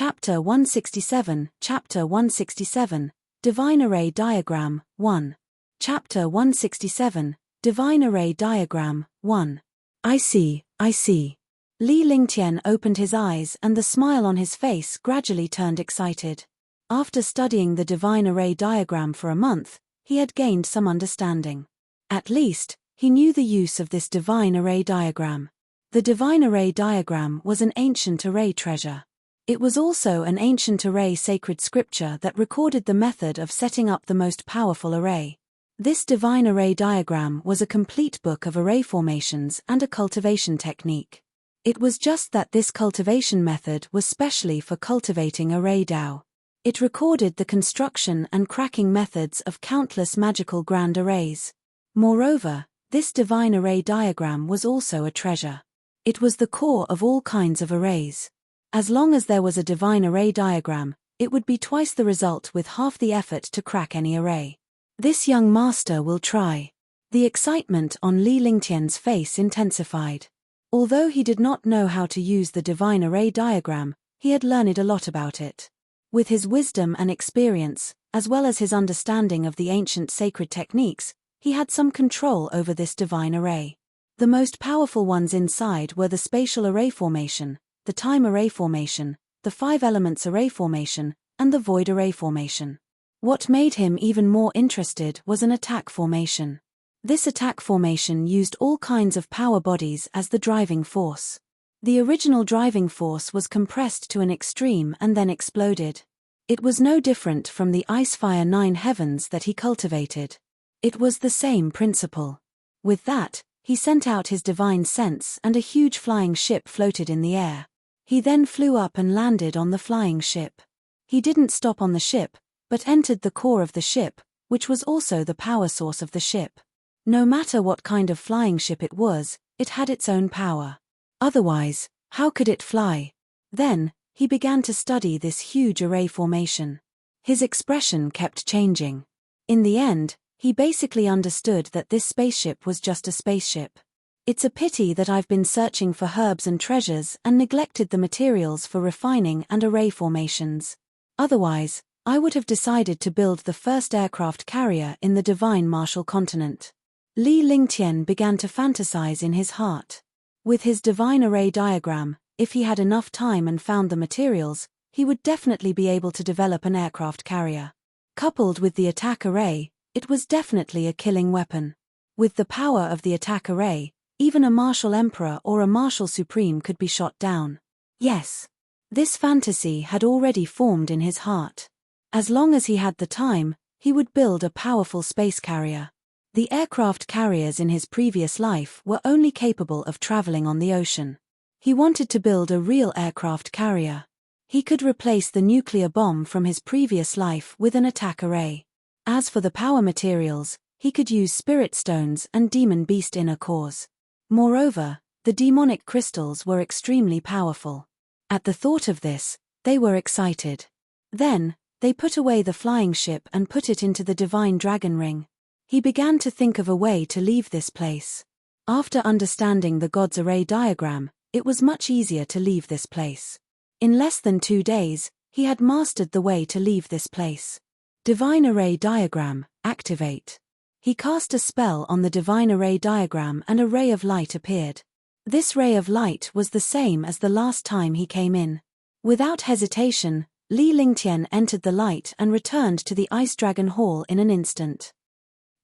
Chapter 167, Chapter 167, Divine Array Diagram, 1. Chapter 167, Divine Array Diagram, 1. I see, I see. Li Lingtian opened his eyes and the smile on his face gradually turned excited. After studying the Divine Array Diagram for a month, he had gained some understanding. At least, he knew the use of this Divine Array Diagram. The Divine Array Diagram was an ancient array treasure. It was also an ancient array sacred scripture that recorded the method of setting up the most powerful array. This Divine Array Diagram was a complete book of array formations and a cultivation technique. It was just that this cultivation method was specially for cultivating array Dao. It recorded the construction and cracking methods of countless magical grand arrays. Moreover, this Divine Array Diagram was also a treasure. It was the core of all kinds of arrays. As long as there was a Divine Array Diagram, it would be twice the result with half the effort to crack any array. This young master will try. The excitement on Li Lingtian's face intensified. Although he did not know how to use the Divine Array Diagram, he had learned a lot about it. With his wisdom and experience, as well as his understanding of the ancient sacred techniques, he had some control over this divine array. The most powerful ones inside were the spatial array formation, the time array formation, the 5 elements array formation, and the void array formation. What made him even more interested was an attack formation. This attack formation used all kinds of power bodies as the driving force. The original driving force was compressed to an extreme and then exploded. It was no different from the Ice-Fire 9 heavens that he cultivated. It was the same principle. With that, he sent out his divine sense and a huge flying ship floated in the air. He then flew up and landed on the flying ship. He didn't stop on the ship, but entered the core of the ship, which was also the power source of the ship. No matter what kind of flying ship it was, it had its own power. Otherwise, how could it fly? Then, he began to study this huge array formation. His expression kept changing. In the end, he basically understood that this spaceship was just a spaceship. It's a pity that I've been searching for herbs and treasures and neglected the materials for refining and array formations. Otherwise, I would have decided to build the first aircraft carrier in the divine martial continent. Li Lingtian began to fantasize in his heart. With his Divine Array Diagram, if he had enough time and found the materials, he would definitely be able to develop an aircraft carrier. Coupled with the attack array, it was definitely a killing weapon. With the power of the attack array, even a martial emperor or a martial supreme could be shot down. Yes. This fantasy had already formed in his heart. As long as he had the time, he would build a powerful space carrier. The aircraft carriers in his previous life were only capable of traveling on the ocean. He wanted to build a real aircraft carrier. He could replace the nuclear bomb from his previous life with an attack array. As for the power materials, he could use spirit stones and demon beast inner cores. Moreover, the demonic crystals were extremely powerful. At the thought of this, they were excited. Then, they put away the flying ship and put it into the divine dragon ring. He began to think of a way to leave this place. After understanding the God's Array Diagram, it was much easier to leave this place. In less than 2 days, he had mastered the way to leave this place. Divine Array Diagram, activate. He cast a spell on the Divine Array Diagram and a ray of light appeared. This ray of light was the same as the last time he came in. Without hesitation, Li Lingtian entered the light and returned to the Ice Dragon Hall in an instant.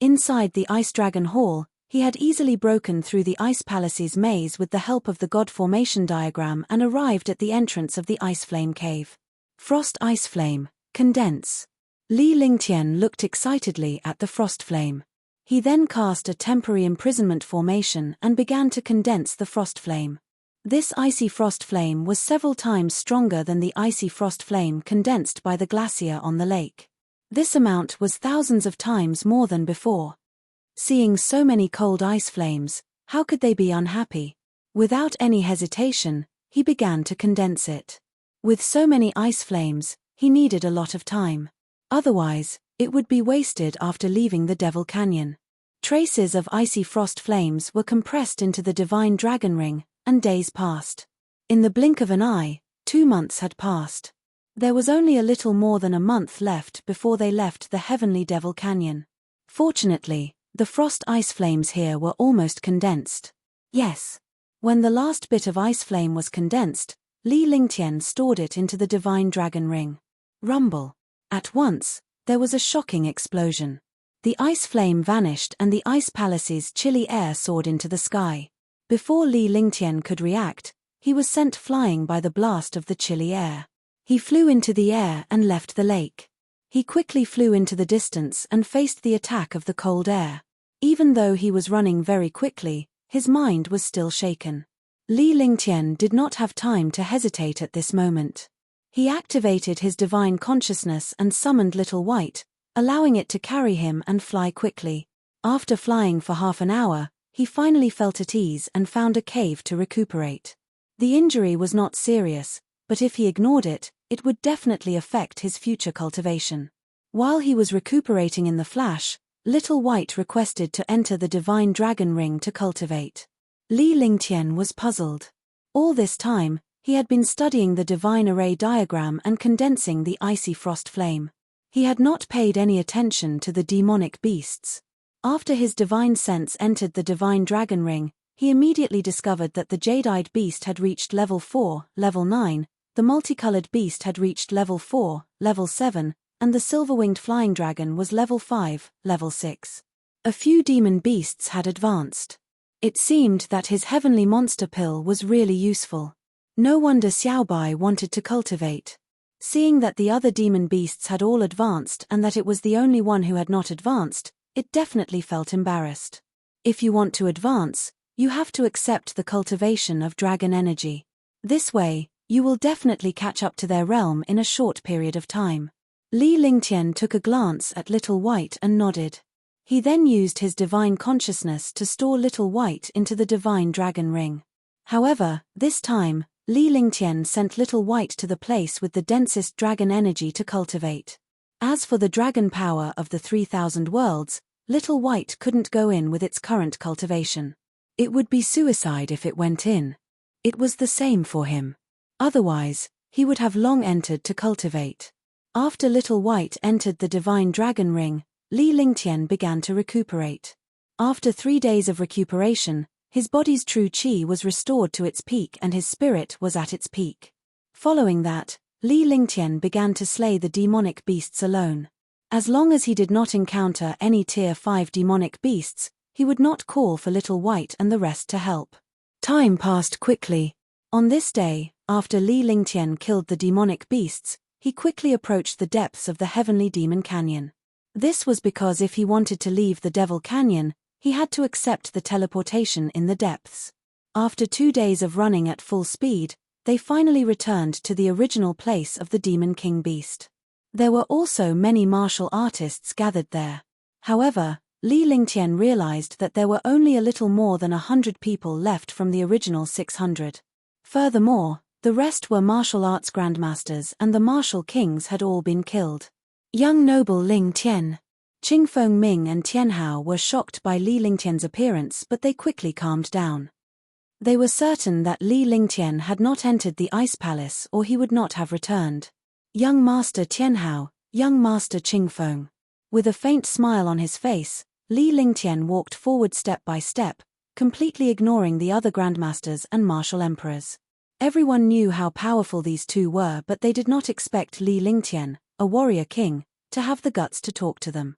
Inside the Ice Dragon Hall, he had easily broken through the Ice Palace's maze with the help of the God Formation Diagram and arrived at the entrance of the Ice Flame Cave. Frost Ice Flame, condense. Li Lingtian looked excitedly at the frost flame. He then cast a temporary imprisonment formation and began to condense the frost flame. This icy frost flame was several times stronger than the icy frost flame condensed by the glacier on the lake. This amount was thousands of times more than before. Seeing so many cold ice flames, how could they be unhappy? Without any hesitation, he began to condense it. With so many ice flames, he needed a lot of time. Otherwise, it would be wasted after leaving the Devil Canyon. Traces of icy frost flames were compressed into the divine dragon ring, and days passed. In the blink of an eye, 2 months had passed. There was only a little more than a month left before they left the heavenly Devil Canyon. Fortunately, the frost ice flames here were almost condensed. Yes. When the last bit of ice flame was condensed, Li Lingtian stored it into the divine dragon ring. Rumble. At once, there was a shocking explosion. The ice flame vanished and the ice palace's chilly air soared into the sky. Before Li Lingtian could react, he was sent flying by the blast of the chilly air. He flew into the air and left the lake. He quickly flew into the distance and faced the attack of the cold air. Even though he was running very quickly, his mind was still shaken. Li Lingtian did not have time to hesitate at this moment. He activated his divine consciousness and summoned Little White, allowing it to carry him and fly quickly. After flying for half an hour, he finally felt at ease and found a cave to recuperate. The injury was not serious, but if he ignored it, it would definitely affect his future cultivation. While he was recuperating in the flash, Little White requested to enter the divine dragon ring to cultivate. Li Lingtian was puzzled. All this time, he had been studying the divine array diagram and condensing the icy frost flame. He had not paid any attention to the demonic beasts. After his divine sense entered the divine dragon ring, he immediately discovered that the jade-eyed beast had reached level 4, level 9, the multicolored beast had reached level 4, level 7, and the silver-winged flying dragon was level 5, level 6. A few demon beasts had advanced. It seemed that his heavenly monster pill was really useful. No wonder Xiaobai wanted to cultivate. Seeing that the other demon beasts had all advanced and that it was the only one who had not advanced, it definitely felt embarrassed. If you want to advance, you have to accept the cultivation of dragon energy. This way, you will definitely catch up to their realm in a short period of time. Li Lingtian took a glance at Little White and nodded. He then used his divine consciousness to store Little White into the divine dragon ring. However, this time, Li Lingtian sent Little White to the place with the densest dragon energy to cultivate. As for the dragon power of the 3,000 worlds, Little White couldn't go in with its current cultivation. It would be suicide if it went in. It was the same for him. Otherwise, he would have long entered to cultivate. After Little White entered the divine dragon ring, Li Lingtian began to recuperate. After 3 days of recuperation, his body's true qi was restored to its peak and his spirit was at its peak. Following that, Li Lingtian began to slay the demonic beasts alone. As long as he did not encounter any tier 5 demonic beasts, he would not call for Little White and the rest to help. Time passed quickly. On this day, after Li Lingtian killed the demonic beasts, he quickly approached the depths of the heavenly demon canyon. This was because if he wanted to leave the Devil Canyon, he had to accept the teleportation in the depths. After 2 days of running at full speed, they finally returned to the original place of the Demon King Beast. There were also many martial artists gathered there. However, Li Lingtian realized that there were only a little more than 100 people left from the original 600. Furthermore, the rest were martial arts grandmasters and the martial kings had all been killed. Young noble Ling Tian, Qingfeng Ming and Tianhao were shocked by Li Lingtian's appearance, but they quickly calmed down. They were certain that Li Lingtian had not entered the ice palace or he would not have returned. Young Master Tianhao, young Master Qingfeng. With a faint smile on his face, Li Lingtian walked forward step by step, completely ignoring the other grandmasters and martial emperors. Everyone knew how powerful these two were, but they did not expect Li Lingtian, a warrior king, to have the guts to talk to them.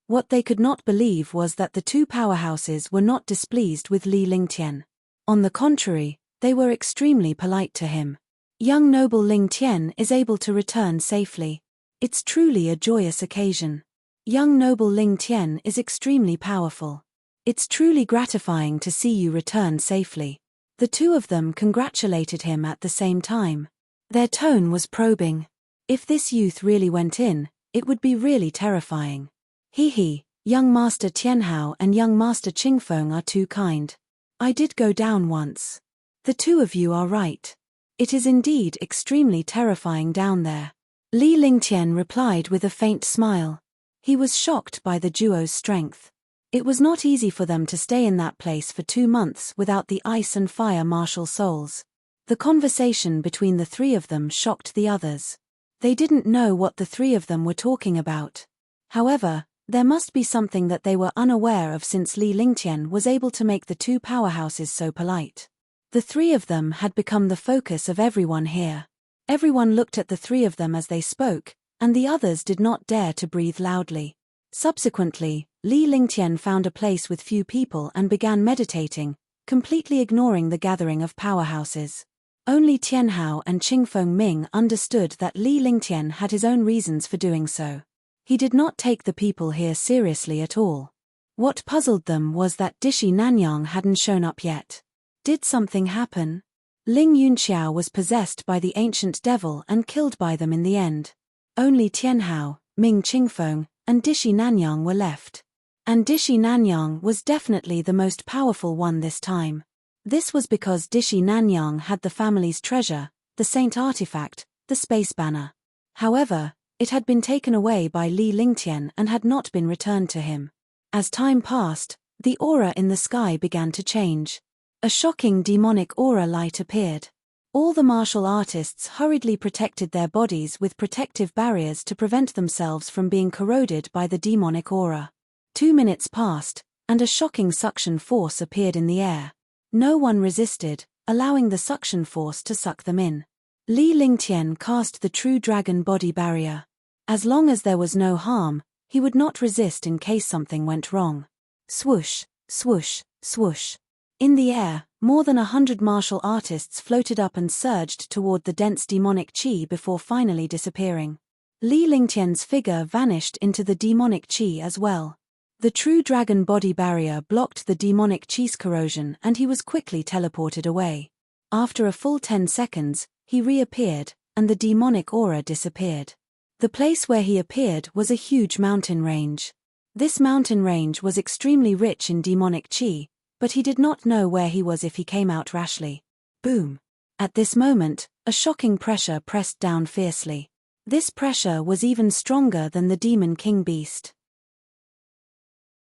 What they could not believe was that the two powerhouses were not displeased with Li Lingtian. On the contrary, they were extremely polite to him. Young noble Ling Tian is able to return safely. It's truly a joyous occasion. Young noble Ling Tian is extremely powerful. It's truly gratifying to see you return safely. The two of them congratulated him at the same time. Their tone was probing. If this youth really went in, it would be really terrifying. He, young Master Tianhao and young Master Qingfeng are too kind. I did go down once. The two of you are right. It is indeed extremely terrifying down there. Li Lingtian replied with a faint smile. He was shocked by the duo's strength. It was not easy for them to stay in that place for 2 months without the ice and fire martial souls. The conversation between the three of them shocked the others. They didn't know what the three of them were talking about. However, there must be something that they were unaware of since Li Lingtian was able to make the two powerhouses so polite. The three of them had become the focus of everyone here. Everyone looked at the three of them as they spoke, and the others did not dare to breathe loudly. Subsequently, Li Lingtian found a place with few people and began meditating, completely ignoring the gathering of powerhouses. Only Tianhao and Qingfeng Ming understood that Li Lingtian had his own reasons for doing so. He did not take the people here seriously at all. What puzzled them was that Dishi Nanyang hadn't shown up yet. Did something happen? Ling Yunqiao was possessed by the ancient devil and killed by them in the end. Only Tianhao, Ming Qingfeng, and Dishi Nanyang were left. And Dishi Nanyang was definitely the most powerful one this time. This was because Dishi Nanyang had the family's treasure, the saint artifact, the space banner. However, it had been taken away by Li Lingtian and had not been returned to him. As time passed, the aura in the sky began to change. A shocking demonic aura light appeared. All the martial artists hurriedly protected their bodies with protective barriers to prevent themselves from being corroded by the demonic aura. 2 minutes passed, and a shocking suction force appeared in the air. No one resisted, allowing the suction force to suck them in. Li Lingtian cast the true dragon body barrier. As long as there was no harm, he would not resist in case something went wrong. Swoosh, swoosh, swoosh. In the air, more than 100 martial artists floated up and surged toward the dense demonic qi before finally disappearing. Li Lingtian's figure vanished into the demonic qi as well. The true dragon body barrier blocked the demonic qi's corrosion and he was quickly teleported away. After a full 10 seconds, he reappeared, and the demonic aura disappeared. The place where he appeared was a huge mountain range. This mountain range was extremely rich in demonic qi, but he did not know where he was if he came out rashly. Boom! At this moment, a shocking pressure pressed down fiercely. This pressure was even stronger than the Demon King Beast.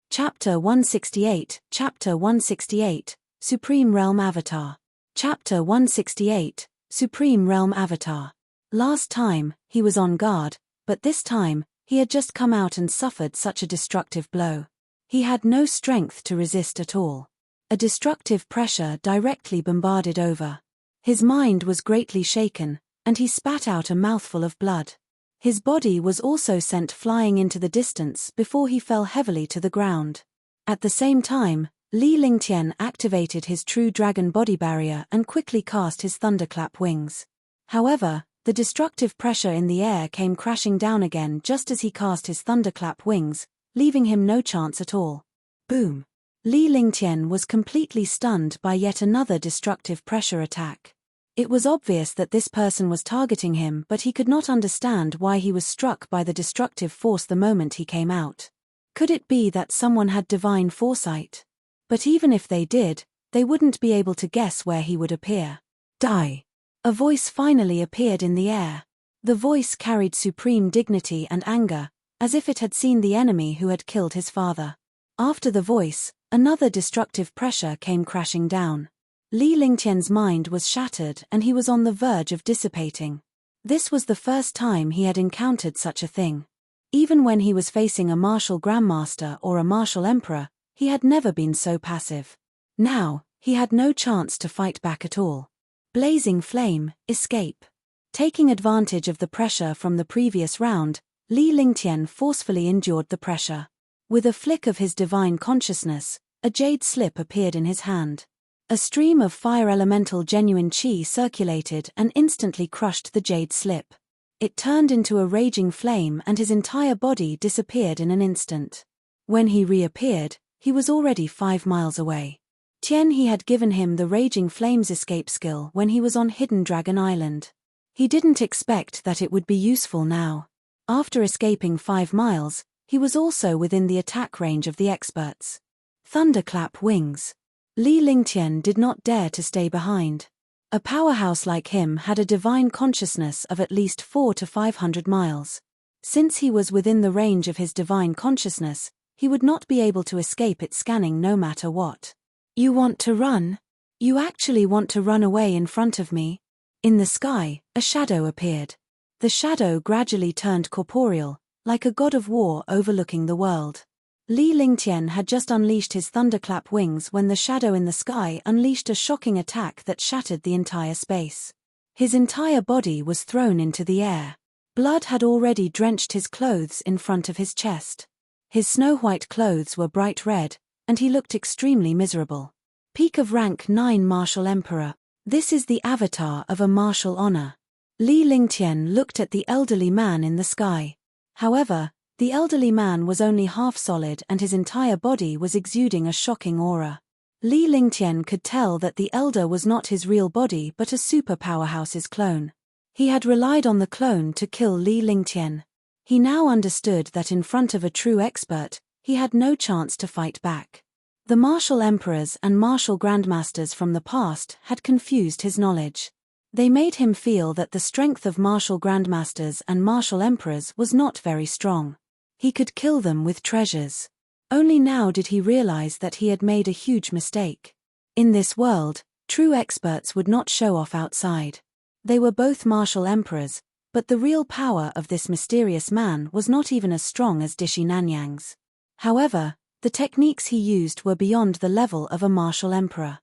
Chapter 168, Chapter 168, Supreme Realm Avatar. Chapter 168, Supreme Realm Avatar. Last time, he was on guard, but this time, he had just come out and suffered such a destructive blow. He had no strength to resist at all. A destructive pressure directly bombarded over. His mind was greatly shaken, and he spat out a mouthful of blood. His body was also sent flying into the distance before he fell heavily to the ground. At the same time, Li Lingtian activated his true dragon body barrier and quickly cast his thunderclap wings. However, the destructive pressure in the air came crashing down again just as he cast his thunderclap wings, leaving him no chance at all. Boom! Li Lingtian was completely stunned by yet another destructive pressure attack. It was obvious that this person was targeting him, but he could not understand why he was struck by the destructive force the moment he came out. Could it be that someone had divine foresight? But even if they did, they wouldn't be able to guess where he would appear. Die! A voice finally appeared in the air. The voice carried supreme dignity and anger, as if it had seen the enemy who had killed his father. After the voice, another destructive pressure came crashing down. Li Lingtian's mind was shattered and he was on the verge of dissipating. This was the first time he had encountered such a thing. Even when he was facing a martial grandmaster or a martial emperor, he had never been so passive. Now, he had no chance to fight back at all. Blazing flame, escape. Taking advantage of the pressure from the previous round, Li Lingtian forcefully endured the pressure. With a flick of his divine consciousness, a jade slip appeared in his hand. A stream of fire elemental genuine qi circulated and instantly crushed the jade slip. It turned into a raging flame and his entire body disappeared in an instant. When he reappeared, he was already 5 miles away. Tianhe had given him the Raging Flames escape skill when he was on Hidden Dragon Island. He didn't expect that it would be useful now. After escaping 5 miles, he was also within the attack range of the experts. Thunderclap wings. Li Lingtian did not dare to stay behind. A powerhouse like him had a divine consciousness of at least 400 to 500 miles. Since he was within the range of his divine consciousness, he would not be able to escape its scanning no matter what. You want to run? You actually want to run away in front of me? In the sky, a shadow appeared. The shadow gradually turned corporeal, like a god of war overlooking the world. Li Lingtian had just unleashed his thunderclap wings when the shadow in the sky unleashed a shocking attack that shattered the entire space. His entire body was thrown into the air. Blood had already drenched his clothes in front of his chest. His snow-white clothes were bright red, and he looked extremely miserable. Peak of rank 9 Martial Emperor. This is the avatar of a martial honor. Li Lingtian looked at the elderly man in the sky. However, the elderly man was only half solid and his entire body was exuding a shocking aura. Li Lingtian could tell that the elder was not his real body but a super powerhouse's clone. He had relied on the clone to kill Li Lingtian. He now understood that in front of a true expert, he had no chance to fight back. The martial emperors and martial grandmasters from the past had confused his knowledge. They made him feel that the strength of martial grandmasters and martial emperors was not very strong. He could kill them with treasures. Only now did he realize that he had made a huge mistake. In this world, true experts would not show off outside. They were both martial emperors, but the real power of this mysterious man was not even as strong as Dishi Nanyang's. However, the techniques he used were beyond the level of a martial emperor.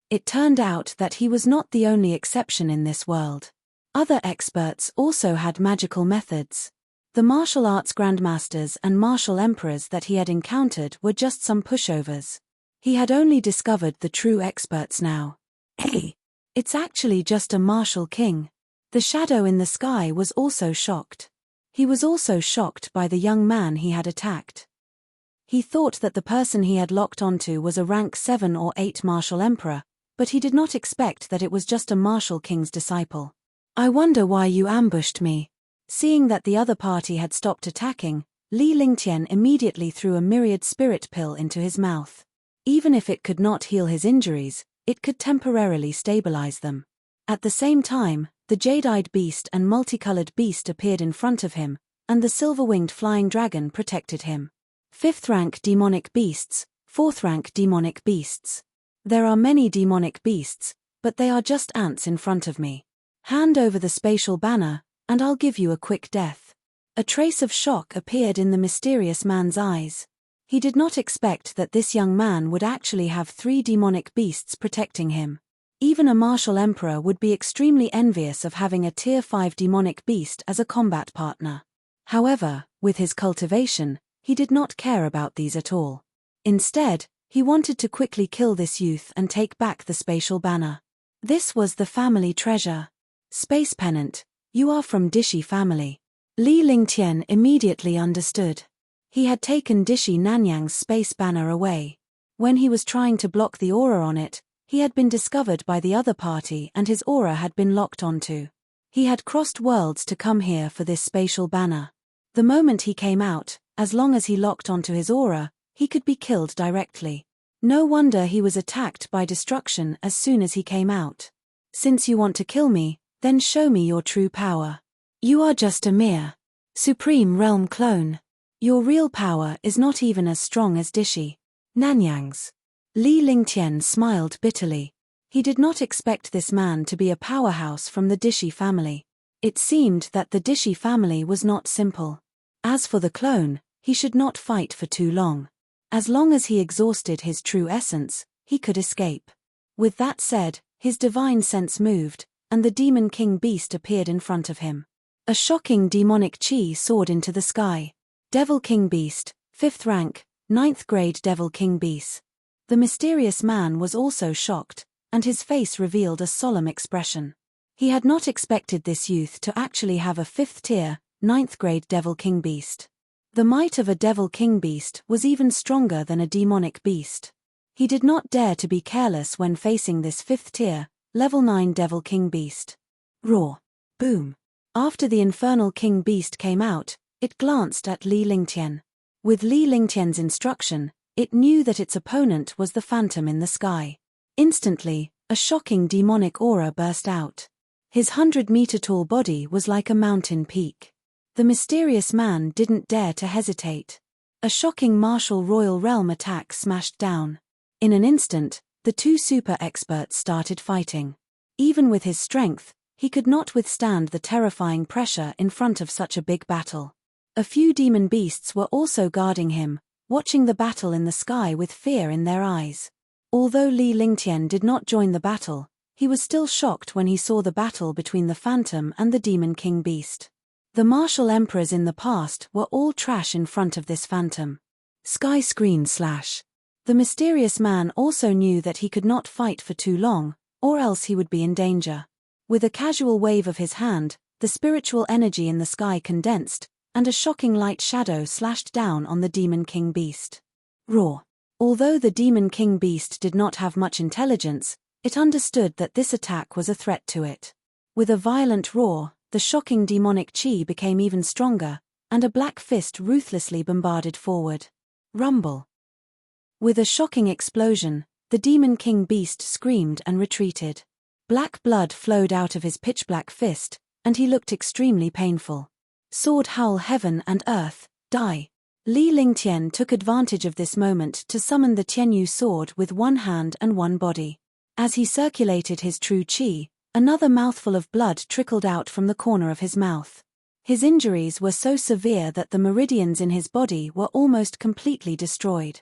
It turned out that he was not the only exception in this world. Other experts also had magical methods. The martial arts grandmasters and martial emperors that he had encountered were just some pushovers. He had only discovered the true experts now. Hey, it's actually just a martial king. The shadow in the sky was also shocked. He was also shocked by the young man he had attacked. He thought that the person he had locked onto was a rank 7 or 8 martial emperor, but he did not expect that it was just a martial king's disciple. I wonder why you ambushed me. Seeing that the other party had stopped attacking, Li Lingtian immediately threw a myriad spirit pill into his mouth. Even if it could not heal his injuries, it could temporarily stabilize them. At the same time, the jade-eyed beast and multicolored beast appeared in front of him, and the silver-winged flying dragon protected him. 5th rank demonic beasts, 4th rank demonic beasts. There are many demonic beasts, but they are just ants in front of me. Hand over the spatial banner, and I'll give you a quick death. A trace of shock appeared in the mysterious man's eyes. He did not expect that this young man would actually have 3 demonic beasts protecting him. Even a martial emperor would be extremely envious of having a tier 5 demonic beast as a combat partner. However, with his cultivation, he did not care about these at all. Instead, he wanted to quickly kill this youth and take back the spatial banner. This was the family treasure. Space pennant, you are from Dishi family. Li Lingtian immediately understood. He had taken Dishi Nanyang's space banner away. When he was trying to block the aura on it, he had been discovered by the other party and his aura had been locked onto. He had crossed worlds to come here for this spatial banner. The moment he came out, as long as he locked onto his aura, he could be killed directly. No wonder he was attacked by destruction as soon as he came out. Since you want to kill me, then show me your true power. You are just a mere Supreme Realm clone. Your real power is not even as strong as Dishi Nanyang's. Li Lingtian smiled bitterly. He did not expect this man to be a powerhouse from the Dishi family. It seemed that the Dishi family was not simple. As for the clone, he should not fight for too long. As long as he exhausted his true essence, he could escape. With that said, his divine sense moved, and the Demon King Beast appeared in front of him. A shocking demonic chi soared into the sky. Devil King Beast, 5th rank, 9th grade Devil King Beast. The mysterious man was also shocked, and his face revealed a solemn expression. He had not expected this youth to actually have a 5th tier, 9th grade Devil King Beast. The might of a Devil King Beast was even stronger than a demonic beast. He did not dare to be careless when facing this 5th tier, level 9 Devil King Beast. Roar. Boom. After the Infernal King Beast came out, it glanced at Li Lingtian. With Li Lingtian's instruction, it knew that its opponent was the phantom in the sky. Instantly, a shocking demonic aura burst out. His 100-meter-tall body was like a mountain peak. The mysterious man didn't dare to hesitate. A shocking martial royal realm attack smashed down. In an instant, the two super experts started fighting. Even with his strength, He could not withstand the terrifying pressure in front of such a big battle. A few demon beasts were also guarding him, watching the battle in the sky with fear in their eyes. Although Li Lingtian did not join the battle, he was still shocked when he saw the battle between the Phantom and the Demon King Beast. The martial emperors in the past were all trash in front of this Phantom. Sky screen slash. The mysterious man also knew that he could not fight for too long, or else he would be in danger. With a casual wave of his hand, the spiritual energy in the sky condensed, and a shocking light shadow slashed down on the Demon King Beast. Roar. Although the Demon King Beast did not have much intelligence, it understood that this attack was a threat to it. With a violent roar, the shocking demonic chi became even stronger, and a black fist ruthlessly bombarded forward. Rumble. With a shocking explosion, the Demon King Beast screamed and retreated. Black blood flowed out of his pitch-black fist, and he looked extremely painful. Sword howl heaven and earth, die. Li Lingtian took advantage of this moment to summon the Tianyu sword with one hand and one body. As he circulated his true qi, another mouthful of blood trickled out from the corner of his mouth. His injuries were so severe that the meridians in his body were almost completely destroyed.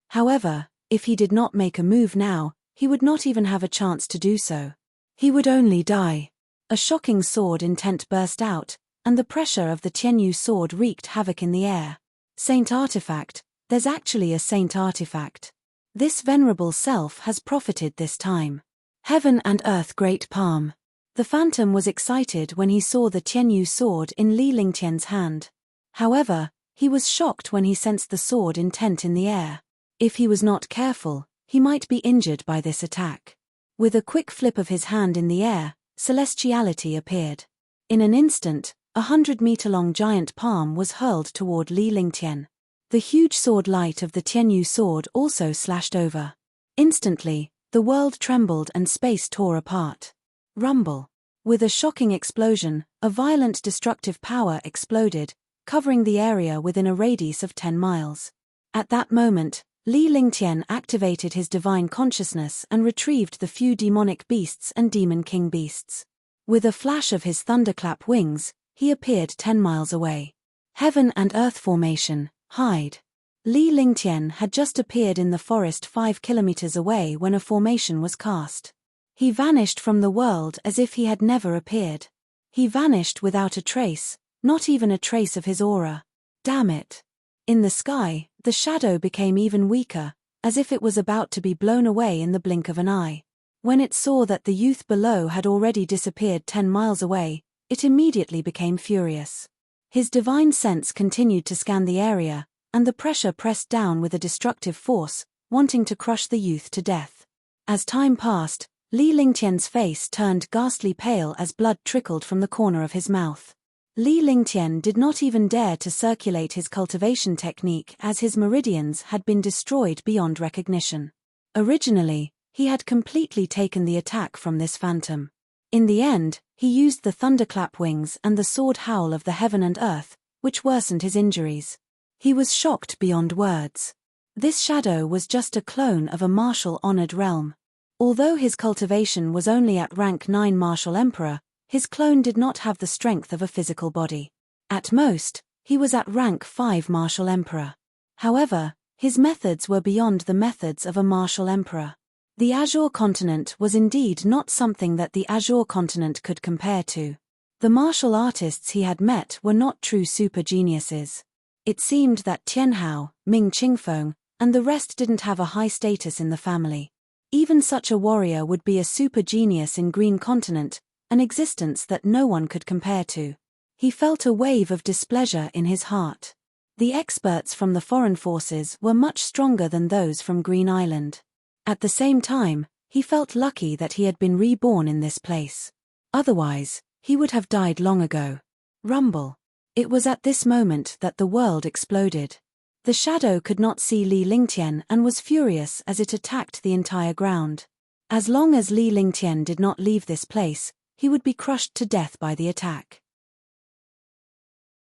However, if he did not make a move now, he would not even have a chance to do so. He would only die. A shocking sword intent burst out, and the pressure of the Tianyu sword wreaked havoc in the air. Saint artifact, there's actually a saint artifact. This venerable self has profited this time. Heaven and earth great palm. The Phantom was excited when he saw the Tianyu sword in Li Lingtian's hand. However, he was shocked when he sensed the sword intent in the air. If he was not careful, he might be injured by this attack. With a quick flip of his hand in the air, celestiality appeared. In an instant, 100-meter-long giant palm was hurled toward Li Lingtian. The huge sword light of the Tianyu sword also slashed over. Instantly, the world trembled and space tore apart. Rumble. With a shocking explosion, a violent destructive power exploded, covering the area within a radius of 10 miles. At that moment, Li Lingtian activated his divine consciousness and retrieved the few demonic beasts and demon king beasts. With a flash of his thunderclap wings, he appeared 10 miles away. Heaven and earth formation, hide. Li Lingtian had just appeared in the forest 5 kilometers away when a formation was cast. He vanished from the world as if he had never appeared. He vanished without a trace, not even a trace of his aura. Damn it. In the sky, the shadow became even weaker, as if it was about to be blown away in the blink of an eye. When it saw that the youth below had already disappeared 10 miles away, it immediately became furious. His divine sense continued to scan the area, and the pressure pressed down with a destructive force, wanting to crush the youth to death. As time passed, Li Lingtian's face turned ghastly pale as blood trickled from the corner of his mouth. Li Lingtian did not even dare to circulate his cultivation technique as his meridians had been destroyed beyond recognition. Originally, he had completely taken the attack from this phantom. In the end, he used the thunderclap wings and the sword howl of the heaven and earth, which worsened his injuries. He was shocked beyond words. This shadow was just a clone of a martial-honored realm. Although his cultivation was only at rank 9 martial emperor, his clone did not have the strength of a physical body. At most, he was at rank 5 martial emperor. However, his methods were beyond the methods of a martial emperor. The Azure continent was indeed not something that the Azure continent could compare to. The martial artists he had met were not true super geniuses. It seemed that Tianhao, Ming Qingfeng, and the rest didn't have a high status in the family. Even such a warrior would be a super genius in Green Continent, an existence that no one could compare to. He felt a wave of displeasure in his heart. The experts from the foreign forces were much stronger than those from Green Island. At the same time, he felt lucky that he had been reborn in this place. Otherwise, he would have died long ago. Rumble. It was at this moment that the world exploded. The shadow could not see Li Lingtian and was furious as it attacked the entire ground. As long as Li Lingtian did not leave this place, he would be crushed to death by the attack.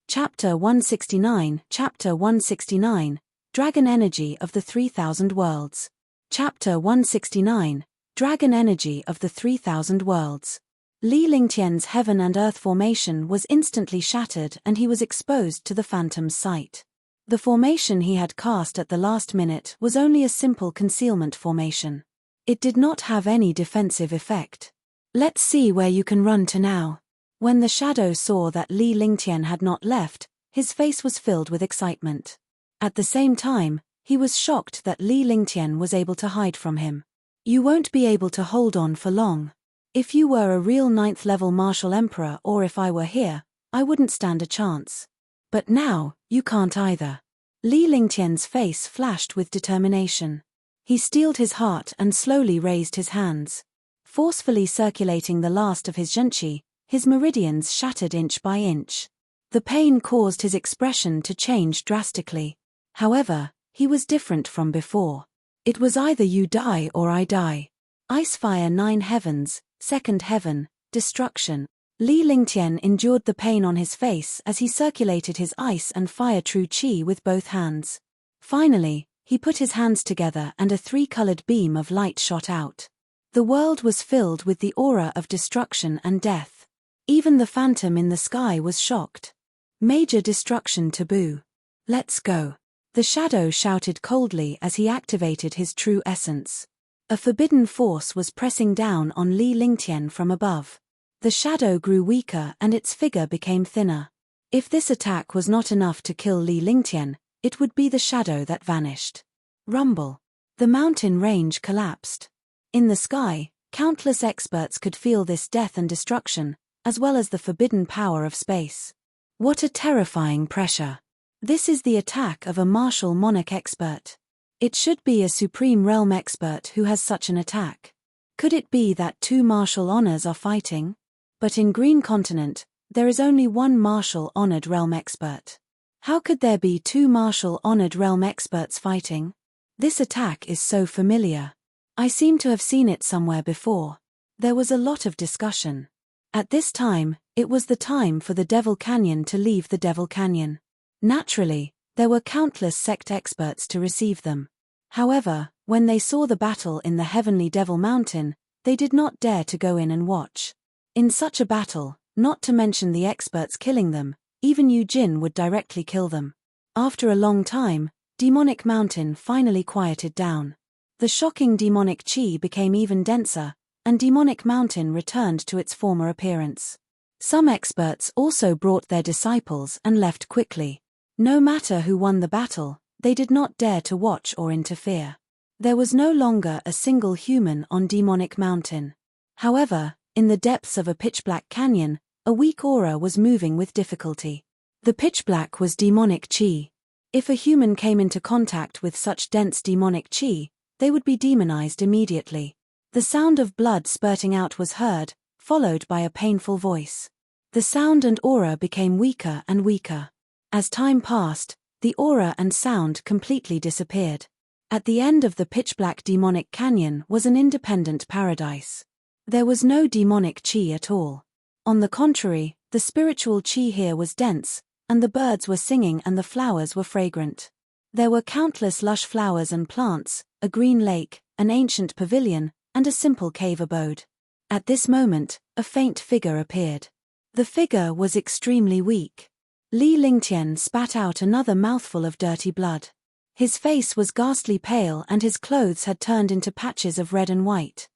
Chapter 169 Chapter 169 Dragon Energy of the 3000 Worlds. Chapter 169 Dragon Energy of the 3000 Worlds. Li Lingtian's heaven and earth formation was instantly shattered and he was exposed to the phantom's sight. The formation he had cast at the last minute was only a simple concealment formation. It did not have any defensive effect. Let's see where you can run to now. When the shadow saw that Li Lingtian had not left, his face was filled with excitement. At the same time, he was shocked that Li Lingtian was able to hide from him. You won't be able to hold on for long. If you were a real 9th level martial emperor or if I were here, I wouldn't stand a chance. But now, you can't either. Li Lingtian's face flashed with determination. He steeled his heart and slowly raised his hands. Forcefully circulating the last of his zhenqi, his meridians shattered inch by inch. The pain caused his expression to change drastically. However, he was different from before. It was either you die or I die. Icefire 9 heavens, 2nd heaven, destruction. Li Lingtian endured the pain on his face as he circulated his ice and fire true qi with both hands. Finally, he put his hands together and a 3-colored beam of light shot out. The world was filled with the aura of destruction and death. Even the phantom in the sky was shocked. Major destruction taboo. Let's go. The shadow shouted coldly as he activated his true essence. A forbidden force was pressing down on Li Lingtian from above. The shadow grew weaker and its figure became thinner. If this attack was not enough to kill Li Lingtian, it would be the shadow that vanished. Rumble. The mountain range collapsed. In the sky, countless experts could feel this death and destruction, as well as the forbidden power of space. What a terrifying pressure. This is the attack of a martial monarch expert. It should be a supreme realm expert who has such an attack. Could it be that 2 martial honors are fighting? But in Green Continent, there is only 1 martial honored realm expert. How could there be 2 martial honored realm experts fighting? This attack is so familiar. I seem to have seen it somewhere before. There was a lot of discussion. At this time, it was the time for the Devil Canyon to leave the Devil Canyon. Naturally, there were countless sect experts to receive them. However, when they saw the battle in the Heavenly Devil Mountain, they did not dare to go in and watch. In such a battle, not to mention the experts killing them, even Yu Jin would directly kill them. After a long time, Demonic Mountain finally quieted down. The shocking demonic chi became even denser, and Demonic Mountain returned to its former appearance. Some experts also brought their disciples and left quickly. No matter who won the battle, they did not dare to watch or interfere. There was no longer a single human on Demonic Mountain. However, in the depths of a pitch-black canyon, a weak aura was moving with difficulty. The pitch-black was demonic chi. If a human came into contact with such dense demonic chi, they would be demonized immediately. The sound of blood spurting out was heard, followed by a painful voice. The sound and aura became weaker and weaker. As time passed, the aura and sound completely disappeared. At the end of the pitch-black demonic canyon was an independent paradise. There was no demonic chi at all. On the contrary, the spiritual chi here was dense, and the birds were singing and the flowers were fragrant. There were countless lush flowers and plants, a green lake, an ancient pavilion, and a simple cave abode. At this moment, a faint figure appeared. The figure was extremely weak. Li Lingtian spat out another mouthful of dirty blood. His face was ghastly pale and his clothes had turned into patches of red and white.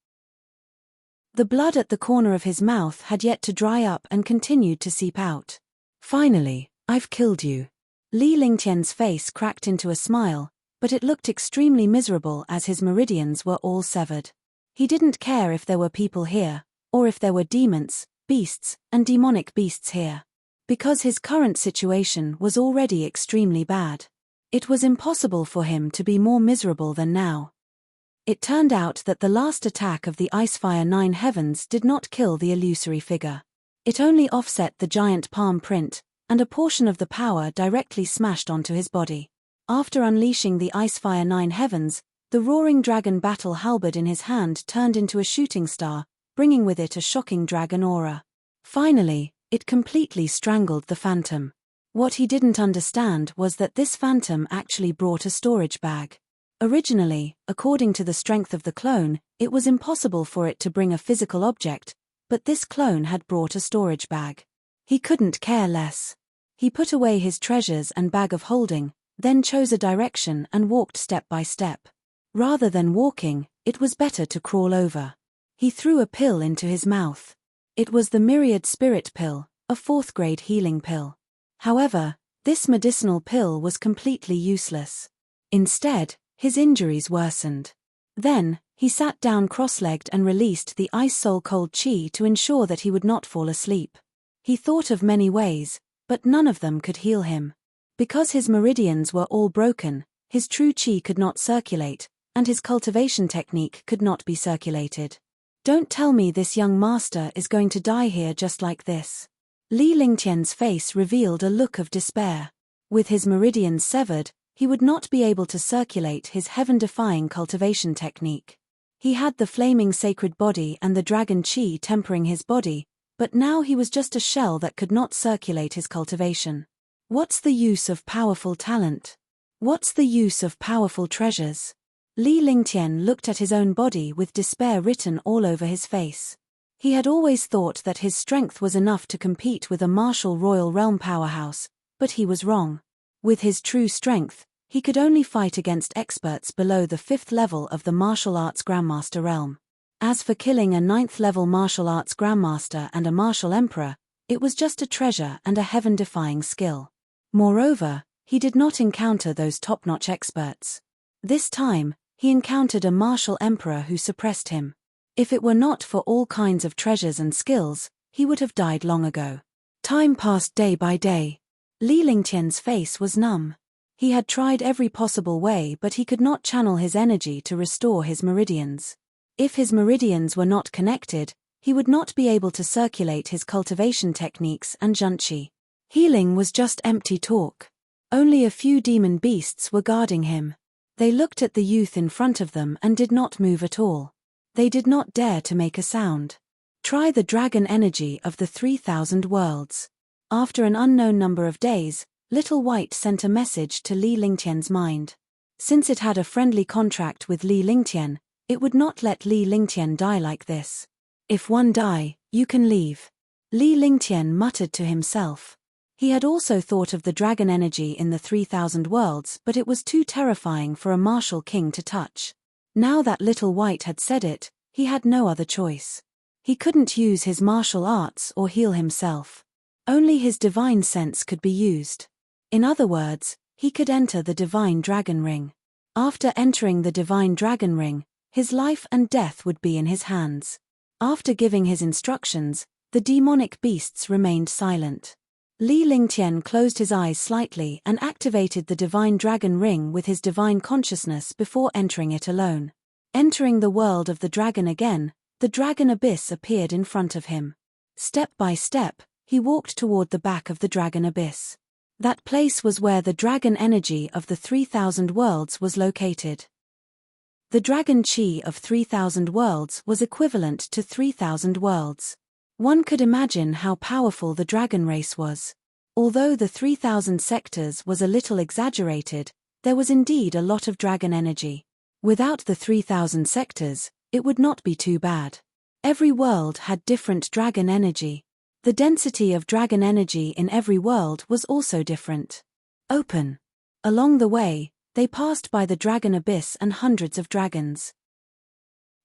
The blood at the corner of his mouth had yet to dry up and continued to seep out. Finally, I've killed you. Li Lingtian's face cracked into a smile, but it looked extremely miserable as his meridians were all severed. He didn't care if there were people here, or if there were demons, beasts, and demonic beasts here. Because his current situation was already extremely bad. It was impossible for him to be more miserable than now. It turned out that the last attack of the Icefire 9 heavens did not kill the illusory figure. It only offset the giant palm print, and a portion of the power directly smashed onto his body. After unleashing the Icefire 9 heavens, the roaring dragon battle halberd in his hand turned into a shooting star, bringing with it a shocking dragon aura. Finally, it completely strangled the phantom. What he didn't understand was that this phantom actually brought a storage bag. Originally, according to the strength of the clone, it was impossible for it to bring a physical object, but this clone had brought a storage bag. He couldn't care less. He put away his treasures and bag of holding, then chose a direction and walked step by step. Rather than walking, it was better to crawl over. He threw a pill into his mouth. It was the Myriad Spirit Pill, a 4th-grade healing pill. However, this medicinal pill was completely useless. Instead, his injuries worsened. Then, he sat down cross-legged and released the ice soul cold chi to ensure that he would not fall asleep. He thought of many ways, but none of them could heal him. Because his meridians were all broken, his true chi could not circulate, and his cultivation technique could not be circulated. Don't tell me this young master is going to die here just like this. Li Lingtian's face revealed a look of despair. With his meridians severed, he would not be able to circulate his heaven-defying cultivation technique. He had the flaming sacred body and the dragon chi tempering his body, but now he was just a shell that could not circulate his cultivation. What's the use of powerful talent? What's the use of powerful treasures? Li Lingtian looked at his own body with despair written all over his face. He had always thought that his strength was enough to compete with a martial royal realm powerhouse, but he was wrong. With his true strength, he could only fight against experts below the 5th level of the martial arts grandmaster realm. As for killing a 9th-level martial arts grandmaster and a martial emperor, it was just a treasure and a heaven-defying skill. Moreover, he did not encounter those top-notch experts. This time, he encountered a martial emperor who suppressed him. If it were not for all kinds of treasures and skills, he would have died long ago. Time passed day by day. Li Lingtian's face was numb. He had tried every possible way, but he could not channel his energy to restore his meridians. If his meridians were not connected, he would not be able to circulate his cultivation techniques and junchi. Healing was just empty talk. Only a few demon beasts were guarding him. They looked at the youth in front of them and did not move at all. They did not dare to make a sound. Try the dragon energy of the 3,000 worlds. After an unknown number of days, Little White sent a message to Li Lingtian's mind. Since it had a friendly contract with Li Lingtian, it would not let Li Lingtian die like this. If one die, you can leave. Li Lingtian muttered to himself. He had also thought of the dragon energy in the 3,000 worlds, but it was too terrifying for a martial king to touch. Now that Little White had said it, he had no other choice. He couldn't use his martial arts or heal himself. Only his divine sense could be used. In other words, he could enter the divine dragon ring. After entering the divine dragon ring, his life and death would be in his hands. After giving his instructions, the demonic beasts remained silent. Li Lingtian closed his eyes slightly and activated the divine dragon ring with his divine consciousness before entering it alone. Entering the world of the dragon again, the dragon abyss appeared in front of him. Step by step, he walked toward the back of the dragon abyss. That place was where the dragon energy of the 3,000 worlds was located. The dragon chi of 3,000 worlds was equivalent to 3,000 worlds. One could imagine how powerful the dragon race was. Although the 3,000 sectors was a little exaggerated, there was indeed a lot of dragon energy. Without the 3,000 sectors, it would not be too bad. Every world had different dragon energy. The density of dragon energy in every world was also different. Open. Along the way, they passed by the dragon abyss and hundreds of dragons.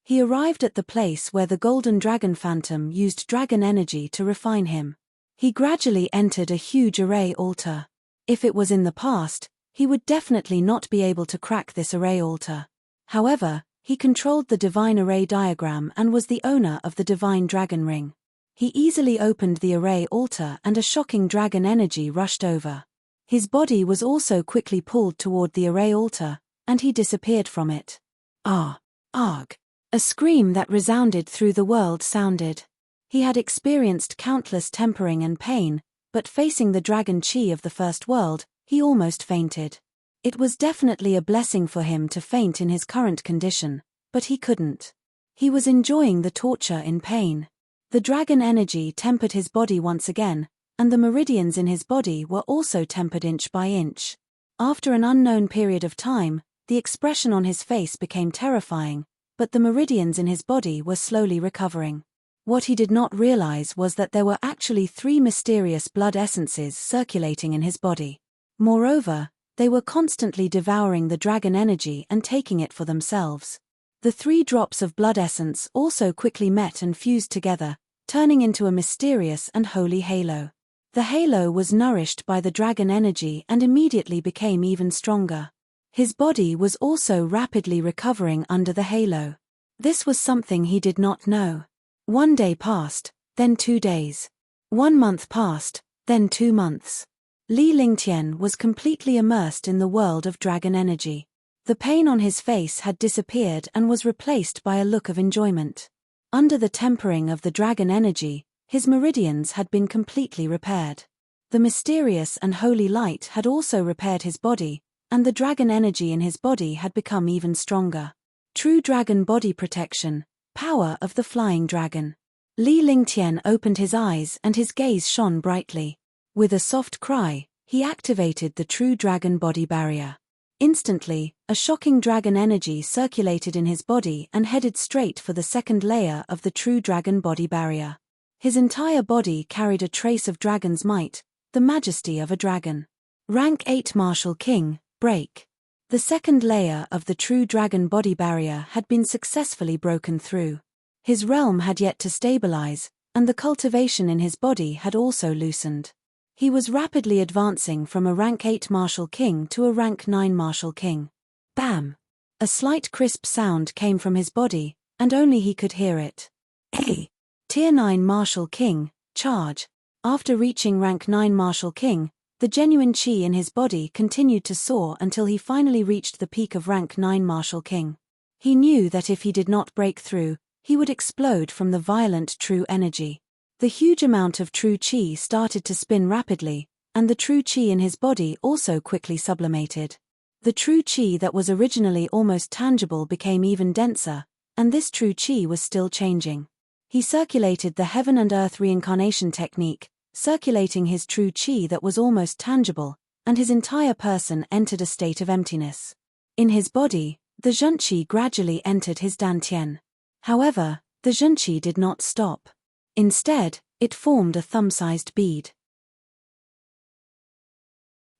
He arrived at the place where the golden dragon phantom used dragon energy to refine him. He gradually entered a huge array altar. If it was in the past, he would definitely not be able to crack this array altar. However, he controlled the divine array diagram and was the owner of the divine dragon ring. He easily opened the array altar and a shocking dragon energy rushed over. His body was also quickly pulled toward the array altar, and he disappeared from it. Ah! Arg! A scream that resounded through the world sounded. He had experienced countless tempering and pain, but facing the dragon chi of the first world, he almost fainted. It was definitely a blessing for him to faint in his current condition, but he couldn't. He was enjoying the torture in pain. The dragon energy tempered his body once again, and the meridians in his body were also tempered inch by inch. After an unknown period of time, the expression on his face became terrifying, but the meridians in his body were slowly recovering. What he did not realize was that there were actually 3 mysterious blood essences circulating in his body. Moreover, they were constantly devouring the dragon energy and taking it for themselves. The 3 drops of blood essence also quickly met and fused together, turning into a mysterious and holy halo. The halo was nourished by the dragon energy and immediately became even stronger. His body was also rapidly recovering under the halo. This was something he did not know. 1 day passed, then 2 days. 1 month passed, then 2 months. Li Lingtian was completely immersed in the world of dragon energy. The pain on his face had disappeared and was replaced by a look of enjoyment. Under the tempering of the dragon energy, his meridians had been completely repaired. The mysterious and holy light had also repaired his body, and the dragon energy in his body had become even stronger. True dragon body protection, power of the flying dragon. Li Lingtian opened his eyes and his gaze shone brightly. With a soft cry, he activated the true dragon body barrier. Instantly, a shocking dragon energy circulated in his body and headed straight for the second layer of the true dragon body barrier. His entire body carried a trace of dragon's might, the majesty of a dragon. Rank 8 Martial King, break. The second layer of the true dragon body barrier had been successfully broken through. His realm had yet to stabilize, and the cultivation in his body had also loosened. He was rapidly advancing from a rank 8 Martial King to a rank 9 Martial King. Bam! A slight crisp sound came from his body, and only he could hear it. Hey! Tier 9 Martial King, charge! After reaching rank 9 Martial King, the genuine chi in his body continued to soar until he finally reached the peak of rank 9 Martial King. He knew that if he did not break through, he would explode from the violent true energy. The huge amount of true chi started to spin rapidly, and the true chi in his body also quickly sublimated. The true chi that was originally almost tangible became even denser, and this true chi was still changing. He circulated the heaven and earth reincarnation technique, circulating his true chi that was almost tangible, and his entire person entered a state of emptiness. In his body, the zhenqi gradually entered his dantian. However, the zhenqi did not stop. Instead, it formed a thumb-sized bead.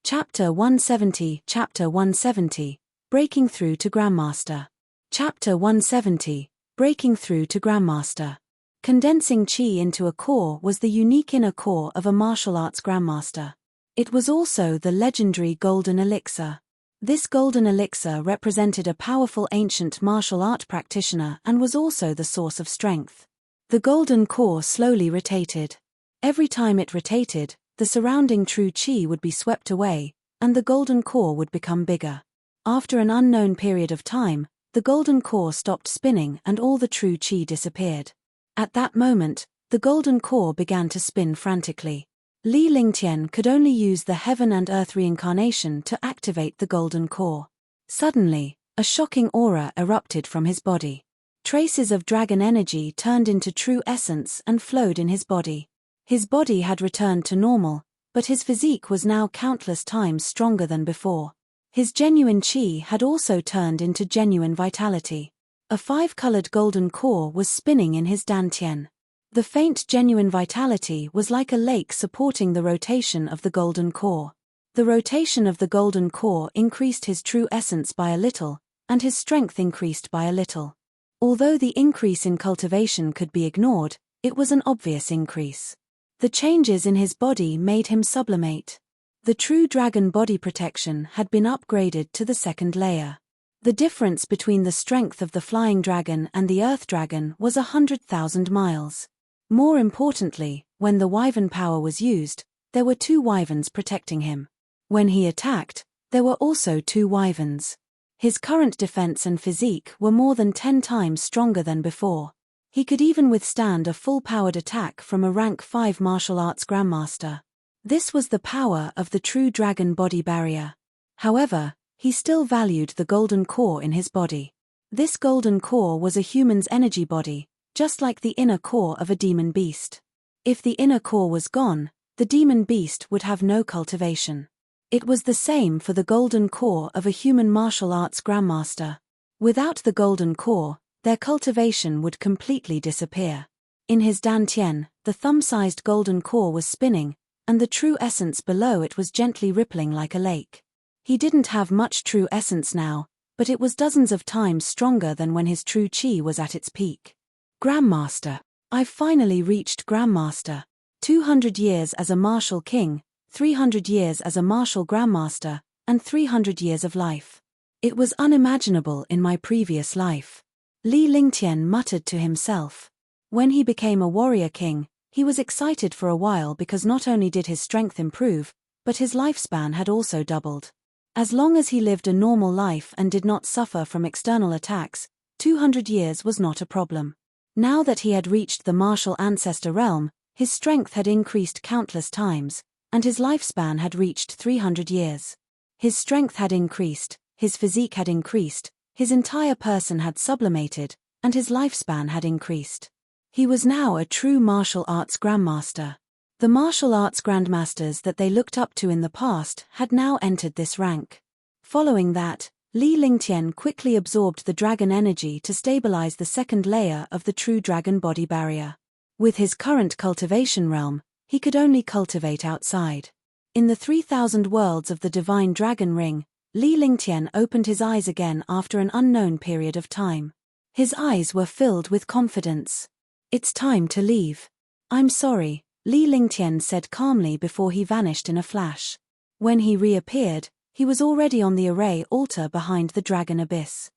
Chapter 170 Chapter 170, Breaking Through to Grandmaster. Chapter 170, Breaking Through to Grandmaster. Condensing chi into a core was the unique inner core of a martial arts grandmaster. It was also the legendary golden elixir. This golden elixir represented a powerful ancient martial art practitioner and was also the source of strength. The golden core slowly rotated. Every time it rotated, the surrounding true chi would be swept away, and the golden core would become bigger. After an unknown period of time, the golden core stopped spinning and all the true chi disappeared. At that moment, the golden core began to spin frantically. Li Lingtian could only use the heaven and earth reincarnation to activate the golden core. Suddenly, a shocking aura erupted from his body. Traces of dragon energy turned into true essence and flowed in his body. His body had returned to normal, but his physique was now countless times stronger than before. His genuine chi had also turned into genuine vitality. A 5-colored golden core was spinning in his dantian. The faint genuine vitality was like a lake supporting the rotation of the golden core. The rotation of the golden core increased his true essence by a little, and his strength increased by a little. Although the increase in cultivation could be ignored, it was an obvious increase. The changes in his body made him sublimate. The true dragon body protection had been upgraded to the second layer. The difference between the strength of the flying dragon and the earth dragon was 100,000 miles. More importantly, when the wyvern power was used, there were 2 wyverns protecting him. When he attacked, there were also 2 wyverns. His current defense and physique were more than 10 times stronger than before. He could even withstand a full-powered attack from a rank 5 martial arts grandmaster. This was the power of the true dragon body barrier. However, he still valued the golden core in his body. This golden core was a human's energy body, just like the inner core of a demon beast. If the inner core was gone, the demon beast would have no cultivation. It was the same for the golden core of a human martial arts grandmaster. Without the golden core, their cultivation would completely disappear. In his dantian, the thumb-sized golden core was spinning, and the true essence below it was gently rippling like a lake. He didn't have much true essence now, but it was dozens of times stronger than when his true chi was at its peak. Grandmaster. I've finally reached Grandmaster. 200 years as a martial king, 300 years as a martial grandmaster, and 300 years of life. It was unimaginable in my previous life. Li Lingtian muttered to himself. When he became a warrior king, he was excited for a while because not only did his strength improve, but his lifespan had also doubled. As long as he lived a normal life and did not suffer from external attacks, 200 years was not a problem. Now that he had reached the martial ancestor realm, his strength had increased countless times, and his lifespan had reached 300 years. His strength had increased, his physique had increased, his entire person had sublimated, and his lifespan had increased. He was now a true martial arts grandmaster. The martial arts grandmasters that they looked up to in the past had now entered this rank. Following that, Li Lingtian quickly absorbed the dragon energy to stabilize the second layer of the true dragon body barrier. With his current cultivation realm, he could only cultivate outside. In the 3,000 worlds of the divine dragon ring, Li Lingtian opened his eyes again after an unknown period of time. His eyes were filled with confidence. It's time to leave. I'm sorry, Li Lingtian said calmly before he vanished in a flash. When he reappeared, he was already on the array altar behind the dragon abyss.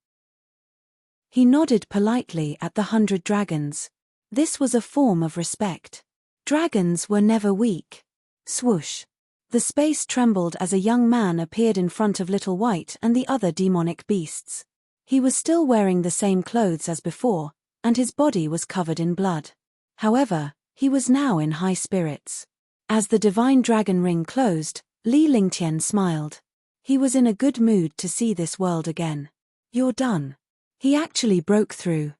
He nodded politely at the 100 dragons. This was a form of respect. Dragons were never weak. Swoosh. The space trembled as a young man appeared in front of Little White and the other demonic beasts. He was still wearing the same clothes as before, and his body was covered in blood. However, he was now in high spirits. As the divine dragon ring closed, Li Lingtian smiled. He was in a good mood to see this world again. You're done. He actually broke through.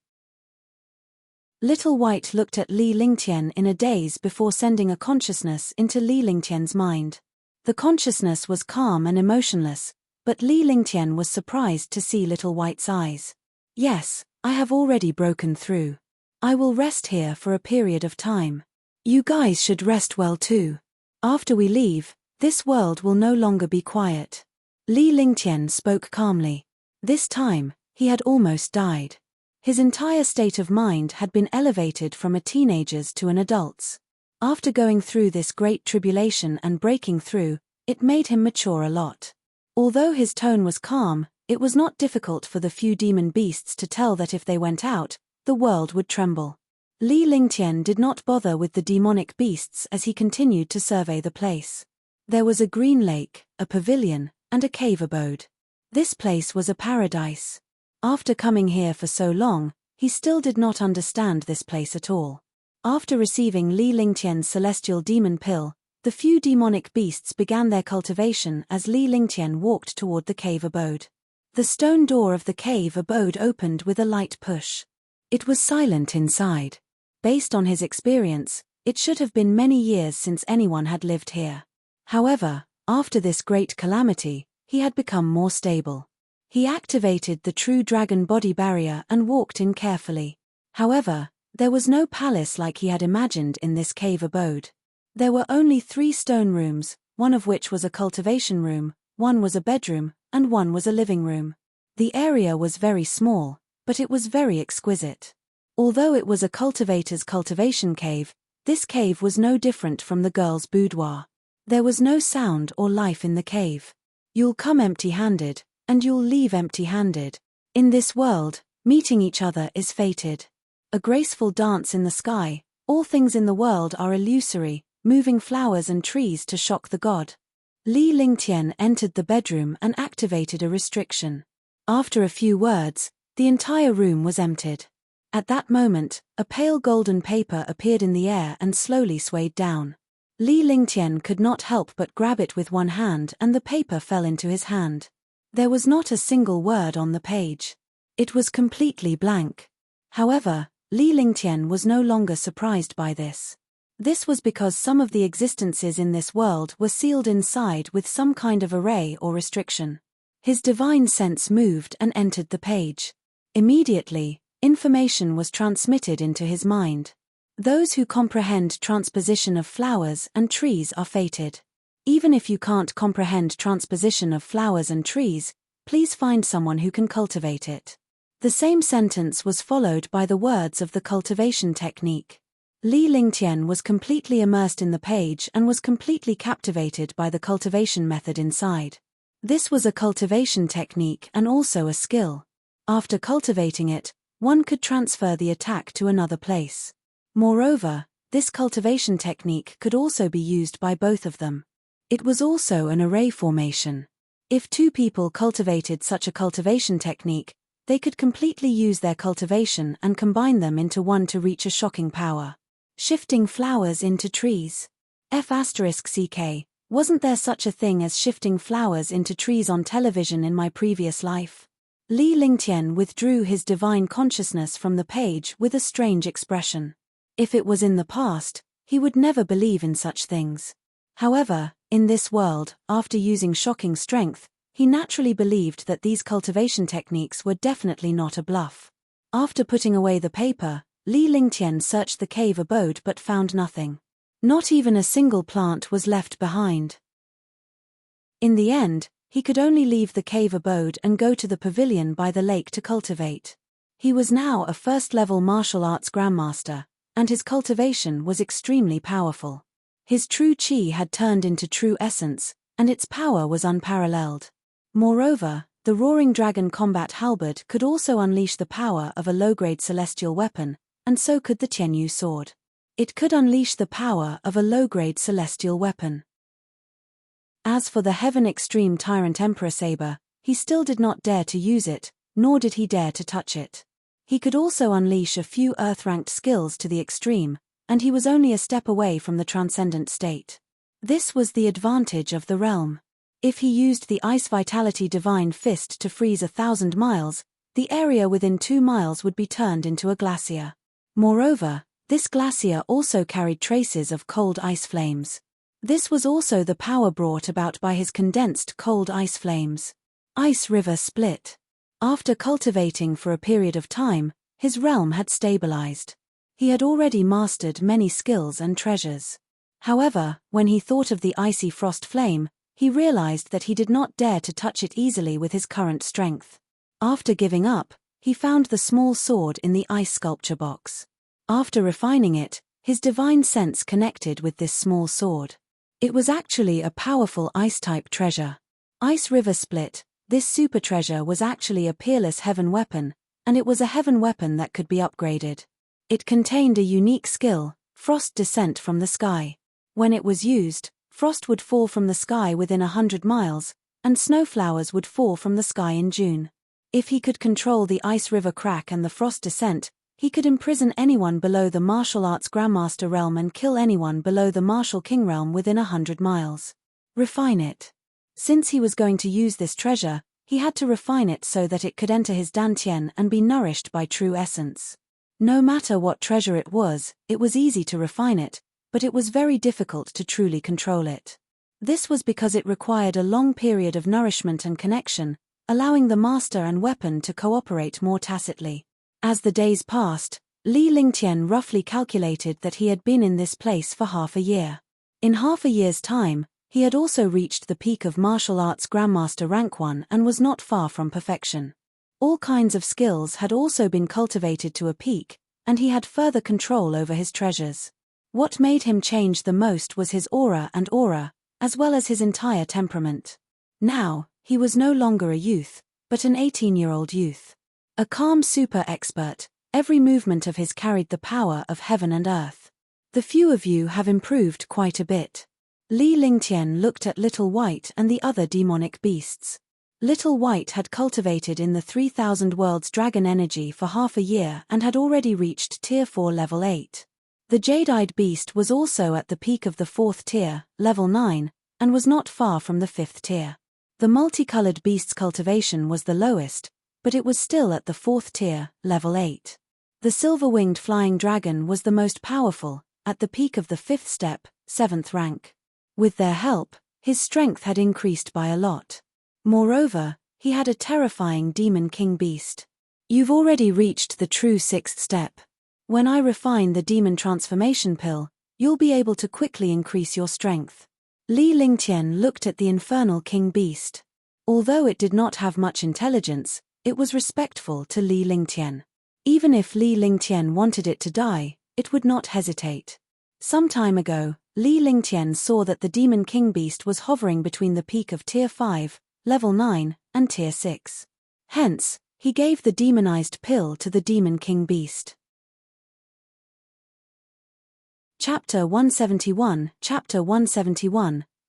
Little White looked at Li Lingtian in a daze before sending a consciousness into Li Lingtian's mind. The consciousness was calm and emotionless, but Li Lingtian was surprised to see Little White's eyes. Yes, I have already broken through. I will rest here for a period of time. You guys should rest well too. After we leave, this world will no longer be quiet. Li Lingtian spoke calmly. This time, he had almost died. His entire state of mind had been elevated from a teenager's to an adult's. After going through this great tribulation and breaking through, it made him mature a lot. Although his tone was calm, it was not difficult for the few demon beasts to tell that if they went out, the world would tremble. Li Lingtian did not bother with the demonic beasts as he continued to survey the place. There was a green lake, a pavilion, and a cave abode. This place was a paradise. After coming here for so long, he still did not understand this place at all. After receiving Li Lingtian's celestial demon pill, the few demonic beasts began their cultivation as Li Lingtian walked toward the cave abode. The stone door of the cave abode opened with a light push. It was silent inside. Based on his experience, it should have been many years since anyone had lived here. However, after this great calamity, he had become more stable. He activated the true dragon body barrier and walked in carefully. However, there was no palace like he had imagined in this cave abode. There were only 3 stone rooms, one of which was a cultivation room, one was a bedroom, and one was a living room. The area was very small, but it was very exquisite. Although it was a cultivator's cultivation cave, this cave was no different from the girl's boudoir. There was no sound or life in the cave. You'll come empty-handed, and you'll leave empty-handed. In this world, meeting each other is fated. A graceful dance in the sky, all things in the world are illusory, moving flowers and trees to shock the god. Li Lingtian entered the bedroom and activated a restriction. After a few words, the entire room was emptied. At that moment, a pale golden paper appeared in the air and slowly swayed down. Li Lingtian could not help but grab it with one hand and the paper fell into his hand. There was not a single word on the page. It was completely blank. However, Li Lingtian was no longer surprised by this. This was because some of the existences in this world were sealed inside with some kind of array or restriction. His divine sense moved and entered the page. Immediately, information was transmitted into his mind. Those who comprehend transposition of flowers and trees are fated. Even if you can't comprehend transposition of flowers and trees, please find someone who can cultivate it. The same sentence was followed by the words of the cultivation technique. Li Lingtian was completely immersed in the page and was completely captivated by the cultivation method inside. This was a cultivation technique and also a skill. After cultivating it, one could transfer the attack to another place. Moreover, this cultivation technique could also be used by both of them. It was also an array formation. If two people cultivated such a cultivation technique, they could completely use their cultivation and combine them into one to reach a shocking power. Shifting flowers into trees. F***CK, wasn't there such a thing as shifting flowers into trees on television in my previous life? Li Lingtian withdrew his divine consciousness from the page with a strange expression. If it was in the past, he would never believe in such things. However, in this world, after using shocking strength, he naturally believed that these cultivation techniques were definitely not a bluff. After putting away the paper, Li Lingtian searched the cave abode but found nothing. Not even a single plant was left behind. In the end, he could only leave the cave abode and go to the pavilion by the lake to cultivate. He was now a first-level martial arts grandmaster, and his cultivation was extremely powerful. His true chi had turned into true essence, and its power was unparalleled. Moreover, the roaring dragon combat halberd could also unleash the power of a low-grade celestial weapon, and so could the Tianyu sword. It could unleash the power of a low-grade celestial weapon. As for the Heaven Extreme Tyrant Emperor Saber, he still did not dare to use it, nor did he dare to touch it. He could also unleash a few earth-ranked skills to the extreme, and he was only a step away from the transcendent state. This was the advantage of the realm. If he used the Ice Vitality Divine Fist to freeze 1,000 miles, the area within 2 miles would be turned into a glacier. Moreover, this glacier also carried traces of cold ice flames. This was also the power brought about by his condensed cold ice flames. Ice River Split. After cultivating for a period of time, his realm had stabilized. He had already mastered many skills and treasures. However, when he thought of the icy frost flame, he realized that he did not dare to touch it easily with his current strength. After giving up, he found the small sword in the ice sculpture box. After refining it, his divine sense connected with this small sword. It was actually a powerful ice-type treasure. Ice River Split. This super treasure was actually a peerless heaven weapon, and it was a heaven weapon that could be upgraded. It contained a unique skill, Frost Descent from the Sky. When it was used, frost would fall from the sky within 100 miles, and snowflowers would fall from the sky in June. If he could control the Ice River Crack and the Frost Descent, he could imprison anyone below the martial arts Grandmaster realm and kill anyone below the martial king realm within 100 miles. Refine it. Since he was going to use this treasure, he had to refine it so that it could enter his dantian and be nourished by true essence. No matter what treasure it was easy to refine it, but it was very difficult to truly control it. This was because it required a long period of nourishment and connection, allowing the master and weapon to cooperate more tacitly. As the days passed, Li Lingtian roughly calculated that he had been in this place for half a year. In half a year's time, he had also reached the peak of martial arts Grandmaster rank 1 and was not far from perfection. All kinds of skills had also been cultivated to a peak, and he had further control over his treasures. What made him change the most was his aura, as well as his entire temperament. Now, he was no longer a youth, but an 18-year-old youth. A calm super expert, every movement of his carried the power of heaven and earth. The few of you have improved quite a bit. Li Lingtian looked at Little White and the other demonic beasts. Little White had cultivated in the 3000 Worlds dragon energy for half a year and had already reached Tier 4 Level 8. The Jade-Eyed Beast was also at the peak of the 4th tier, Level 9, and was not far from the 5th tier. The Multicolored Beast's cultivation was the lowest, but it was still at the 4th tier, Level 8. The Silver-Winged Flying Dragon was the most powerful, at the peak of the 5th step, 7th rank. With their help, his strength had increased by a lot. Moreover, he had a terrifying Demon King Beast. You've already reached the true 6th step. When I refine the demon transformation pill, you'll be able to quickly increase your strength. Li Lingtian looked at the infernal king beast. Although it did not have much intelligence, it was respectful to Li Lingtian. Even if Li Lingtian wanted it to die, it would not hesitate. Some time ago, Li Lingtian saw that the demon king beast was hovering between the peak of Tier 5, Level 9, and Tier 6. Hence, he gave the demonized pill to the demon king beast. Chapter 171,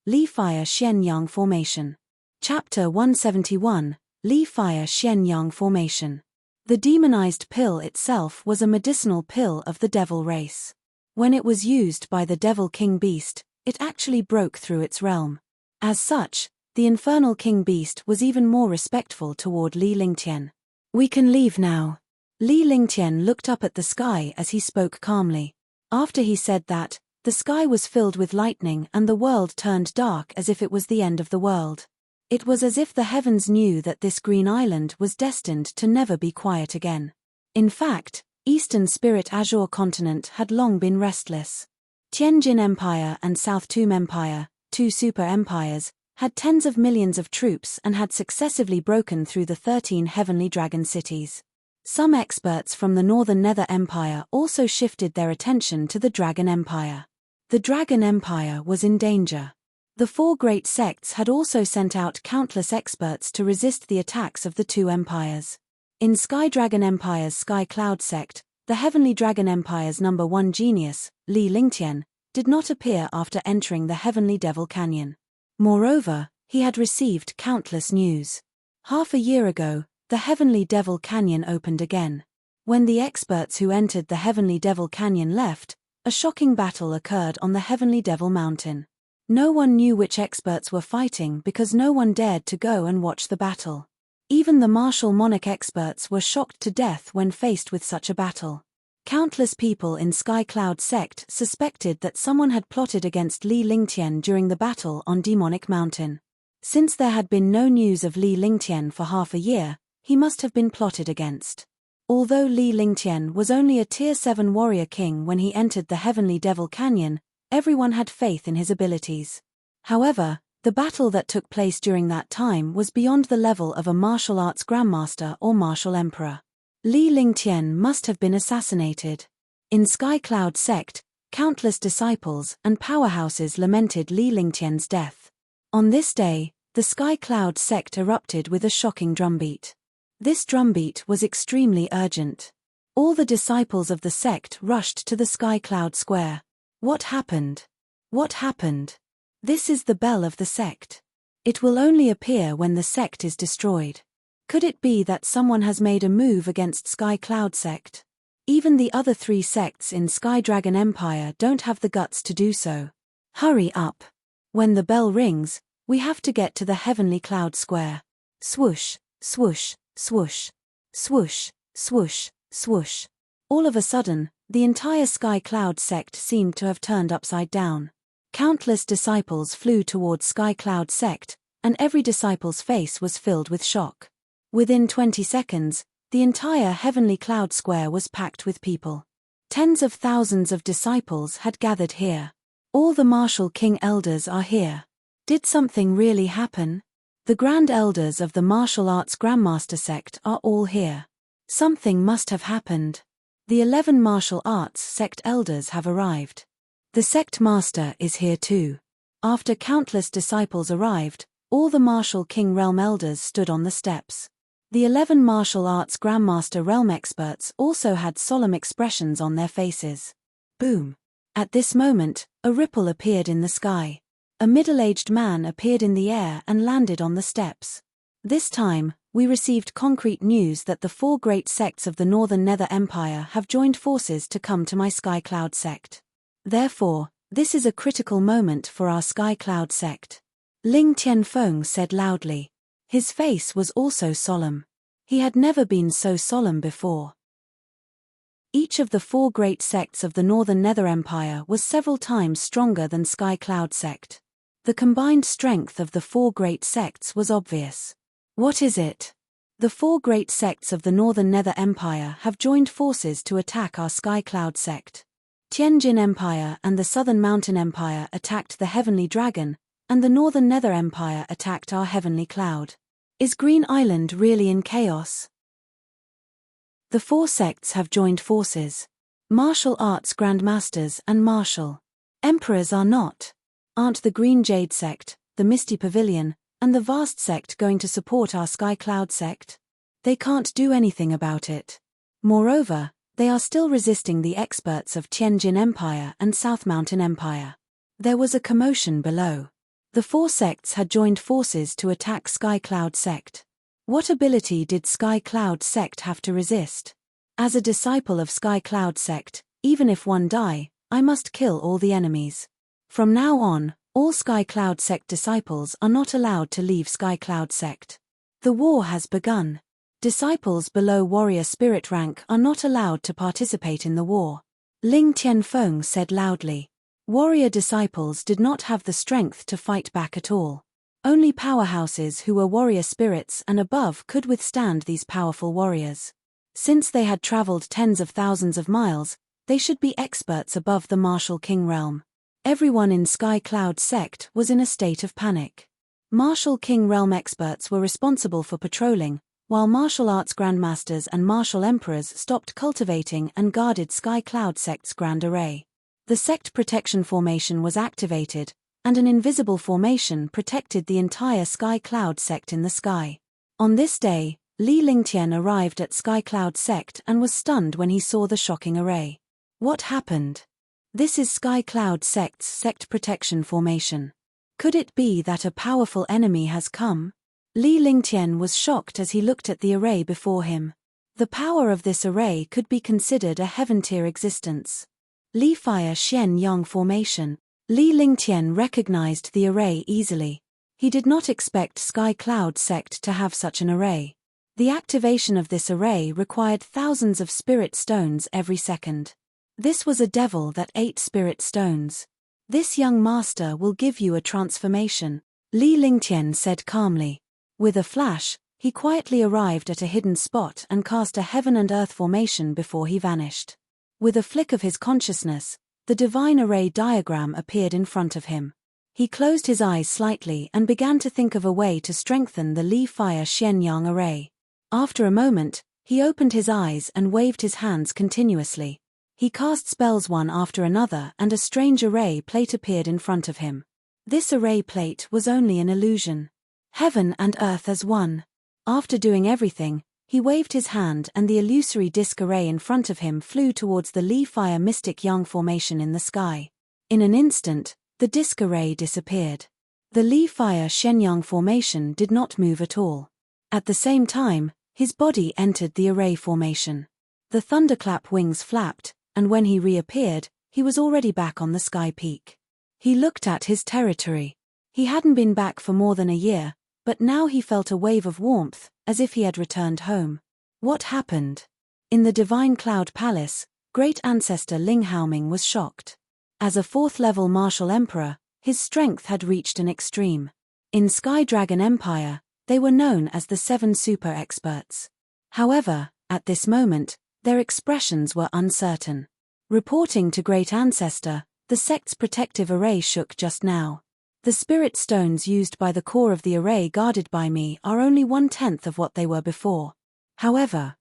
Li Fire Xianyang Formation. Chapter 171, Li Fire Xianyang Formation. The demonized pill itself was a medicinal pill of the devil race. When it was used by the devil king beast, it actually broke through its realm. As such, the infernal king beast was even more respectful toward Li Lingtian. "We can leave now." Li Lingtian looked up at the sky as he spoke calmly. After he said that, the sky was filled with lightning and the world turned dark as if it was the end of the world. It was as if the heavens knew that this green island was destined to never be quiet again. In fact, Eastern Spirit Azure continent had long been restless. Tianjin Empire and South Tomb Empire, two super empires, had tens of millions of troops and had successively broken through the 13 heavenly dragon cities. Some experts from the Northern Nether Empire also shifted their attention to the Dragon Empire. The Dragon Empire was in danger. The four great sects had also sent out countless experts to resist the attacks of the two empires. In Sky Dragon Empire's Sky Cloud sect, the Heavenly Dragon Empire's #1 genius, Li Lingtian, did not appear after entering the Heavenly Devil Canyon. Moreover, he had received countless news. Half a year ago, the Heavenly Devil Canyon opened again. When the experts who entered the Heavenly Devil Canyon left, a shocking battle occurred on the Heavenly Devil Mountain. No one knew which experts were fighting because no one dared to go and watch the battle. Even the martial monarch experts were shocked to death when faced with such a battle. Countless people in Sky Cloud sect suspected that someone had plotted against Li Lingtian during the battle on Demonic Mountain. Since there had been no news of Li Lingtian for half a year, he must have been plotted against. Although Li Lingtian was only a Tier 7 warrior king when he entered the Heavenly Devil Canyon, everyone had faith in his abilities. However, the battle that took place during that time was beyond the level of a martial arts grandmaster or martial emperor. Li Lingtian must have been assassinated. In Sky Cloud sect, countless disciples and powerhouses lamented Li Lingtian's death. On this day, the Sky Cloud sect erupted with a shocking drumbeat. This drumbeat was extremely urgent. All the disciples of the sect rushed to the Sky Cloud Square. What happened? What happened? This is the bell of the sect. It will only appear when the sect is destroyed. Could it be that someone has made a move against Sky Cloud sect? Even the other three sects in Sky Dragon Empire don't have the guts to do so. Hurry up. When the bell rings, we have to get to the Heavenly Cloud Square. Swoosh, swoosh, swoosh, swoosh, swoosh, swoosh. All of a sudden, the entire Sky Cloud sect seemed to have turned upside down. Countless disciples flew towards Sky Cloud sect, and every disciple's face was filled with shock. Within 20 seconds, the entire Heavenly Cloud Square was packed with people. Tens of thousands of disciples had gathered here. All the martial king elders are here. Did something really happen? The grand elders of the martial arts grandmaster sect are all here. Something must have happened. The 11 martial arts sect elders have arrived. The sect master is here too. After countless disciples arrived, all the martial king realm elders stood on the steps. The 11 martial arts grandmaster realm experts also had solemn expressions on their faces. Boom. At this moment, a ripple appeared in the sky. A middle-aged man appeared in the air and landed on the steps. This time, we received concrete news that the four great sects of the Northern Nether Empire have joined forces to come to my Sky Cloud sect. Therefore, this is a critical moment for our Sky Cloud sect. Ling Tianfeng said loudly. His face was also solemn. He had never been so solemn before. Each of the four great sects of the Northern Nether Empire was several times stronger than Sky Cloud sect. The combined strength of the four great sects was obvious. What is it? The four great sects of the Northern Nether Empire have joined forces to attack our Sky Cloud sect. Tianjin Empire and the Southern Mountain Empire attacked the Heavenly Dragon, and the Northern Nether Empire attacked our Heavenly Cloud. Is Green Island really in chaos? The four sects have joined forces. Martial arts grandmasters and martial emperors are not. Aren't the Green Jade sect, the Misty Pavilion, and the Vast sect going to support our Sky Cloud sect? They can't do anything about it. Moreover, they are still resisting the experts of Tianjin Empire and South Mountain Empire. There was a commotion below. The four sects had joined forces to attack Sky Cloud sect. What ability did Sky Cloud sect have to resist? As a disciple of Sky Cloud sect, even if one die, I must kill all the enemies. From now on, all Sky Cloud sect disciples are not allowed to leave Sky Cloud sect. The war has begun. Disciples below warrior spirit rank are not allowed to participate in the war. Ling Tianfeng said loudly. Warrior disciples did not have the strength to fight back at all. Only powerhouses who were warrior spirits and above could withstand these powerful warriors. Since they had traveled tens of thousands of miles, they should be experts above the Martial King realm. Everyone in Sky Cloud sect was in a state of panic. Martial King realm experts were responsible for patrolling, while martial arts grandmasters and martial emperors stopped cultivating and guarded Sky Cloud sect's grand array. The sect protection formation was activated, and an invisible formation protected the entire Sky Cloud sect in the sky. On this day, Li Lingtian arrived at Sky Cloud sect and was stunned when he saw the shocking array. What happened? This is Sky Cloud sect's sect protection formation. Could it be that a powerful enemy has come? Li Lingtian was shocked as he looked at the array before him. The power of this array could be considered a heaven-tier existence. Li Fire Xian Yang formation. Li Lingtian recognized the array easily. He did not expect Sky Cloud sect to have such an array. The activation of this array required thousands of spirit stones every second. This was a devil that ate spirit stones. This young master will give you a transformation, Li Lingtian said calmly. With a flash, he quietly arrived at a hidden spot and cast a heaven and earth formation before he vanished. With a flick of his consciousness, the divine array diagram appeared in front of him. He closed his eyes slightly and began to think of a way to strengthen the Li Fire Xianyang array. After a moment, he opened his eyes and waved his hands continuously. He cast spells one after another and a strange array plate appeared in front of him. This array plate was only an illusion. Heaven and earth as one. After doing everything, he waved his hand and the illusory disk array in front of him flew towards the Li Fire Mystic Yang formation in the sky. In an instant, the disk array disappeared. The Li Fire Shenyang formation did not move at all. At the same time, his body entered the array formation. The thunderclap wings flapped, and when he reappeared, he was already back on the sky peak. He looked at his territory. He hadn't been back for more than a year, but now he felt a wave of warmth, as if he had returned home. What happened? In the Divine Cloud Palace, Great Ancestor Ling Haoming was shocked. As a fourth-level martial emperor, his strength had reached an extreme. In Sky Dragon Empire, they were known as the Seven Super Experts. However, at this moment, their expressions were uncertain. Reporting to Great Ancestor, the sect's protective array shook just now. The spirit stones used by the core of the array guarded by me are only 1/10 of what they were before. However,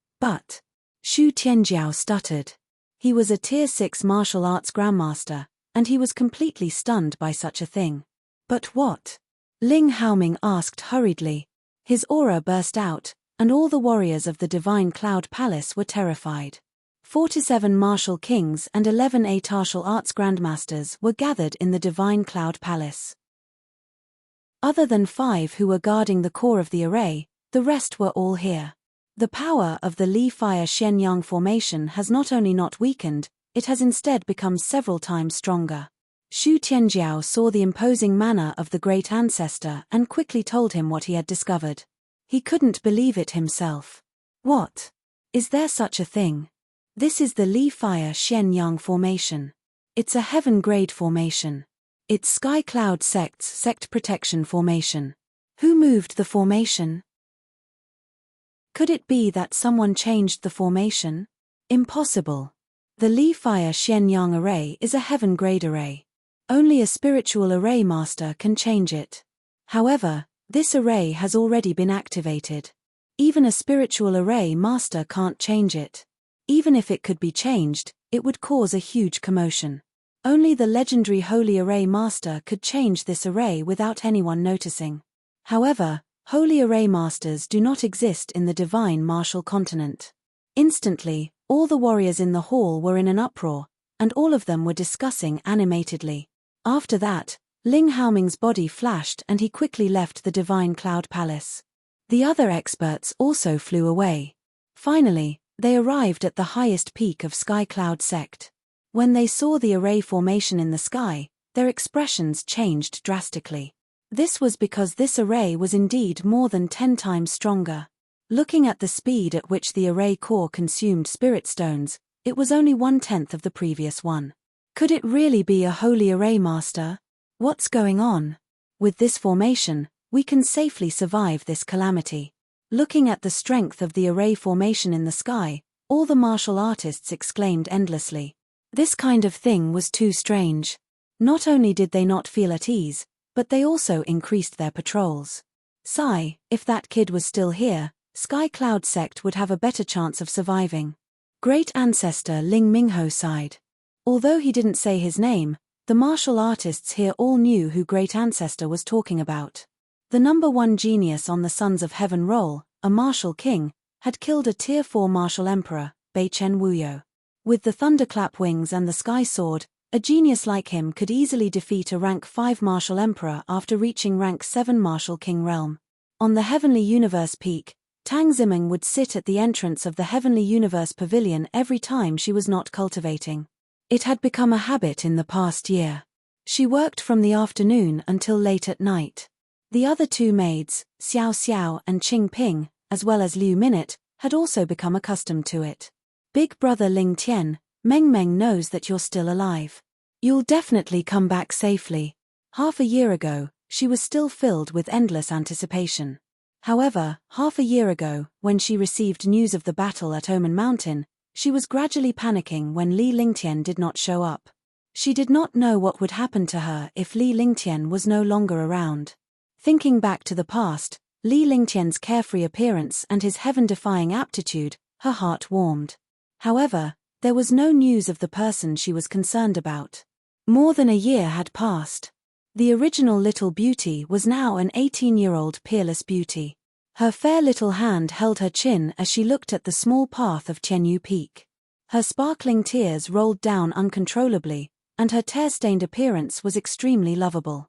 Shu Tianjiao stuttered. He was a Tier 6 martial arts grandmaster, and he was completely stunned by such a thing. But what? Ling Haoming asked hurriedly. His aura burst out, and all the warriors of the Divine Cloud Palace were terrified. 47 martial kings and 11 martial arts grandmasters were gathered in the Divine Cloud Palace. Other than 5 who were guarding the core of the array, the rest were all here. The power of the Li Fire Shenyang formation has not only not weakened, it has instead become several times stronger. Shu Tianjiao saw the imposing manner of the Great Ancestor and quickly told him what he had discovered. He couldn't believe it himself. What? Is there such a thing? This is the Li Fire Shenyang formation. It's a heaven-grade formation. It's Sky Cloud sect's sect protection formation. Who moved the formation? Could it be that someone changed the formation? Impossible. The Li Fire Xianyang array is a heaven-grade array. Only a spiritual array master can change it. However, this array has already been activated. Even a spiritual array master can't change it. Even if it could be changed, it would cause a huge commotion. Only the legendary Holy Array Master could change this array without anyone noticing. However, Holy Array Masters do not exist in the divine martial continent. Instantly, all the warriors in the hall were in an uproar, and all of them were discussing animatedly. After that, Ling Haoming's body flashed and he quickly left the divine cloud palace. The other experts also flew away. Finally, they arrived at the highest peak of Sky Cloud Sect. When they saw the array formation in the sky, their expressions changed drastically. This was because this array was indeed more than 10 times stronger. Looking at the speed at which the array core consumed spirit stones, it was only 1/10 of the previous one. Could it really be a Holy Array Master? What's going on? With this formation, we can safely survive this calamity. Looking at the strength of the array formation in the sky, all the martial artists exclaimed endlessly. This kind of thing was too strange. Not only did they not feel at ease, but they also increased their patrols. Sigh, if that kid was still here, Sky Cloud Sect would have a better chance of surviving. Great Ancestor Ling Mingho sighed. Although he didn't say his name, the martial artists here all knew who Great Ancestor was talking about. The number 1 genius on the Sons of Heaven roll, a martial king, had killed a Tier 4 martial emperor, Beichen Wuyo. With the thunderclap wings and the sky sword, a genius like him could easily defeat a rank 5 martial emperor after reaching rank 7 martial king realm. On the Heavenly Universe peak, Tang Zimeng would sit at the entrance of the Heavenly Universe pavilion every time she was not cultivating. It had become a habit in the past year. She worked from the afternoon until late at night. The other 2 maids, Xiao Xiao and Qing Ping, as well as Liu Minute, had also become accustomed to it. Big brother Ling Tian, Meng Meng knows that you're still alive. You'll definitely come back safely. Half a year ago, she was still filled with endless anticipation. However, half a year ago, when she received news of the battle at Omen Mountain, she was gradually panicking when Li Lingtian did not show up. She did not know what would happen to her if Li Lingtian was no longer around. Thinking back to the past, Li Lingtian's carefree appearance and his heaven-defying aptitude, her heart warmed. However, there was no news of the person she was concerned about. More than a year had passed. The original little beauty was now an 18-year-old peerless beauty. Her fair little hand held her chin as she looked at the small path of Tianyu Peak. Her sparkling tears rolled down uncontrollably, and her tear-stained appearance was extremely lovable.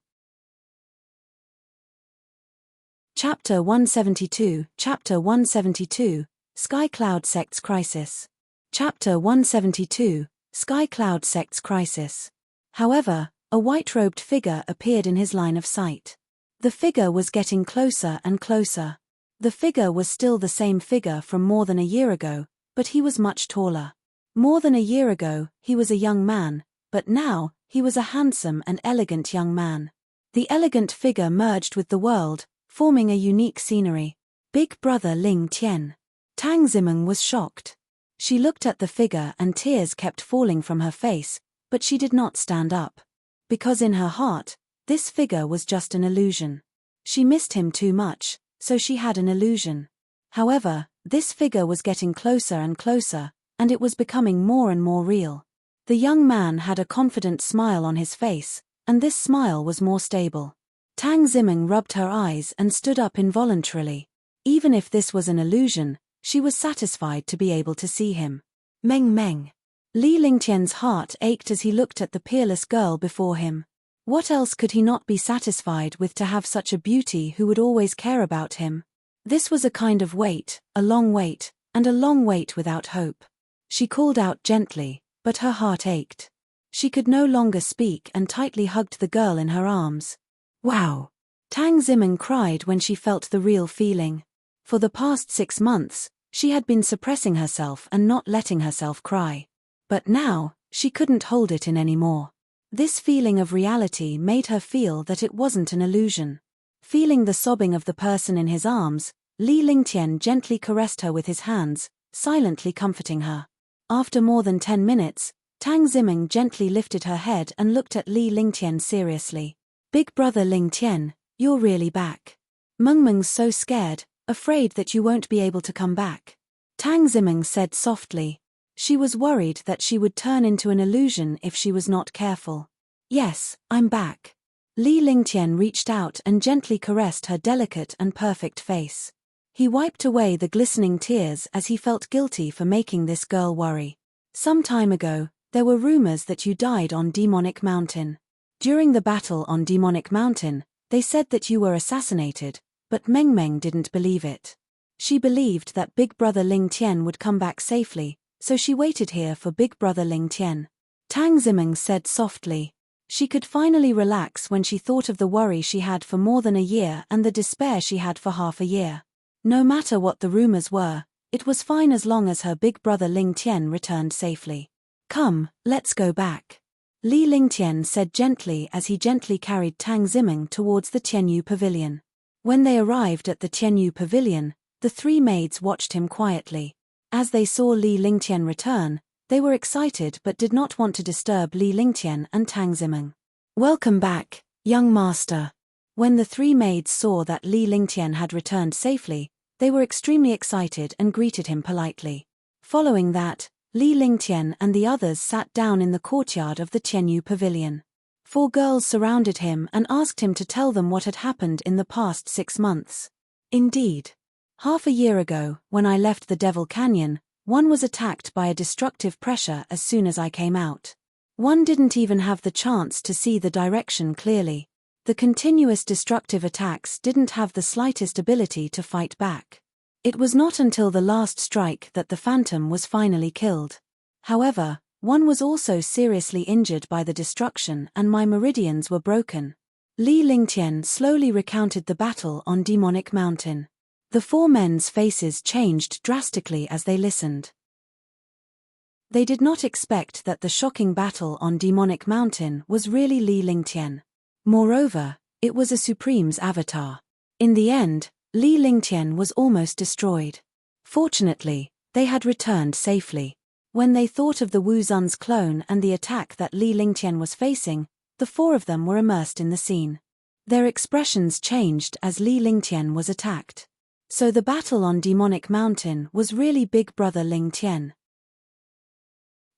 Chapter 172, Chapter 172, Sky Cloud Sect's Crisis. Chapter 172, Sky Cloud Sect's Crisis. However, a white-robed figure appeared in his line of sight. The figure was getting closer and closer. The figure was still the same figure from more than a year ago, but he was much taller. More than a year ago, he was a young man, but now, he was a handsome and elegant young man. The elegant figure merged with the world, forming a unique scenery. Big brother Ling Tian. Tang Zimeng was shocked. She looked at the figure and tears kept falling from her face, but she did not stand up. Because in her heart, this figure was just an illusion. She missed him too much, so she had an illusion. However, this figure was getting closer and closer, and it was becoming more and more real. The young man had a confident smile on his face, and this smile was more stable. Tang Zimeng rubbed her eyes and stood up involuntarily. Even if this was an illusion, she was satisfied to be able to see him. Meng Meng. Li Lingtian's heart ached as he looked at the peerless girl before him. What else could he not be satisfied with to have such a beauty who would always care about him? This was a kind of wait, a long wait, and a long wait without hope. She called out gently, but her heart ached. She could no longer speak and tightly hugged the girl in her arms. Wow! Tang Zimeng cried when she felt the real feeling. For the past 6 months, she had been suppressing herself and not letting herself cry. But now, she couldn't hold it in anymore. This feeling of reality made her feel that it wasn't an illusion. Feeling the sobbing of the person in his arms, Li Lingtian gently caressed her with his hands, silently comforting her. After more than 10 minutes, Tang Zimeng gently lifted her head and looked at Li Lingtian seriously. Big brother Lingtian, you're really back. Mengmeng's so scared, afraid that you won't be able to come back. Tang Zimeng said softly. She was worried that she would turn into an illusion if she was not careful. Yes, I'm back. Li Lingtian reached out and gently caressed her delicate and perfect face. He wiped away the glistening tears as he felt guilty for making this girl worry. Some time ago, there were rumors that you died on Demonic Mountain. During the battle on Demonic Mountain, they said that you were assassinated, but Mengmeng didn't believe it. She believed that Big Brother Lingtian would come back safely, so she waited here for Big Brother Lingtian. Tang Zimeng said softly. She could finally relax when she thought of the worry she had for more than a year and the despair she had for half a year. No matter what the rumors were, it was fine as long as her big brother Lingtian returned safely. Come, let's go back. Li Lingtian said gently as he gently carried Tang Zimeng towards the Tianyu pavilion. When they arrived at the Tianyu pavilion, the three maids watched him quietly. As they saw Li Lingtian return, they were excited but did not want to disturb Li Lingtian and Tang Zimeng. Welcome back, young master. When the three maids saw that Li Lingtian had returned safely, they were extremely excited and greeted him politely. Following that, Li Lingtian and the others sat down in the courtyard of the Tianyu pavilion. 4 girls surrounded him and asked him to tell them what had happened in the past 6 months. Indeed. Half a year ago, when I left the Devil Canyon, one was attacked by a destructive pressure as soon as I came out. One didn't even have the chance to see the direction clearly. The continuous destructive attacks didn't have the slightest ability to fight back. It was not until the last strike that the phantom was finally killed. However, one was also seriously injured by the destruction and my meridians were broken. Li Lingtian slowly recounted the battle on Demonic Mountain. The 4 men's faces changed drastically as they listened. They did not expect that the shocking battle on Demonic Mountain was really Li Lingtian. Moreover, it was a Supreme's avatar. In the end, Li Lingtian was almost destroyed. Fortunately, they had returned safely. When they thought of the Wu Zun's clone and the attack that Li Lingtian was facing, the 4 of them were immersed in the scene. Their expressions changed as Li Lingtian was attacked. So the battle on Demonic Mountain was really Big Brother Lingtian.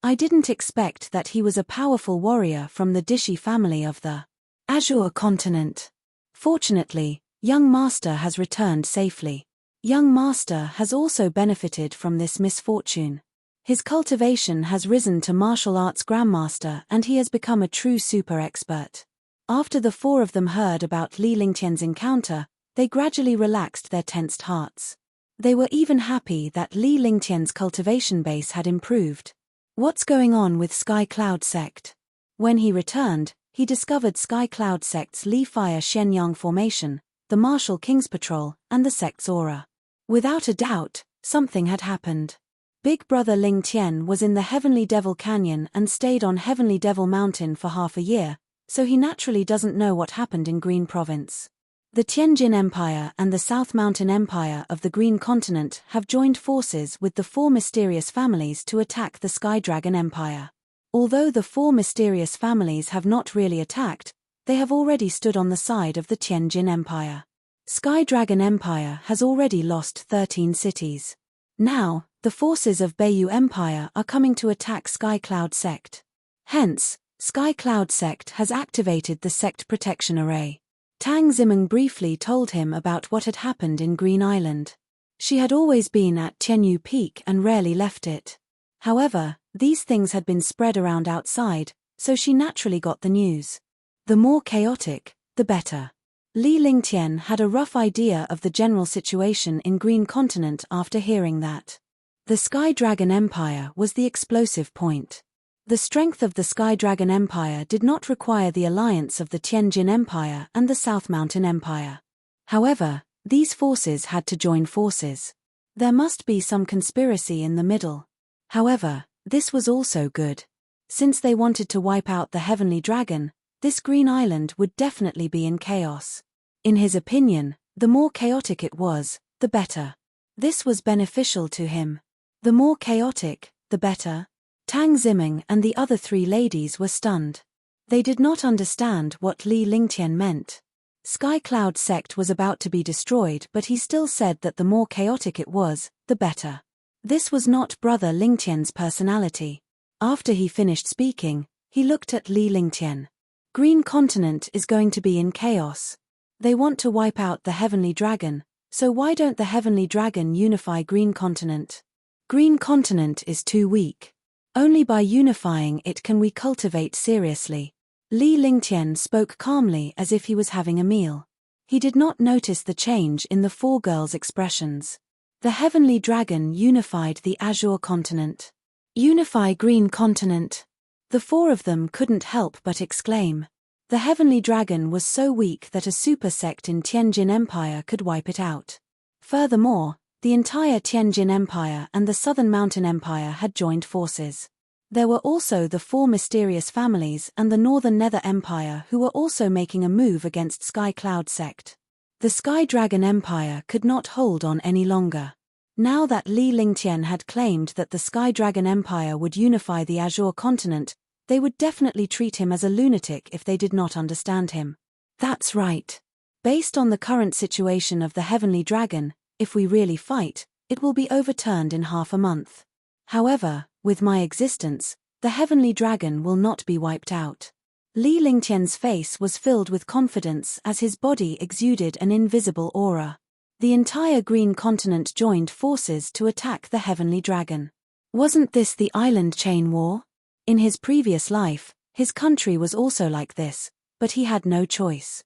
I didn't expect that he was a powerful warrior from the Dishi family of the Azure continent. Fortunately, young master has returned safely. Young master has also benefited from this misfortune. His cultivation has risen to martial arts grandmaster and he has become a true super expert. After the 4 of them heard about Li Lingtian's encounter, they gradually relaxed their tensed hearts. They were even happy that Li Lingtian's cultivation base had improved. What's going on with Sky Cloud Sect? When he returned, he discovered Sky Cloud Sect's Li Fire Shenyang formation, the Martial King's Patrol, and the sect's aura. Without a doubt, something had happened. Big Brother Lingtian was in the Heavenly Devil Canyon and stayed on Heavenly Devil Mountain for half a year, so he naturally doesn't know what happened in Green Province. The Tianjin Empire and the South Mountain Empire of the Green Continent have joined forces with the 4 mysterious families to attack the Sky Dragon Empire. Although the 4 mysterious families have not really attacked, they have already stood on the side of the Tianjin Empire. Sky Dragon Empire has already lost 13 cities. Now, the forces of Beiyu Empire are coming to attack Sky Cloud Sect. Hence, Sky Cloud Sect has activated the Sect Protection Array. Tang Zimeng briefly told him about what had happened in Green Island. She had always been at Tianyu Peak and rarely left it. However, these things had been spread around outside, so she naturally got the news. The more chaotic, the better. Li Lingtian had a rough idea of the general situation in Green Continent after hearing that. The Sky Dragon Empire was the explosive point. The strength of the Sky Dragon Empire did not require the alliance of the Tianjin Empire and the South Mountain Empire. However, these forces had to join forces. There must be some conspiracy in the middle. However, this was also good. Since they wanted to wipe out the Heavenly Dragon, this Green Island would definitely be in chaos. In his opinion, the more chaotic it was, the better. This was beneficial to him. The more chaotic, the better. Tang Ziming and the other 3 ladies were stunned. They did not understand what Li Lingtian meant. Sky Cloud sect was about to be destroyed, but he still said that the more chaotic it was, the better. This was not Brother Lingtian's personality. After he finished speaking, he looked at Li Lingtian. Green Continent is going to be in chaos. They want to wipe out the Heavenly Dragon, so why don't the Heavenly Dragon unify Green Continent? Green Continent is too weak. Only by unifying it can we cultivate seriously. Li Lingtian spoke calmly as if he was having a meal. He did not notice the change in the 4 girls' expressions. The Heavenly Dragon unified the Azure Continent. Unify Green Continent. The 4 of them couldn't help but exclaim. The Heavenly Dragon was so weak that a super sect in Tianjin Empire could wipe it out. Furthermore, the entire Tianjin Empire and the Southern Mountain Empire had joined forces. There were also the 4 mysterious families and the Northern Nether Empire who were also making a move against Sky Cloud sect. The Sky Dragon Empire could not hold on any longer. Now that Li Lingtian had claimed that the Sky Dragon Empire would unify the Azure Continent, they would definitely treat him as a lunatic if they did not understand him. That's right. Based on the current situation of the Heavenly Dragon, if we really fight, it will be overturned in half a month. However, with my existence, the Heavenly Dragon will not be wiped out. Li Lingtian's face was filled with confidence as his body exuded an invisible aura. The entire Green Continent joined forces to attack the Heavenly Dragon. Wasn't this the Island Chain War? In his previous life, his country was also like this, but he had no choice.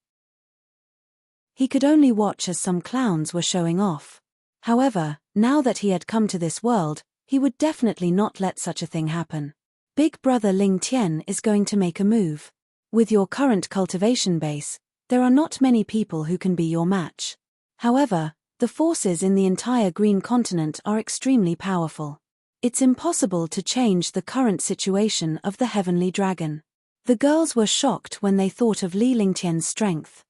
He could only watch as some clowns were showing off. However, now that he had come to this world, he would definitely not let such a thing happen. Big Brother Ling Tian is going to make a move. With your current cultivation base, there are not many people who can be your match. However, the forces in the entire Green Continent are extremely powerful. It's impossible to change the current situation of the Heavenly Dragon. The girls were shocked when they thought of Li Lingtian's strength.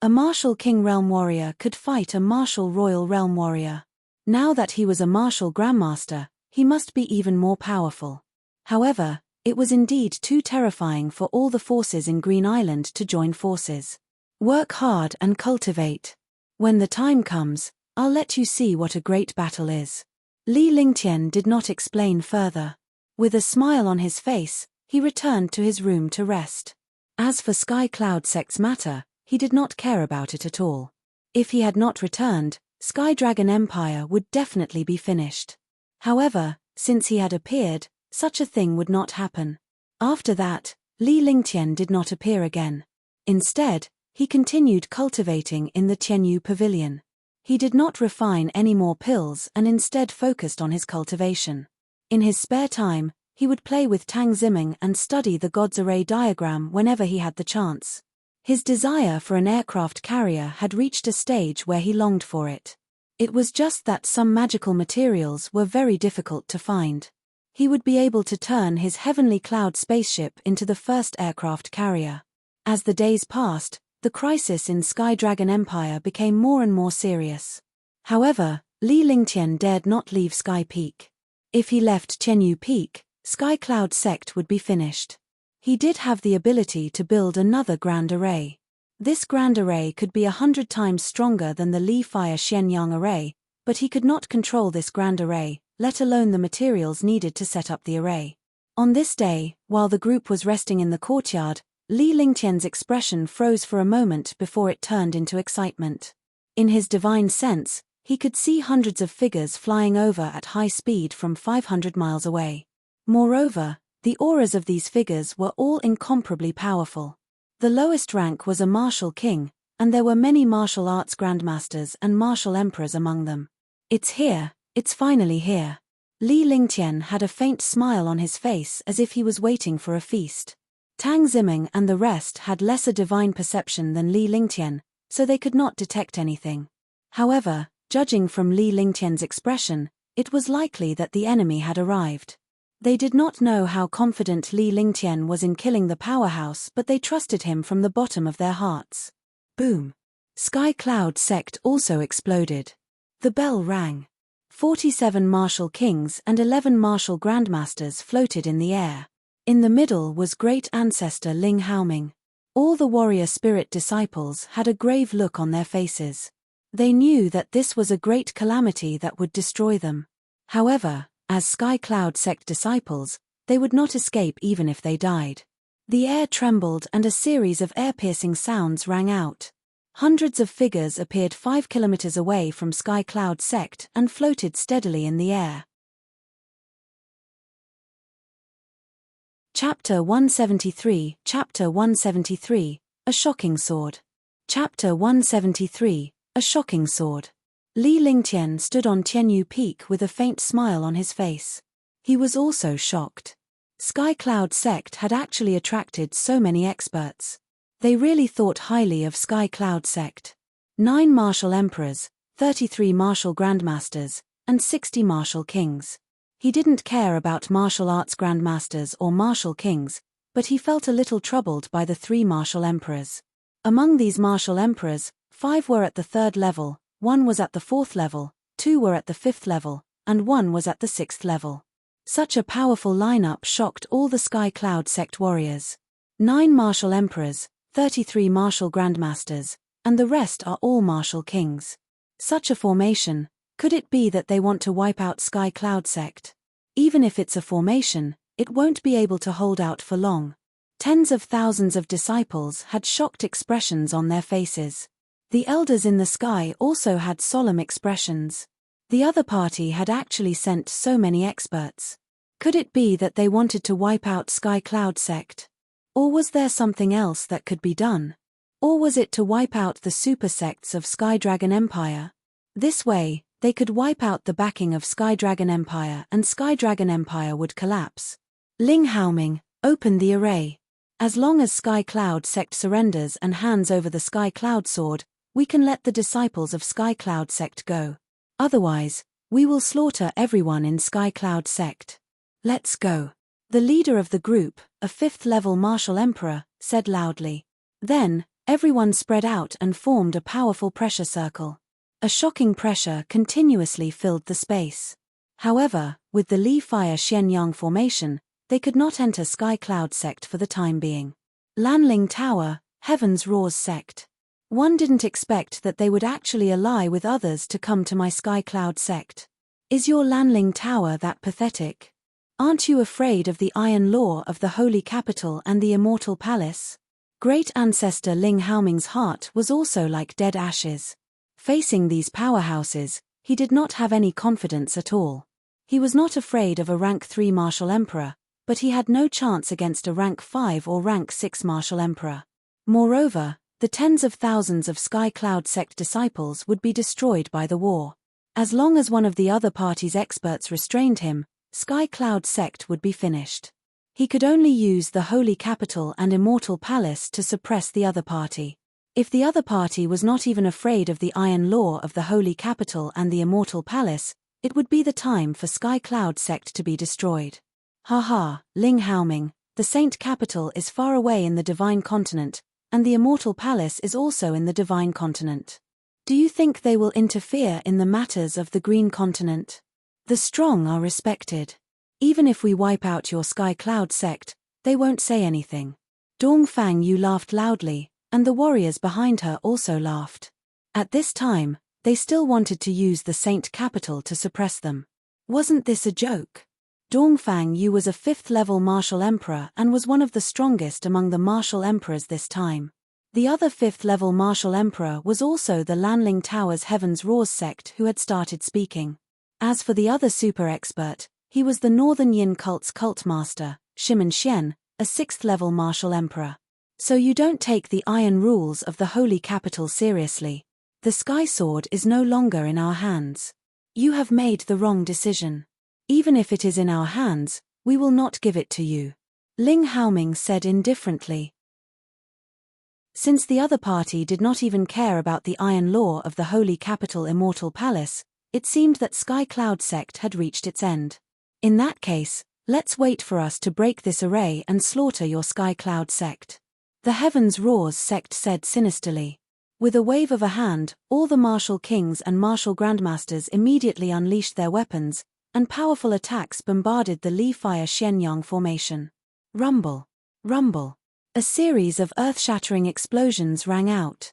A martial king realm warrior could fight a martial royal realm warrior. Now that he was a martial grandmaster, he must be even more powerful. However, it was indeed too terrifying for all the forces in Green Island to join forces. Work hard and cultivate. When the time comes, I'll let you see what a great battle is. Li Lingtian did not explain further. With a smile on his face, he returned to his room to rest. As for Sky Cloud sect's matter, he did not care about it at all. If he had not returned, Sky Dragon Empire would definitely be finished. However, since he had appeared, such a thing would not happen. After that, Li Lingtian did not appear again. Instead, he continued cultivating in the Tianyu Pavilion. He did not refine any more pills and instead focused on his cultivation. In his spare time, he would play with Tang Ziming and study the God's Array diagram whenever he had the chance. His desire for an aircraft carrier had reached a stage where he longed for it. It was just that some magical materials were very difficult to find. He would be able to turn his Heavenly Cloud spaceship into the first aircraft carrier. As the days passed, the crisis in Sky Dragon Empire became more and more serious. However, Li Lingtian dared not leave Sky Peak. If he left Tianyu Peak, Sky Cloud sect would be finished. He did have the ability to build another Grand Array. This Grand Array could be 100 times stronger than the Li Fire Xianyang Array, but he could not control this Grand Array, let alone the materials needed to set up the array. On this day, while the group was resting in the courtyard, Li Lingtian's expression froze for a moment before it turned into excitement. In his divine sense, he could see hundreds of figures flying over at high speed from 500 miles away. Moreover, the auras of these figures were all incomparably powerful. The lowest rank was a martial king, and there were many martial arts grandmasters and martial emperors among them. It's here, it's finally here. Li Lingtian had a faint smile on his face as if he was waiting for a feast. Tang Ziming and the rest had lesser divine perception than Li Lingtian, so they could not detect anything. However, judging from Li Lingtian's expression, it was likely that the enemy had arrived. They did not know how confident Li Lingtian was in killing the powerhouse, but they trusted him from the bottom of their hearts. Boom! Sky Cloud sect also exploded. The bell rang. 47 martial kings and 11 martial grandmasters floated in the air. In the middle was great ancestor Ling Haoming. All the warrior spirit disciples had a grave look on their faces. They knew that this was a great calamity that would destroy them. However, as Sky Cloud sect disciples, they would not escape even if they died. The air trembled and a series of air-piercing sounds rang out. Hundreds of figures appeared 5 kilometers away from Sky Cloud sect and floated steadily in the air. Chapter 173, Chapter 173, A Shocking Sword. Chapter 173, A Shocking Sword. Li Lingtian stood on Tianyu Peak with a faint smile on his face. He was also shocked. Sky Cloud sect had actually attracted so many experts. They really thought highly of Sky Cloud sect. 9 martial emperors, 33 martial grandmasters, and 60 martial kings. He didn't care about martial arts grandmasters or martial kings, but he felt a little troubled by the 3 martial emperors. Among these martial emperors, 5 were at the 3rd level, 1 was at the 4th level, 2 were at the 5th level, and 1 was at the 6th level. Such a powerful lineup shocked all the Sky Cloud sect warriors. 9 martial emperors, 33 martial grandmasters, and the rest are all martial kings. Such a formation, could it be that they want to wipe out Sky Cloud sect? Even if it's a formation, it won't be able to hold out for long. Tens of thousands of disciples had shocked expressions on their faces. The elders in the sky also had solemn expressions. The other party had actually sent so many experts. Could it be that they wanted to wipe out Sky Cloud sect? Or was there something else that could be done? Or was it to wipe out the super sects of Sky Dragon Empire? This way, they could wipe out the backing of Sky Dragon Empire and Sky Dragon Empire would collapse. Ling Haoming, open the array. As long as Sky Cloud sect surrenders and hands over the Sky Cloud sword, we can let the disciples of Sky Cloud sect go. Otherwise, we will slaughter everyone in Sky Cloud sect. Let's go. The leader of the group, a 5th-level martial emperor, said loudly. Then, everyone spread out and formed a powerful pressure circle. A shocking pressure continuously filled the space. However, with the Li Fire Xianyang formation, they could not enter Sky Cloud sect for the time being. Lanling Tower, Heaven's Roars sect. One didn't expect that they would actually ally with others to come to my Sky Cloud sect. Is your Lanling Tower that pathetic? Aren't you afraid of the iron law of the Holy Capital and the Immortal Palace? Great ancestor Ling Haoming's heart was also like dead ashes. Facing these powerhouses, he did not have any confidence at all. He was not afraid of a rank 3 martial emperor, but he had no chance against a rank 5 or rank 6 martial emperor. Moreover, the tens of thousands of Sky Cloud sect disciples would be destroyed by the war. As long as one of the other party's experts restrained him, Sky Cloud sect would be finished. He could only use the Holy Capital and Immortal Palace to suppress the other party. If the other party was not even afraid of the iron law of the Holy Capital and the Immortal Palace, it would be the time for Sky Cloud sect to be destroyed. Ha, Ling Haoming, the Saint Capital is far away in the Divine Continent, and the Immortal Palace is also in the Divine Continent. Do you think they will interfere in the matters of the Green Continent? The strong are respected. Even if we wipe out your Sky Cloud sect, they won't say anything. Dongfang Yu laughed loudly, and the warriors behind her also laughed. At this time, they still wanted to use the Saint Capital to suppress them. Wasn't this a joke? Dongfang Yu was a 5th-level martial emperor and was one of the strongest among the martial emperors this time. The other 5th-level martial emperor was also the Lanling Tower's Heaven's Roars sect who had started speaking. As for the other super expert, he was the Northern Yin cult's cult master, Shimen Xian, a 6th-level martial emperor. So you don't take the iron rules of the Holy Capital seriously. The Sky Sword is no longer in our hands. You have made the wrong decision. Even if it is in our hands, we will not give it to you. Ling Haoming said indifferently. Since the other party did not even care about the iron law of the Holy Capital Immortal Palace, it seemed that Sky Cloud sect had reached its end. In that case, let's wait for us to break this array and slaughter your Sky Cloud sect. The Heaven's Roars sect said sinisterly. With a wave of a hand, all the martial kings and martial grandmasters immediately unleashed their weapons, and powerful attacks bombarded the Li Fire Xianyang formation. Rumble. Rumble. A series of earth-shattering explosions rang out.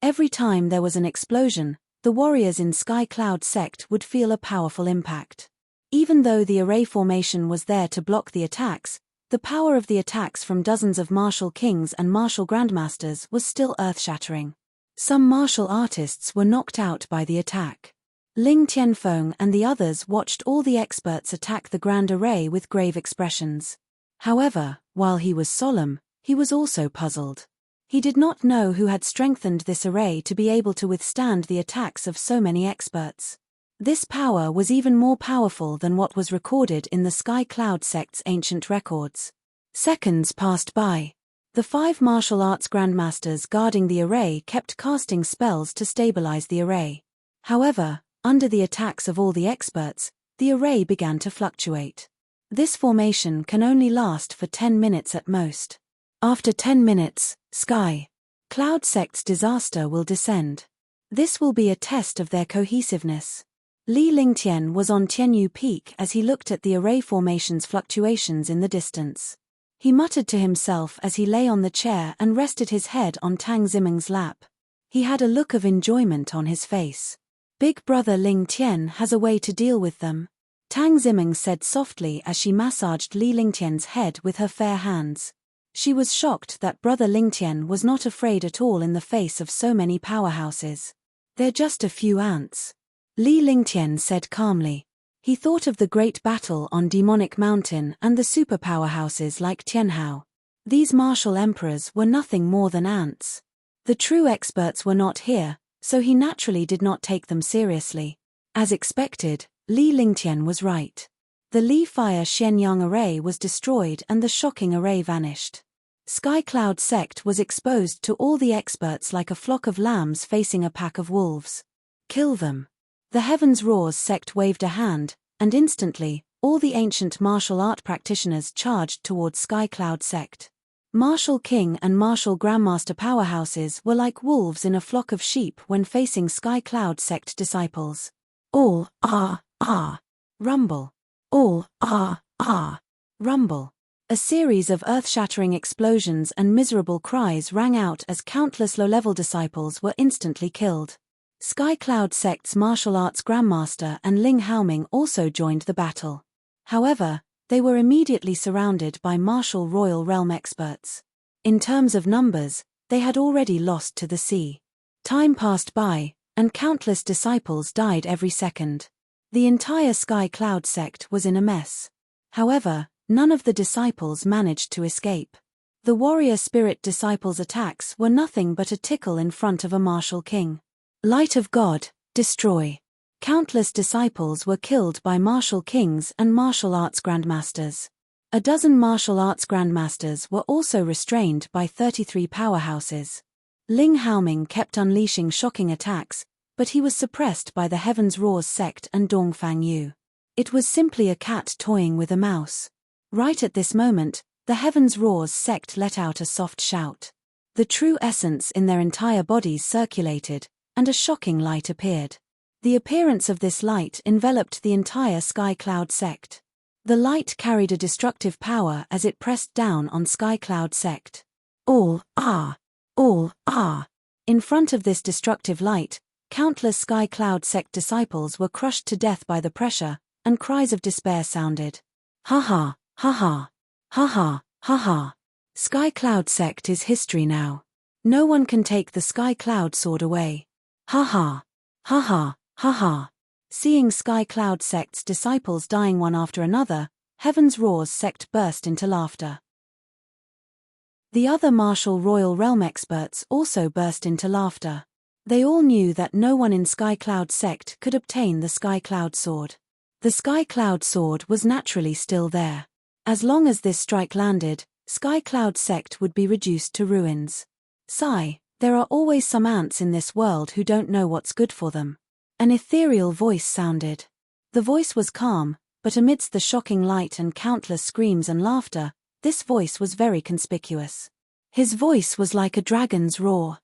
Every time there was an explosion, the warriors in Sky Cloud sect would feel a powerful impact. Even though the array formation was there to block the attacks, the power of the attacks from dozens of martial kings and martial grandmasters was still earth-shattering. Some martial artists were knocked out by the attack. Ling Tianfeng and the others watched all the experts attack the grand array with grave expressions. However, while he was solemn, he was also puzzled. He did not know who had strengthened this array to be able to withstand the attacks of so many experts. This power was even more powerful than what was recorded in the Sky Cloud sect's ancient records. Seconds passed by. The 5 martial arts grandmasters guarding the array kept casting spells to stabilize the array. However, under the attacks of all the experts, the array began to fluctuate. This formation can only last for 10 minutes at most. After 10 minutes, Sky Cloud sect's disaster will descend. This will be a test of their cohesiveness. Li Lingtian was on Tianyu Peak as he looked at the array formation's fluctuations in the distance. He muttered to himself as he lay on the chair and rested his head on Tang Ziming's lap. He had a look of enjoyment on his face. Big brother Ling Tian has a way to deal with them, Tang Ziming said softly as she massaged Li Lingtian's head with her fair hands. She was shocked that brother Lingtian was not afraid at all in the face of so many powerhouses. They're just a few ants. Li Lingtian said calmly. He thought of the great battle on Demonic Mountain and the superpowerhouses like Tianhao. These martial emperors were nothing more than ants. The true experts were not here, so he naturally did not take them seriously. As expected, Li Lingtian was right. The Li Fire Xianyang array was destroyed and the shocking array vanished. Sky Cloud sect was exposed to all the experts like a flock of lambs facing a pack of wolves. Kill them. The Heavens Roars sect waved a hand, and instantly, all the ancient martial art practitioners charged towards Sky Cloud sect. Martial King and Martial Grandmaster powerhouses were like wolves in a flock of sheep when facing Sky Cloud sect disciples. All, rumble. All, rumble. A series of earth-shattering explosions and miserable cries rang out as countless low-level disciples were instantly killed. Sky Cloud sect's martial arts grandmaster and Ling Haoming also joined the battle. However, they were immediately surrounded by martial royal realm experts. In terms of numbers, they had already lost to the sea. Time passed by, and countless disciples died every second. The entire Sky Cloud sect was in a mess. However, none of the disciples managed to escape. The warrior spirit disciples' attacks were nothing but a tickle in front of a martial king. Light of God, destroy. Countless disciples were killed by martial kings and martial arts grandmasters. A dozen martial arts grandmasters were also restrained by 33 powerhouses. Ling Haoming kept unleashing shocking attacks, but he was suppressed by the Heavens Roars sect and Dongfang Yu. It was simply a cat toying with a mouse. Right at this moment, the Heavens Roars sect let out a soft shout. The true essence in their entire bodies circulated, and a shocking light appeared. The appearance of this light enveloped the entire Sky Cloud sect. The light carried a destructive power as it pressed down on Sky Cloud sect. All. In front of this destructive light, countless Sky Cloud sect disciples were crushed to death by the pressure, and cries of despair sounded. Ha ha, ha ha, ha ha, ha ha. Sky Cloud sect is history now. No one can take the Sky Cloud sword away. Ha ha, ha ha, ha ha. Seeing Sky Cloud sect's disciples dying one after another, Heavens Roars sect burst into laughter. The other martial royal realm experts also burst into laughter. They all knew that no one in Sky Cloud sect could obtain the Sky Cloud sword. The Sky Cloud sword was naturally still there. As long as this strike landed, Sky Cloud sect would be reduced to ruins. Sigh, there are always some ants in this world who don't know what's good for them. An ethereal voice sounded. The voice was calm, but amidst the shocking light and countless screams and laughter, this voice was very conspicuous. His voice was like a dragon's roar.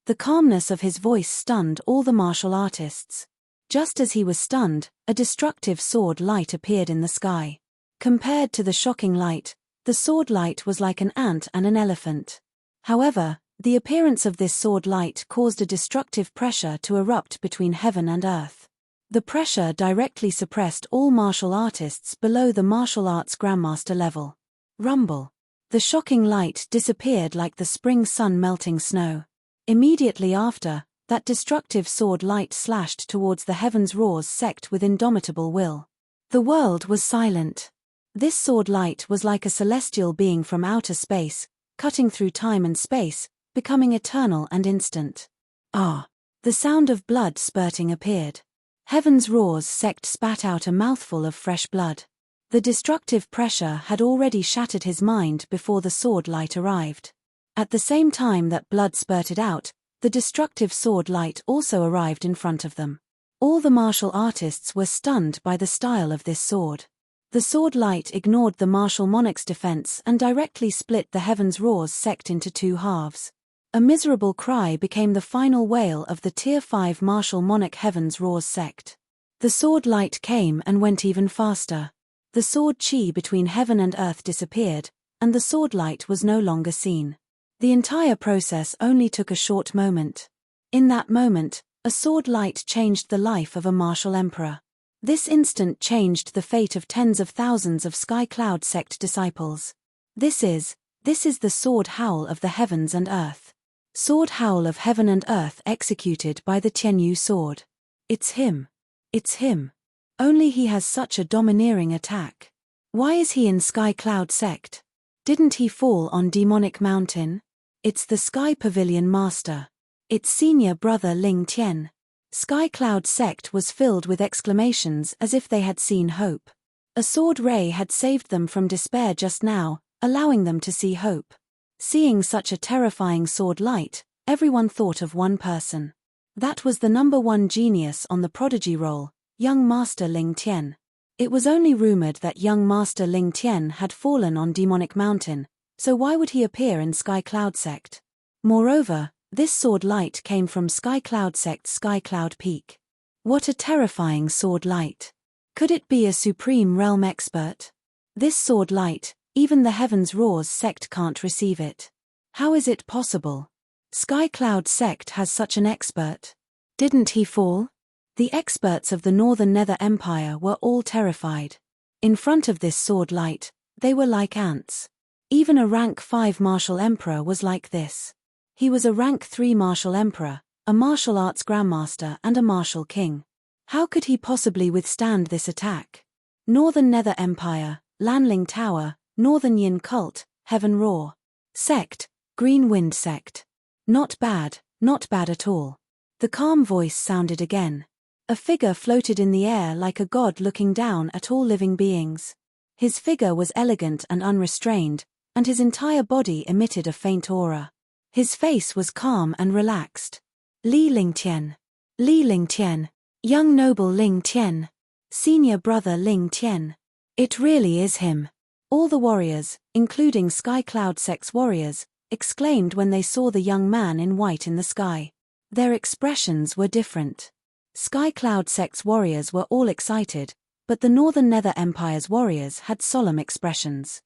The calmness of his voice stunned all the martial artists. Just as he was stunned, a destructive sword light appeared in the sky. Compared to the shocking light, the sword light was like an ant and an elephant. However, the appearance of this sword light caused a destructive pressure to erupt between heaven and earth. The pressure directly suppressed all martial artists below the martial arts grandmaster level. Rumble. The shocking light disappeared like the spring sun melting snow. Immediately after, that destructive sword light slashed towards the heavens roars sect with indomitable will. The world was silent. This sword light was like a celestial being from outer space, cutting through time and space, becoming eternal and instant. Ah! The sound of blood spurting appeared. Heaven's roars sect spat out a mouthful of fresh blood. The destructive pressure had already shattered his mind before the sword light arrived. At the same time that blood spurted out, the destructive sword light also arrived in front of them. All the martial artists were stunned by the style of this sword. The sword light ignored the martial monarch's defense and directly split the heavens roars sect into two halves. A miserable cry became the final wail of the Tier 5 martial monarch heavens roars sect. The sword light came and went even faster. The sword chi between heaven and earth disappeared, and the sword light was no longer seen. The entire process only took a short moment. In that moment, a sword light changed the life of a martial emperor. This instant changed the fate of tens of thousands of Sky Cloud sect disciples. This is the sword howl of the heavens and earth. Sword howl of heaven and earth executed by the Tianyu sword. It's him. It's him. Only he has such a domineering attack. Why is he in Sky Cloud sect? Didn't he fall on Demonic Mountain? It's the Sky Pavilion Master. It's senior brother Ling Tian. Sky Cloud sect was filled with exclamations as if they had seen hope. A sword ray had saved them from despair just now, allowing them to see hope. Seeing such a terrifying sword light, everyone thought of one person. That was the #1 genius on the prodigy roll, young Master Ling Tian. It was only rumored that young Master Ling Tian had fallen on Demonic Mountain, so why would he appear in Sky Cloud sect? Moreover, this sword light came from Sky Cloud sect's Sky Cloud Peak. What a terrifying sword light. Could it be a supreme realm expert? This sword light, even the heavens roars sect can't receive it. How is it possible? Sky Cloud sect has such an expert. Didn't he fall? The experts of the Northern Nether Empire were all terrified. In front of this sword light, they were like ants. Even a rank 5 martial emperor was like this. He was a rank 3 martial emperor, a martial arts grandmaster and a martial king. How could he possibly withstand this attack? Northern Nether Empire, Lanling Tower, Northern Yin Cult, Heaven Roar. Sect, Green Wind Sect. Not bad at all. The calm voice sounded again. A figure floated in the air like a god looking down at all living beings. His figure was elegant and unrestrained, and his entire body emitted a faint aura. His face was calm and relaxed. Li Lingtian. Li Lingtian. Young noble Ling Tian. Senior brother Ling Tian. It really is him. All the warriors, including Sky Cloud sect's warriors, exclaimed when they saw the young man in white in the sky. Their expressions were different. Sky Cloud sect's warriors were all excited, but the Northern Nether Empire's warriors had solemn expressions.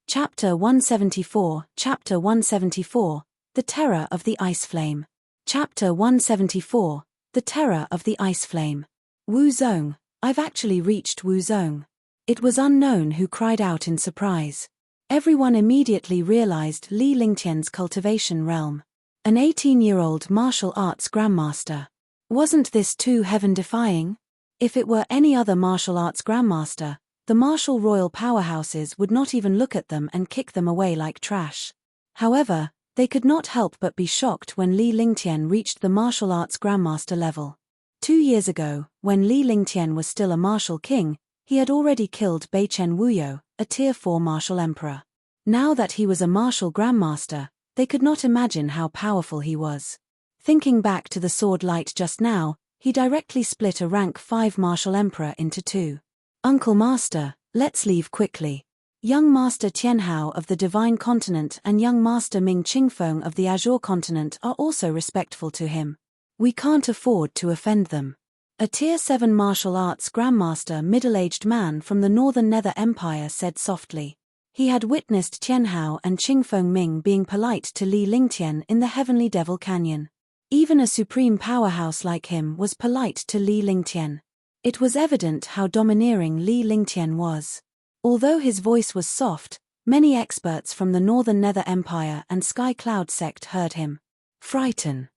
Chapter 174, Chapter 174, The Terror of the Ice Flame. Chapter 174, The Terror of the Ice Flame. Wu Zong, I've actually reached Wu Zong. It was Unknown who cried out in surprise. Everyone immediately realized Li Lingtian's cultivation realm. An 18-year-old martial arts grandmaster. Wasn't this too heaven-defying? If it were any other martial arts grandmaster, the martial royal powerhouses would not even look at them and kick them away like trash. However, they could not help but be shocked when Li Lingtian reached the martial arts grandmaster level. 2 years ago, when Li Lingtian was still a martial king, he had already killed Beichen Wuyo, a Tier 4 martial emperor. Now that he was a martial grandmaster, they could not imagine how powerful he was. Thinking back to the sword light just now, he directly split a rank 5 martial emperor into two. Uncle Master, Let's leave quickly. Young Master Tianhao of the Divine Continent and Young Master Ming Qingfeng of the Azure Continent are also respectful to him. We can't afford to offend them. A Tier 7 martial arts grandmaster middle-aged man from the Northern Nether Empire said softly. He had witnessed Tianhao and Qingfeng Ming being polite to Li Lingtian in the Heavenly Devil Canyon. Even a supreme powerhouse like him was polite to Li Lingtian. It was evident how domineering Li Lingtian was. Although his voice was soft, many experts from the Northern Nether Empire and Sky Cloud sect heard him. Frighten.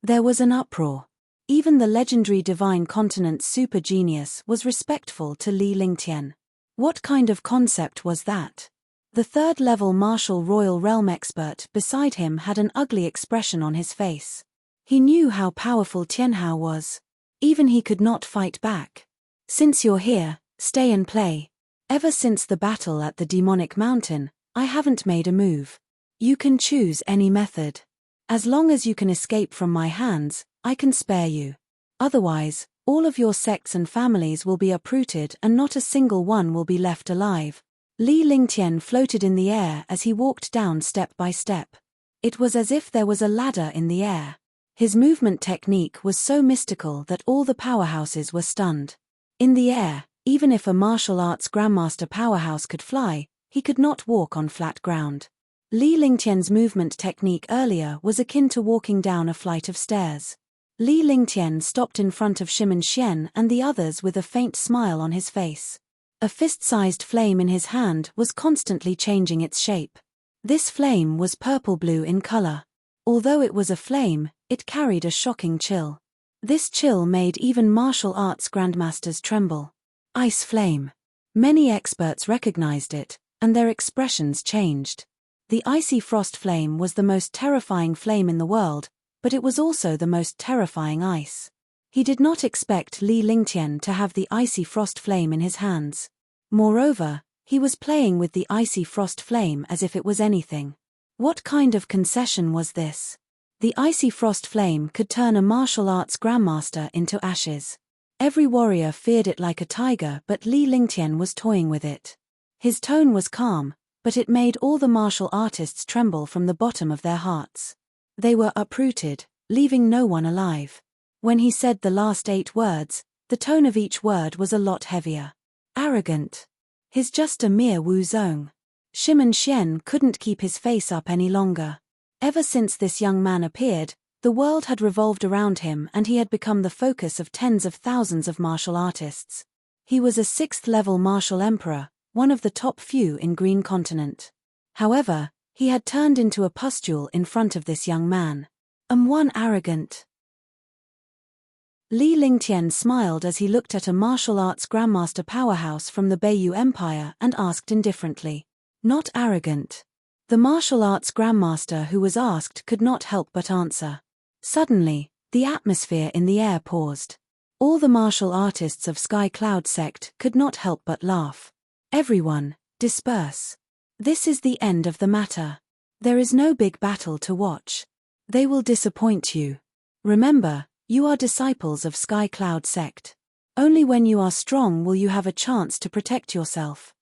There was an uproar. Even the legendary Divine Continent's super genius was respectful to Li Lingtian. What kind of concept was that? The third-level martial royal realm expert beside him had an ugly expression on his face. He knew how powerful Tianhao was. Even he could not fight back. Since you're here, stay and play. Ever since the battle at the Demonic Mountain, I haven't made a move. You can choose any method. As long as you can escape from my hands, I can spare you. Otherwise, all of your sects and families will be uprooted and not a single one will be left alive. Li Lingtian floated in the air as he walked down step by step. It was as if there was a ladder in the air. His movement technique was so mystical that all the powerhouses were stunned. In the air, even if a martial arts grandmaster powerhouse could fly, he could not walk on flat ground. Li Lingtian's movement technique earlier was akin to walking down a flight of stairs. Li Lingtian stopped in front of Shimen Xian and the others with a faint smile on his face. A fist-sized flame in his hand was constantly changing its shape. This flame was purple-blue in color. Although it was a flame, it carried a shocking chill. This chill made even martial arts grandmasters tremble. Ice flame. Many experts recognized it, and their expressions changed. The icy frost flame was the most terrifying flame in the world, but it was also the most terrifying ice. He did not expect Li Lingtian to have the icy frost flame in his hands. Moreover, he was playing with the icy frost flame as if it was anything. What kind of concession was this? The icy frost flame could turn a martial arts grandmaster into ashes. Every warrior feared it like a tiger, but Li Lingtian was toying with it. His tone was calm, but it made all the martial artists tremble from the bottom of their hearts. They were uprooted, leaving no one alive. When he said the last 8 words, the tone of each word was a lot heavier. Arrogant. He's just a mere Wu Zong. Shimen Xian couldn't keep his face up any longer. Ever since this young man appeared, the world had revolved around him and he had become the focus of tens of thousands of martial artists. He was a 6th-level martial emperor, one of the top few in Green Continent. However, he had turned into a pustule in front of this young man. One arrogant. Li Lingtian smiled as he looked at a martial arts grandmaster powerhouse from the Beiyu Empire and asked indifferently. Not arrogant. The martial arts grandmaster who was asked could not help but answer. Suddenly, the atmosphere in the air paused. All the martial artists of Sky Cloud sect could not help but laugh. Everyone, disperse. This is the end of the matter. There is no big battle to watch. They will disappoint you. Remember, you are disciples of Sky Cloud sect. Only when you are strong will you have a chance to protect yourself.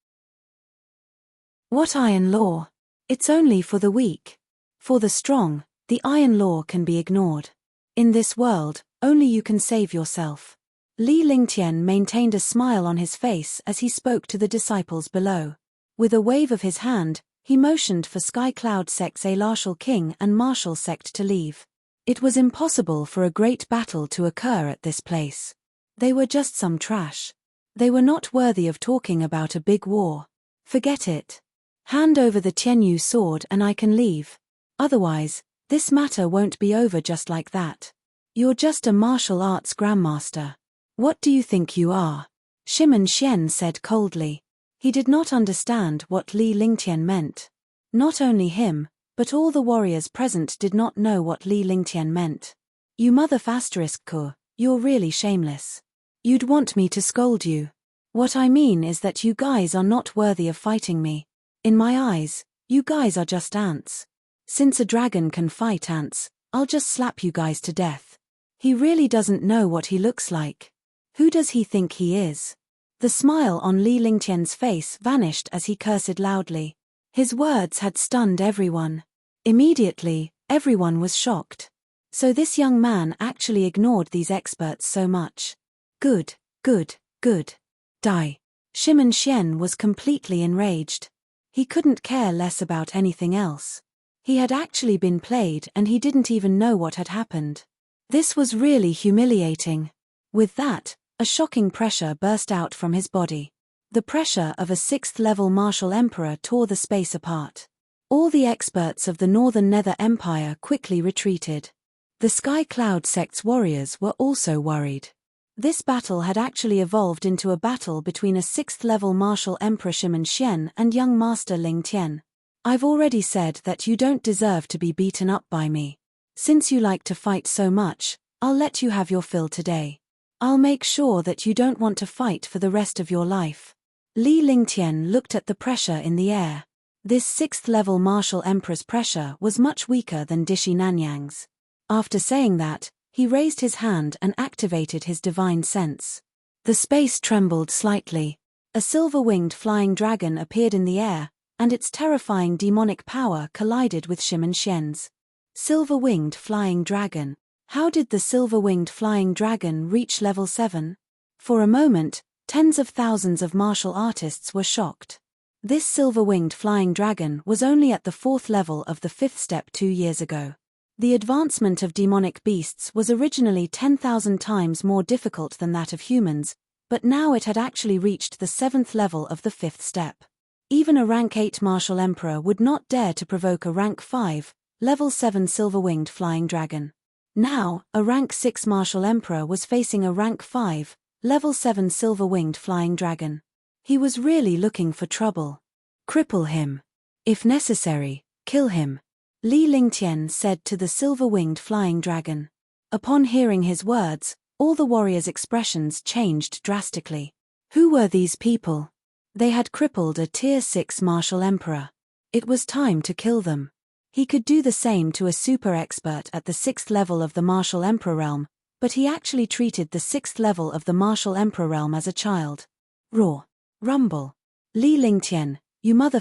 What iron law? It's only for the weak. For the strong, the iron law can be ignored. In this world, only you can save yourself. Li Lingtian maintained a smile on his face as he spoke to the disciples below. With a wave of his hand, he motioned for Sky Cloud sect's Alartial King and Martial sect to leave. It was impossible for a great battle to occur at this place. They were just some trash. They were not worthy of talking about a big war. Forget it. Hand over the Tianyu sword and I can leave. Otherwise, this matter won't be over just like that. You're just a martial arts grandmaster. What do you think you are? Shimen Xian said coldly. He did not understand what Li Lingtian meant. Not only him, but all the warriors present did not know what Li Lingtian meant. You mother **Ku, you're really shameless. You'd want me to scold you. What I mean is that you guys are not worthy of fighting me. In my eyes, you guys are just ants. Since a dragon can fight ants, I'll just slap you guys to death. He really doesn't know what he looks like. Who does he think he is? The smile on Li Lingtian's face vanished as he cursed loudly. His words had stunned everyone. Immediately, everyone was shocked. So this young man actually ignored these experts so much. Good, good, good. Die. Shimon Xian was completely enraged. He couldn't care less about anything else. He had actually been played and he didn't even know what had happened. This was really humiliating. With that, a shocking pressure burst out from his body. The pressure of a 6th-level martial emperor tore the space apart. All the experts of the Northern Nether Empire quickly retreated. The Sky Cloud sect's warriors were also worried. This battle had actually evolved into a battle between a 6th-level martial emperor Shimon Xian and young master Ling Tian. I've already said that you don't deserve to be beaten up by me. Since you like to fight so much, I'll let you have your fill today. I'll make sure that you don't want to fight for the rest of your life. Li Lingtian looked at the pressure in the air. This 6th-level martial emperor's pressure was much weaker than Dishi Nanyang's. After saying that, he raised his hand and activated his divine sense. The space trembled slightly. A silver-winged flying dragon appeared in the air, and its terrifying demonic power collided with Shimon Xian's. Silver-winged flying dragon. How did the silver-winged flying dragon reach level 7? For a moment, tens of thousands of martial artists were shocked. This silver-winged flying dragon was only at the 4th level of the 5th step 2 years ago. The advancement of demonic beasts was originally 10,000 times more difficult than that of humans, but now it had actually reached the 7th level of the 5th step. Even a rank 8 martial emperor would not dare to provoke a rank 5, level 7 silver-winged flying dragon. Now, a rank 6 martial emperor was facing a rank 5, level 7 silver-winged flying dragon. He was really looking for trouble. Cripple him. If necessary, kill him. Li Lingtian said to the silver-winged flying dragon. Upon hearing his words, all the warriors' expressions changed drastically. Who were these people? They had crippled a tier 6 martial emperor. It was time to kill them. He could do the same to a super expert at the 6th level of the martial emperor realm, but he actually treated the 6th level of the martial emperor realm as a child. Roar. Rumble. Li Lingtian, you mother***,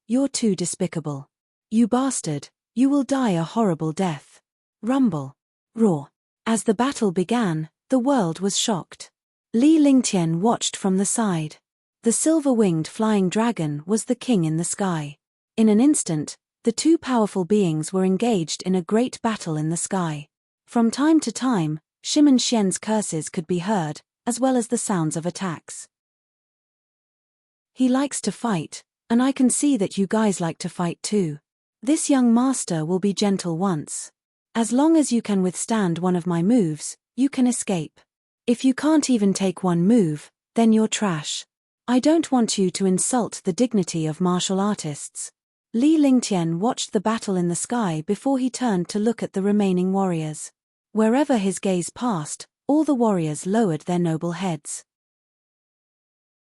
you're too despicable. You bastard, you will die a horrible death. Rumble. Roar. As the battle began, the world was shocked. Li Lingtian watched from the side. The silver-winged flying dragon was the king in the sky. In an instant, the two powerful beings were engaged in a great battle in the sky. From time to time, Shimon Xian's curses could be heard, as well as the sounds of attacks. He likes to fight, and I can see that you guys like to fight too. This young master will be gentle once. As long as you can withstand one of my moves, you can escape. If you can't even take one move, then you're trash. I don't want you to insult the dignity of martial artists. Li Lingtian watched the battle in the sky before he turned to look at the remaining warriors. Wherever his gaze passed, all the warriors lowered their noble heads.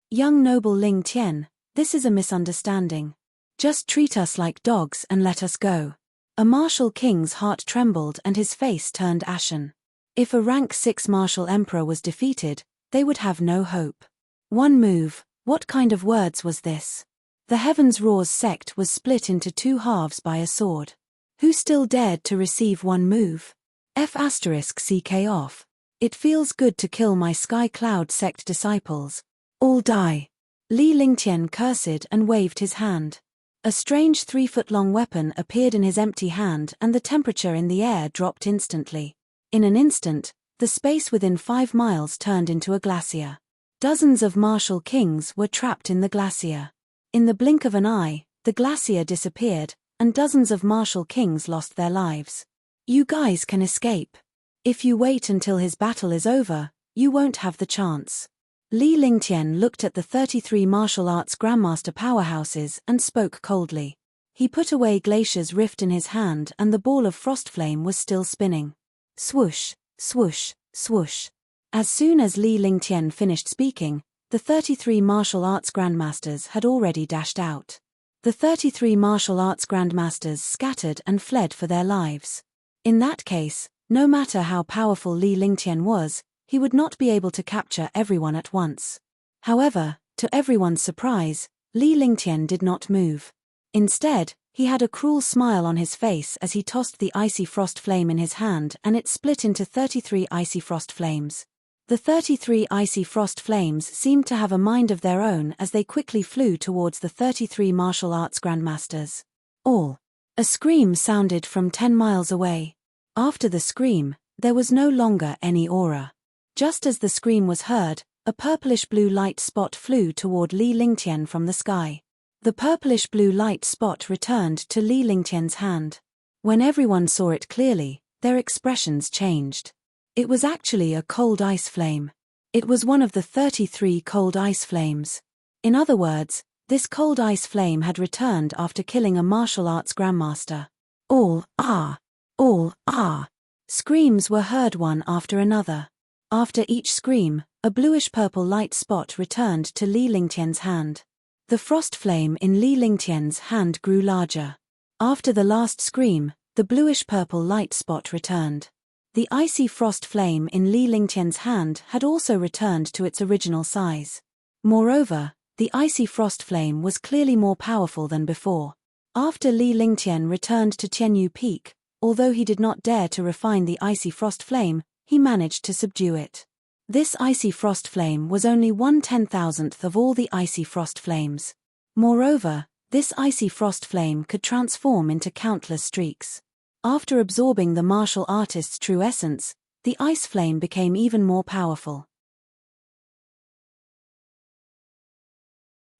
Young noble Ling Tian, this is a misunderstanding. Just treat us like dogs and let us go. A martial king's heart trembled and his face turned ashen. If a rank 6 martial emperor was defeated, they would have no hope. One move, what kind of words was this? The Heavens Roars sect was split into 2 halves by a sword. Who still dared to receive one move? F***ck off. It feels good to kill my Sky Cloud sect disciples. All die. Li Lingtian cursed and waved his hand. A strange 3-foot-long weapon appeared in his empty hand and the temperature in the air dropped instantly. In an instant, the space within 5 miles turned into a glacier. Dozens of martial kings were trapped in the glacier. In the blink of an eye, the glacier disappeared, and dozens of martial kings lost their lives. You guys can escape. If you wait until his battle is over, you won't have the chance. Li Lingtian looked at the 33 martial arts grandmaster powerhouses and spoke coldly. He put away Glacier's rift in his hand and the ball of frost flame was still spinning. Swoosh, swoosh, swoosh. As soon as Li Lingtian finished speaking, the 33 martial arts grandmasters had already dashed out. The 33 martial arts grandmasters scattered and fled for their lives. In that case, no matter how powerful Li Lingtian was, he would not be able to capture everyone at once. However, to everyone's surprise, Li Lingtian did not move. Instead, he had a cruel smile on his face as he tossed the icy frost flame in his hand, and it split into 33 icy frost flames. The 33 icy frost flames seemed to have a mind of their own as they quickly flew towards the 33 martial arts grandmasters. All. A scream sounded from 10 miles away. After the scream, there was no longer any aura. Just as the scream was heard, a purplish-blue light spot flew toward Li Lingtian from the sky. The purplish-blue light spot returned to Li Lingtian's hand. When everyone saw it clearly, their expressions changed. It was actually a cold ice flame. It was one of the 33 cold ice flames. In other words, this cold ice flame had returned after killing a martial arts grandmaster. All, ah! All, ah! Screams were heard one after another. After each scream, a bluish-purple light spot returned to Li Lingtian's hand. The frost flame in Li Lingtian's hand grew larger. After the last scream, the bluish-purple light spot returned. The icy frost flame in Li Lingtian's hand had also returned to its original size. Moreover, the icy frost flame was clearly more powerful than before. After Li Lingtian returned to Tianyu Peak, although he did not dare to refine the icy frost flame, he managed to subdue it. This icy frost flame was only 1/10,000th of all the icy frost flames. Moreover, this icy frost flame could transform into countless streaks. After absorbing the martial artist's true essence, the ice flame became even more powerful.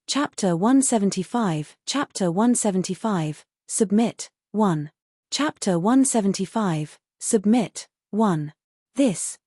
Chapter 175, Chapter 175, Submit, 1. Chapter 175, Submit, 1. This.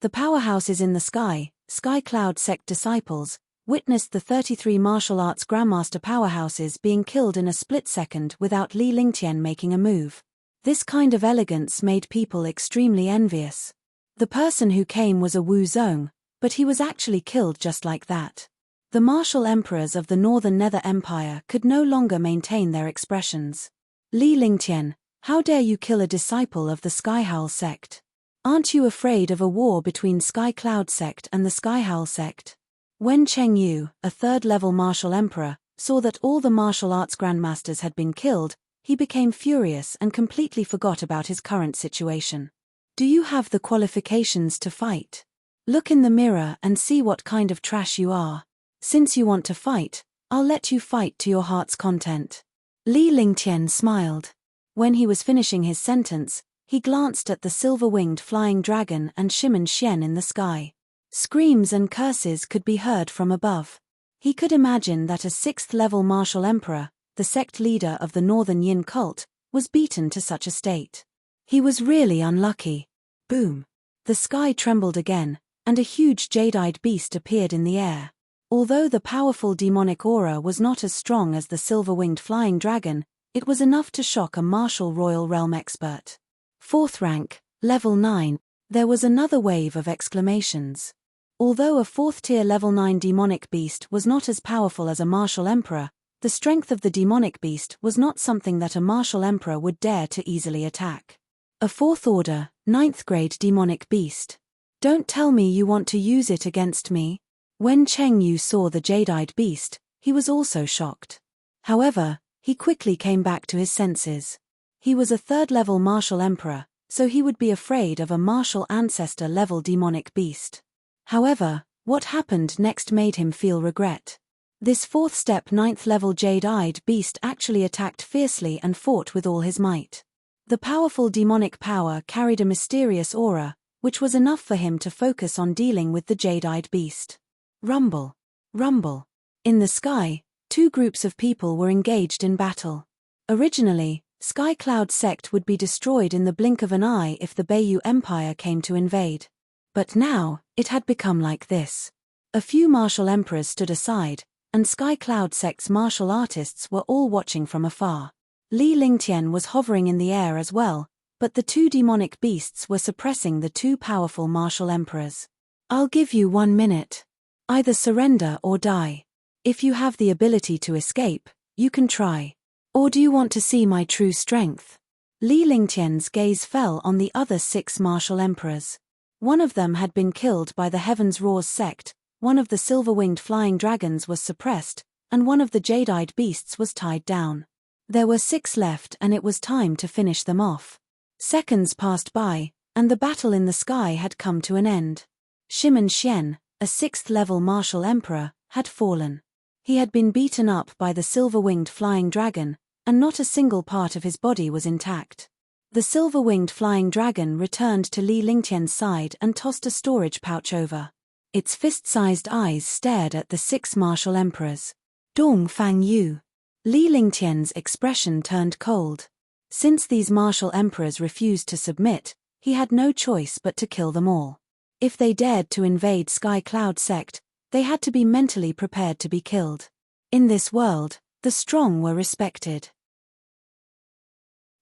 The powerhouses in the sky, Sky Cloud sect disciples, witnessed the 33 martial arts grandmaster powerhouses being killed in a split second without Li Lingtian making a move. This kind of elegance made people extremely envious. The person who came was a Wu Zong, but he was actually killed just like that. The martial emperors of the Northern Nether Empire could no longer maintain their expressions. Li Lingtian, how dare you kill a disciple of the Skyhowl sect? Aren't you afraid of a war between Sky Cloud sect and the Skyhowl sect? When Cheng Yu, a third-level martial emperor, saw that all the martial arts grandmasters had been killed, he became furious and completely forgot about his current situation. Do you have the qualifications to fight? Look in the mirror and see what kind of trash you are. Since you want to fight, I'll let you fight to your heart's content. Li Lingtian smiled. When he was finishing his sentence, he glanced at the silver-winged flying dragon and Shimen Xian in the sky. Screams and curses could be heard from above. He could imagine that a 6th-level martial emperor, the sect leader of the Northern Yin cult, was beaten to such a state. He was really unlucky. Boom! The sky trembled again, and a huge jade-eyed beast appeared in the air. Although the powerful demonic aura was not as strong as the silver-winged flying dragon, it was enough to shock a martial royal realm expert. 4th rank, level 9, there was another wave of exclamations. Although a 4th-tier level 9 demonic beast was not as powerful as a martial emperor, the strength of the demonic beast was not something that a martial emperor would dare to easily attack. A 4th order, 9th grade demonic beast. Don't tell me you want to use it against me. When Cheng Yu saw the jade-eyed beast, he was also shocked. However, he quickly came back to his senses. He was a 3rd-level martial emperor, so he would be afraid of a martial ancestor-level demonic beast. However, what happened next made him feel regret. This 4th-step 9th-level jade-eyed beast actually attacked fiercely and fought with all his might. The powerful demonic power carried a mysterious aura, which was enough for him to focus on dealing with the jade-eyed beast. Rumble. Rumble. In the sky, 2 groups of people were engaged in battle. Originally, Sky Cloud sect would be destroyed in the blink of an eye if the Beiyu Empire came to invade. But now, it had become like this. A few martial emperors stood aside, and Sky Cloud sect's martial artists were all watching from afar. Li Lingtian was hovering in the air as well, but the 2 demonic beasts were suppressing the 2 powerful martial emperors. I'll give you 1 minute. Either surrender or die. If you have the ability to escape, you can try. Or do you want to see my true strength? Li Lingtian's gaze fell on the other 6 martial emperors. One of them had been killed by the Heavens Roars sect, one of the silver-winged flying dragons was suppressed, and one of the jade-eyed beasts was tied down. There were 6 left and it was time to finish them off. Seconds passed by, and the battle in the sky had come to an end. Shimen Xian, a 6th-level martial emperor, had fallen. He had been beaten up by the silver-winged flying dragon, and not a single part of his body was intact. The silver-winged flying dragon returned to Li Lingtian's side and tossed a storage pouch over. Its fist-sized eyes stared at the 6 martial emperors. Dong Fangyu. Li Lingtian's expression turned cold. Since these martial emperors refused to submit, he had no choice but to kill them all. If they dared to invade Sky Cloud Sect, they had to be mentally prepared to be killed. In this world, the strong were respected.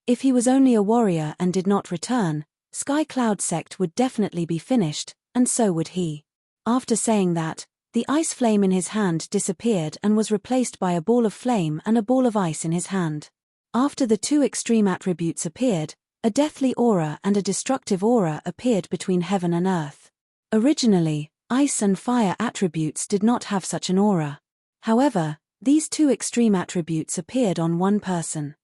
If he was only a warrior and did not return, Sky Cloud Sect would definitely be finished, and so would he. After saying that, the ice flame in his hand disappeared and was replaced by a ball of flame and a ball of ice in his hand. After the 2 extreme attributes appeared, a deathly aura and a destructive aura appeared between heaven and earth. Originally, ice and fire attributes did not have such an aura. However, these 2 extreme attributes appeared on one person.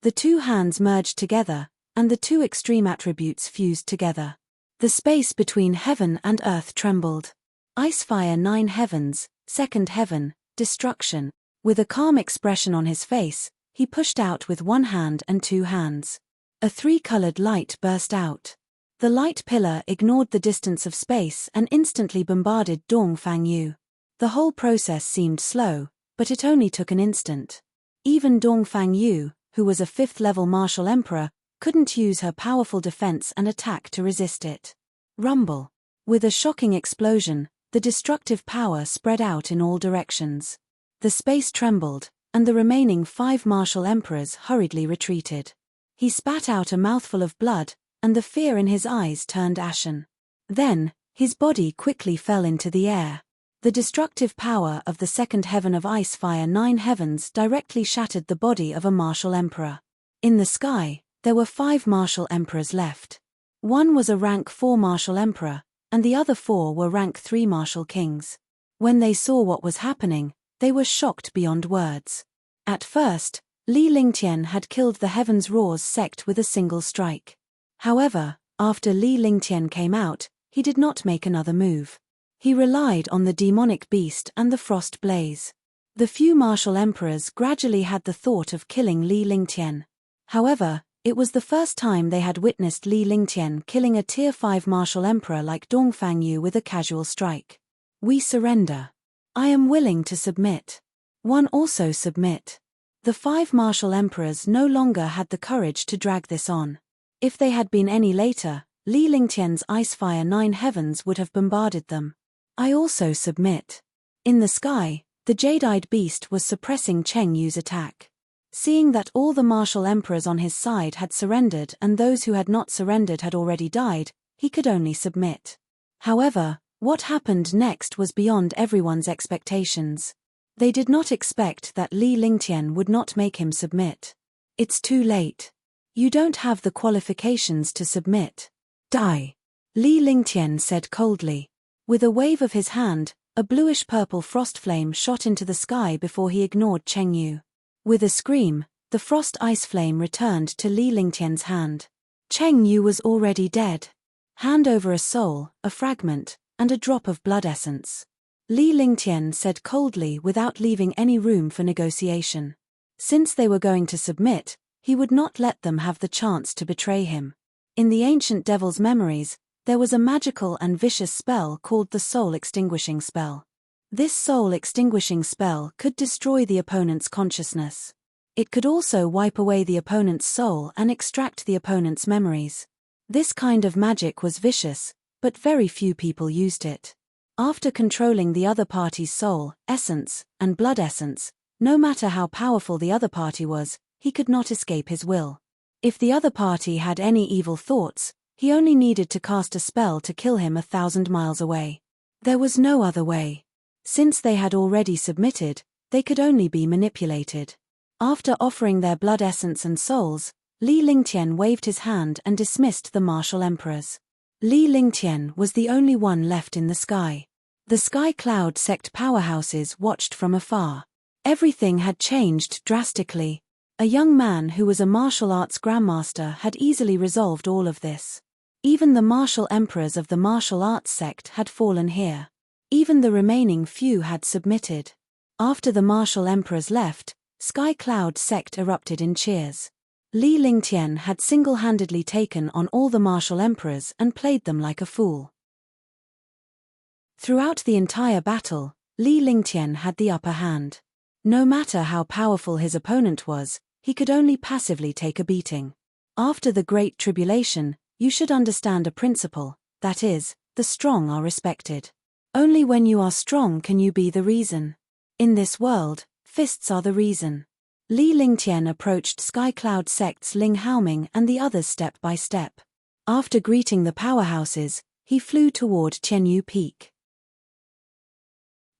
The 2 hands merged together, and the 2 extreme attributes fused together. The space between heaven and earth trembled. Icefire 9 heavens, 2nd heaven, destruction. With a calm expression on his face, he pushed out with 1 hand and 2 hands. A 3-colored light burst out. The light pillar ignored the distance of space and instantly bombarded Dong Fangyu. The whole process seemed slow, but it only took an instant. Even Dong Fangyu, who was a 5th-level martial emperor, couldn't use her powerful defense and attack to resist it. Rumble. With a shocking explosion, the destructive power spread out in all directions. The space trembled, and the remaining 5 martial emperors hurriedly retreated. He spat out a mouthful of blood, and the fear in his eyes turned ashen. Then, his body quickly fell into the air. The destructive power of the 2nd heaven of Icefire 9 heavens directly shattered the body of a martial emperor. In the sky, there were 5 martial emperors left. One was a rank 4 martial emperor, and the other 4 were rank 3 martial kings. When they saw what was happening, they were shocked beyond words. At first, Li Lingtian had killed the Heavens Roar's sect with a single strike. However, after Li Lingtian came out, he did not make another move. He relied on the demonic beast and the frost blaze. The few martial emperors gradually had the thought of killing Li Lingtian. However, it was the first time they had witnessed Li Lingtian killing a tier 5 martial emperor like Dong Fangyu with a casual strike. We surrender. I am willing to submit. One also submit. The 5 martial emperors no longer had the courage to drag this on. If they had been any later, Li Lingtian's Icefire 9 heavens would have bombarded them. I also submit. In the sky, the jade-eyed beast was suppressing Cheng Yu's attack. Seeing that all the martial emperors on his side had surrendered and those who had not surrendered had already died, he could only submit. However, what happened next was beyond everyone's expectations. They did not expect that Li Lingtian would not make him submit. It's too late. You don't have the qualifications to submit. Die. Li Lingtian said coldly. With a wave of his hand, a bluish-purple frost flame shot into the sky before he ignored Cheng Yu. With a scream, the frost ice flame returned to Li Lingtian's hand. Cheng Yu was already dead. Hand over a soul, a fragment, and a drop of blood essence. Li Lingtian said coldly without leaving any room for negotiation. Since they were going to submit, he would not let them have the chance to betray him. In the ancient devil's memories, there was a magical and vicious spell called the Soul Extinguishing Spell. This Soul Extinguishing Spell could destroy the opponent's consciousness. It could also wipe away the opponent's soul and extract the opponent's memories. This kind of magic was vicious, but very few people used it. After controlling the other party's soul, essence, and blood essence, no matter how powerful the other party was, he could not escape his will. If the other party had any evil thoughts, he only needed to cast a spell to kill him 1,000 miles away. There was no other way. Since they had already submitted, they could only be manipulated. After offering their blood essence and souls, Li Lingtian waved his hand and dismissed the martial emperors. Li Lingtian was the only one left in the sky. The Sky Cloud sect powerhouses watched from afar. Everything had changed drastically. A young man who was a martial arts grandmaster had easily resolved all of this. Even the martial emperors of the martial arts sect had fallen here. Even the remaining few had submitted. After the martial emperors left, Sky Cloud sect erupted in cheers. Li Lingtian had single-handedly taken on all the martial emperors and played them like a fool. Throughout the entire battle, Li Lingtian had the upper hand. No matter how powerful his opponent was, he could only passively take a beating. After the Great Tribulation, you should understand a principle, that is, the strong are respected. Only when you are strong can you be the reason. In this world, fists are the reason. Li Lingtian approached Sky Cloud sect's Ling Haoming and the others step by step. After greeting the powerhouses, he flew toward Tianyu Peak.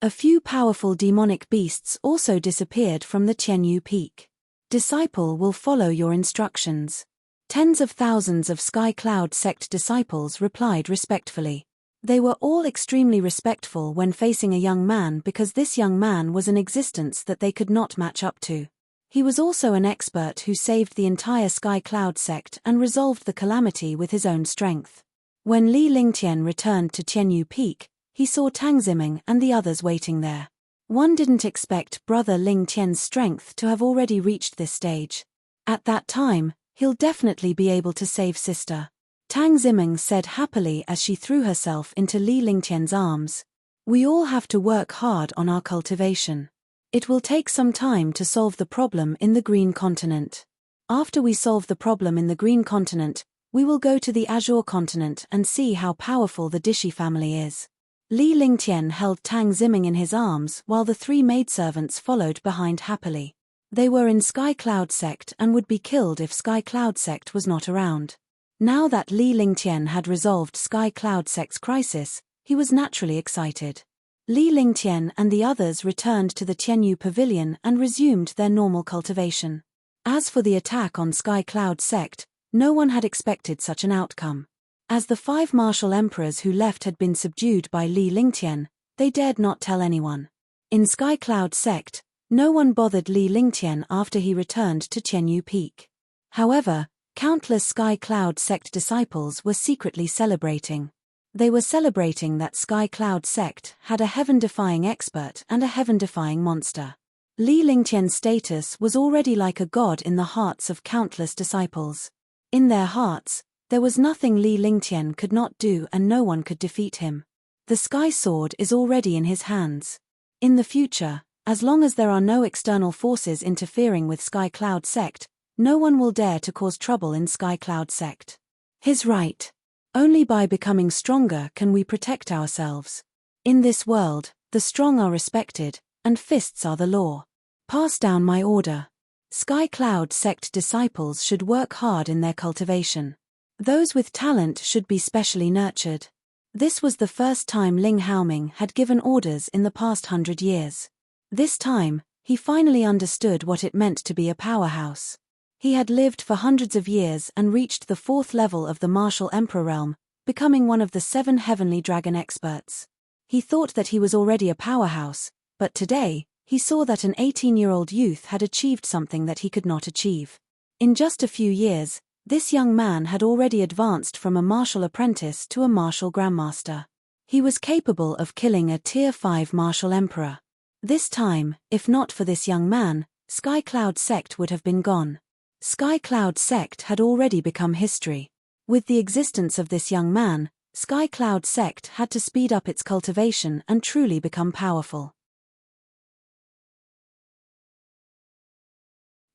A few powerful demonic beasts also disappeared from the Tianyu Peak. Disciple will follow your instructions. Tens of thousands of Sky Cloud sect disciples replied respectfully. They were all extremely respectful when facing a young man because this young man was an existence that they could not match up to. He was also an expert who saved the entire Sky Cloud sect and resolved the calamity with his own strength. When Li Lingtian returned to Tianyu Peak, he saw Tang Ziming and the others waiting there. One didn't expect Brother Ling Tian's strength to have already reached this stage. At that time, he'll definitely be able to save Sister. Tang Ziming said happily as she threw herself into Li Lingtian's arms. We all have to work hard on our cultivation. It will take some time to solve the problem in the Green Continent. After we solve the problem in the Green Continent, we will go to the Azure Continent and see how powerful the Dishi family is. Li Lingtian held Tang Ziming in his arms while the three maidservants followed behind happily. They were in Sky Cloud sect and would be killed if Sky Cloud sect was not around. Now that Li Lingtian had resolved Sky Cloud sect's crisis, he was naturally excited. Li Lingtian and the others returned to the Tianyu Pavilion and resumed their normal cultivation. As for the attack on Sky Cloud sect, no one had expected such an outcome. As the 5 martial emperors who left had been subdued by Li Lingtian, they dared not tell anyone. In Sky Cloud sect, no one bothered Li Lingtian after he returned to Tianyu Peak. However, countless Sky Cloud sect disciples were secretly celebrating. They were celebrating that Sky Cloud sect had a heaven-defying expert and a heaven-defying monster. Li Lingtian's status was already like a god in the hearts of countless disciples. In their hearts, there was nothing Li Lingtian could not do and no one could defeat him. The Sky Sword is already in his hands. In the future, as long as there are no external forces interfering with Sky Cloud sect, no one will dare to cause trouble in Sky Cloud sect. He's right. Only by becoming stronger can we protect ourselves. In this world, the strong are respected, and fists are the law. Pass down my order. Sky Cloud sect disciples should work hard in their cultivation. Those with talent should be specially nurtured. This was the first time Ling Haoming had given orders in the past 100 years. This time, he finally understood what it meant to be a powerhouse. He had lived for hundreds of years and reached the 4th level of the martial emperor realm, becoming one of the 7 heavenly dragon experts. He thought that he was already a powerhouse, but today, he saw that an 18-year-old youth had achieved something that he could not achieve. In just a few years, this young man had already advanced from a martial apprentice to a martial grandmaster. He was capable of killing a Tier 5 martial emperor. This time, if not for this young man, Sky Cloud sect would have been gone. Sky Cloud sect had already become history. With the existence of this young man, Sky Cloud sect had to speed up its cultivation and truly become powerful.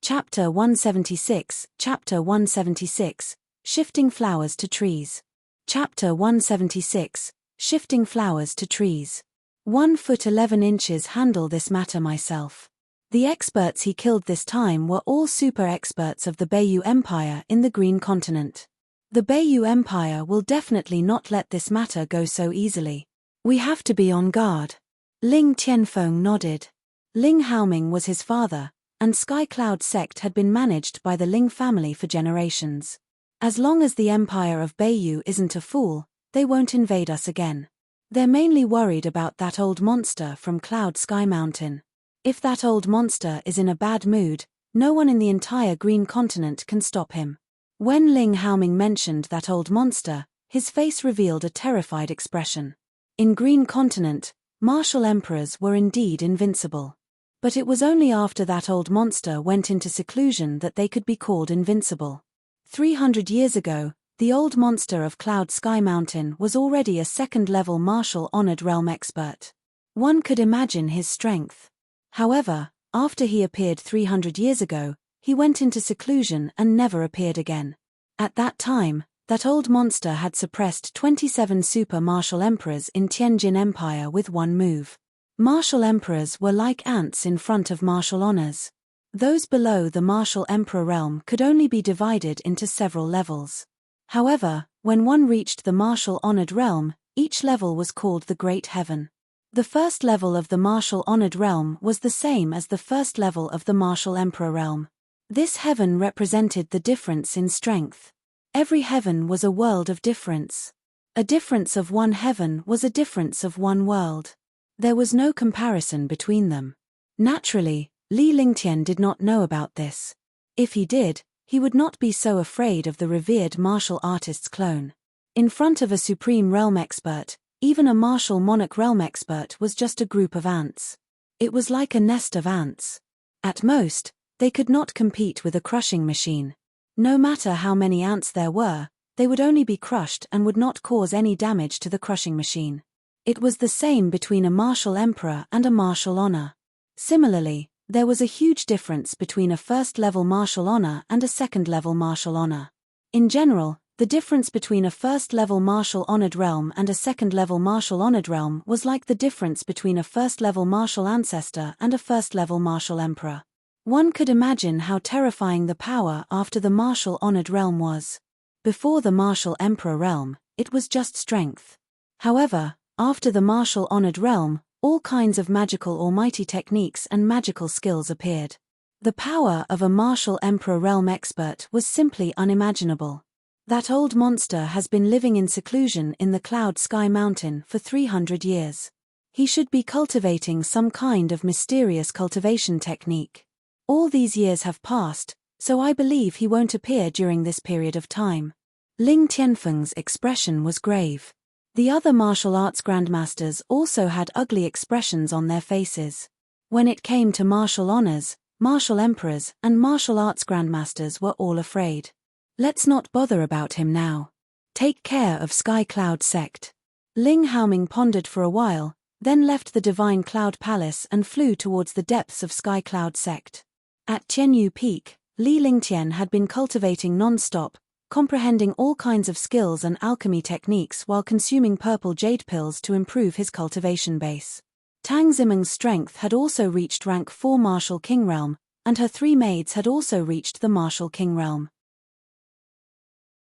Chapter 176, Chapter 176, Shifting Flowers to Trees. Chapter 176, Shifting Flowers to Trees. 1 foot 11 inches handle this matter myself. The experts he killed this time were all super experts of the Beiyu Empire in the Green Continent. The Beiyu Empire will definitely not let this matter go so easily. We have to be on guard. Ling Tianfeng nodded. Ling Haoming was his father, and Sky Cloud sect had been managed by the Ling family for generations. As long as the Empire of Beiyu isn't a fool, they won't invade us again. They're mainly worried about that old monster from Cloud Sky Mountain. If that old monster is in a bad mood, no one in the entire Green Continent can stop him." When Ling Haoming mentioned that old monster, his face revealed a terrified expression. In Green Continent, martial emperors were indeed invincible. But it was only after that old monster went into seclusion that they could be called invincible. 300 years ago, the old monster of Cloud Sky Mountain was already a second-level martial honored realm expert. One could imagine his strength. However, after he appeared 300 years ago, he went into seclusion and never appeared again. At that time, that old monster had suppressed 27 super martial emperors in Tianjin Empire with one move. Martial emperors were like ants in front of martial honors. Those below the martial emperor realm could only be divided into several levels. However, when one reached the martial honored realm, each level was called the Great Heaven. The first level of the martial honored realm was the same as the first level of the martial emperor realm. This heaven represented the difference in strength. Every heaven was a world of difference. A difference of one heaven was a difference of one world. There was no comparison between them. Naturally, Li Lingtian did not know about this. If he did, he would not be so afraid of the revered martial artist's clone. In front of a supreme realm expert, even a martial monarch realm expert was just a group of ants. It was like a nest of ants. At most, they could not compete with a crushing machine. No matter how many ants there were, they would only be crushed and would not cause any damage to the crushing machine. It was the same between a martial emperor and a martial honor. Similarly, there was a huge difference between a first-level martial honor and a second-level martial honor. In general, the difference between a first-level martial honored realm and a second-level martial honored realm was like the difference between a first-level martial ancestor and a first-level martial emperor. One could imagine how terrifying the power after the martial honored realm was. Before the martial emperor realm, it was just strength. However, after the martial honored realm, all kinds of magical almighty techniques and magical skills appeared. The power of a martial emperor realm expert was simply unimaginable. That old monster has been living in seclusion in the Cloud Sky Mountain for 300 years. He should be cultivating some kind of mysterious cultivation technique. All these years have passed, so I believe he won't appear during this period of time. Ling Tianfeng's expression was grave. The other martial arts grandmasters also had ugly expressions on their faces. When it came to martial honors, martial emperors and martial arts grandmasters were all afraid. Let's not bother about him now. Take care of Sky Cloud Sect. Ling Haoming pondered for a while, then left the Divine Cloud Palace and flew towards the depths of Sky Cloud Sect. At Tianyu Peak, Li Lingtian had been cultivating non-stop, comprehending all kinds of skills and alchemy techniques while consuming purple jade pills to improve his cultivation base. Tang Zimeng's strength had also reached rank 4 Martial King Realm, and her 3 maids had also reached the Martial King Realm.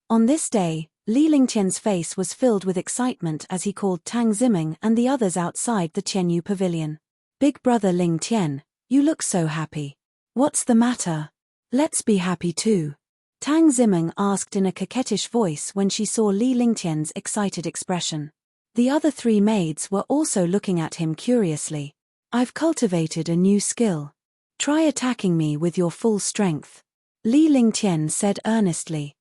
On this day, Li Lingtian's face was filled with excitement as he called Tang Zimeng and the others outside the Tianyu pavilion. "Big brother Ling Tian, you look so happy. What's the matter? Let's be happy too." Tang Zimeng asked in a coquettish voice when she saw Li Lingtian's excited expression. The other 3 maids were also looking at him curiously. "I've cultivated a new skill. Try attacking me with your full strength," Li Lingtian said earnestly.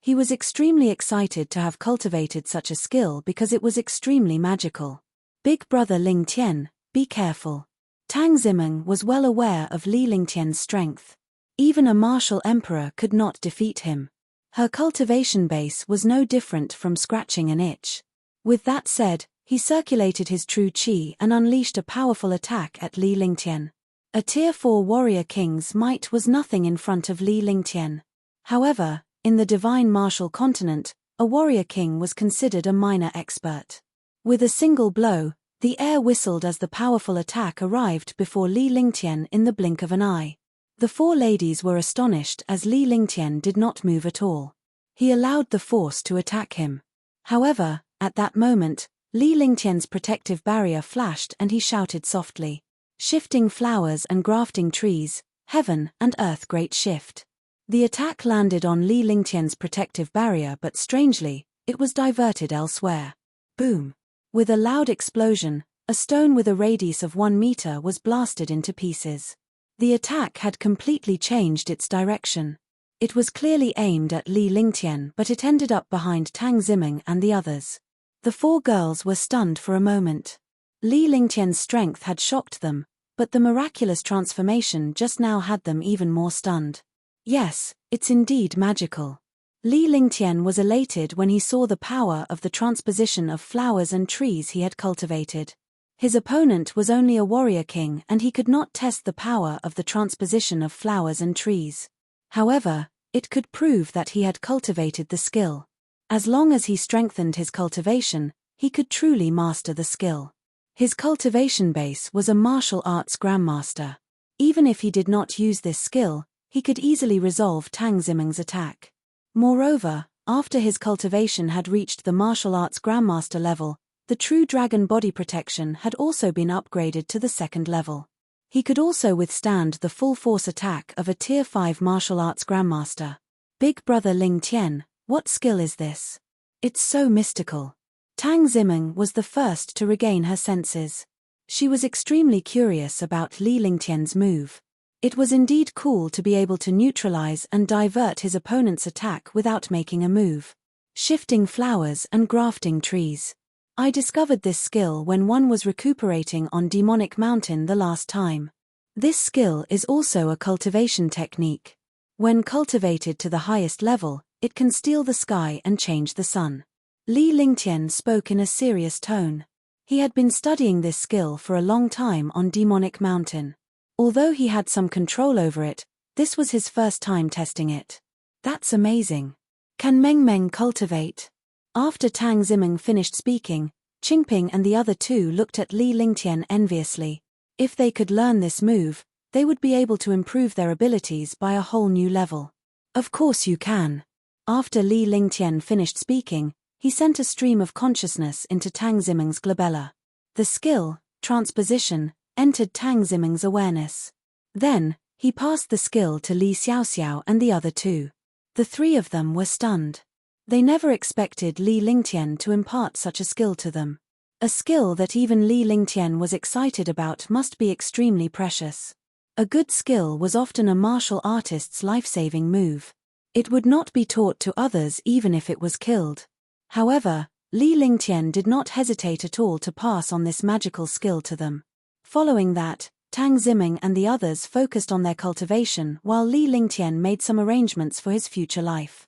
He was extremely excited to have cultivated such a skill because it was extremely magical. "Big brother Ling Tian, be careful." Tang Zimeng was well aware of Li Lingtian's strength. Even a martial emperor could not defeat him. Her cultivation base was no different from scratching an itch. With that said, he circulated his true qi and unleashed a powerful attack at Li Lingtian. A Tier 4 warrior king's might was nothing in front of Li Lingtian. However, in the divine martial continent, a warrior king was considered a minor expert. With a single blow, the air whistled as the powerful attack arrived before Li Lingtian in the blink of an eye. The 4 ladies were astonished as Li Lingtian did not move at all. He allowed the force to attack him. However, at that moment, Li Lingtian's protective barrier flashed and he shouted softly, "Shifting flowers and grafting trees, heaven and earth great shift." The attack landed on Li Lingtian's protective barrier but strangely, it was diverted elsewhere. Boom! With a loud explosion, a stone with a radius of 1 meter was blasted into pieces. The attack had completely changed its direction. It was clearly aimed at Li Lingtian, but it ended up behind Tang Ziming and the others. The 4 girls were stunned for a moment. Li Lingtian's strength had shocked them, but the miraculous transformation just now had them even more stunned. Yes, it's indeed magical. Li Lingtian was elated when he saw the power of the transposition of flowers and trees he had cultivated. His opponent was only a warrior king and he could not test the power of the transposition of flowers and trees. However, it could prove that he had cultivated the skill. As long as he strengthened his cultivation, he could truly master the skill. His cultivation base was a martial arts grandmaster. Even if he did not use this skill, he could easily resolve Tang Ziming's attack. Moreover, after his cultivation had reached the martial arts grandmaster level, the true dragon body protection had also been upgraded to the 2nd level. He could also withstand the full force attack of a Tier 5 martial arts grandmaster. Big brother Ling Tian, what skill is this? It's so mystical. Tang Ziming was the first to regain her senses. She was extremely curious about Li Lingtian's move. It was indeed cool to be able to neutralize and divert his opponent's attack without making a move. Shifting flowers and grafting trees. I discovered this skill when one was recuperating on Demonic Mountain the last time. This skill is also a cultivation technique. When cultivated to the highest level, it can steal the sky and change the sun. Li Lingtian spoke in a serious tone. He had been studying this skill for a long time on Demonic Mountain. Although he had some control over it, this was his first time testing it. That's amazing. Can Meng Meng cultivate? After Tang Ziming finished speaking, Qingping and the other 2 looked at Li Lingtian enviously. If they could learn this move, they would be able to improve their abilities by a whole new level. Of course you can. After Li Lingtian finished speaking, he sent a stream of consciousness into Tang Ziming's glabella. The skill, transposition, entered Tang Ziming's awareness. Then, he passed the skill to Li Xiaoxiao and the other 2. The 3 of them were stunned. They never expected Li Lingtian to impart such a skill to them. A skill that even Li Lingtian was excited about must be extremely precious. A good skill was often a martial artist's life-saving move. It would not be taught to others even if it was killed. However, Li Lingtian did not hesitate at all to pass on this magical skill to them. Following that, Tang Ziming and the others focused on their cultivation while Li Lingtian made some arrangements for his future life.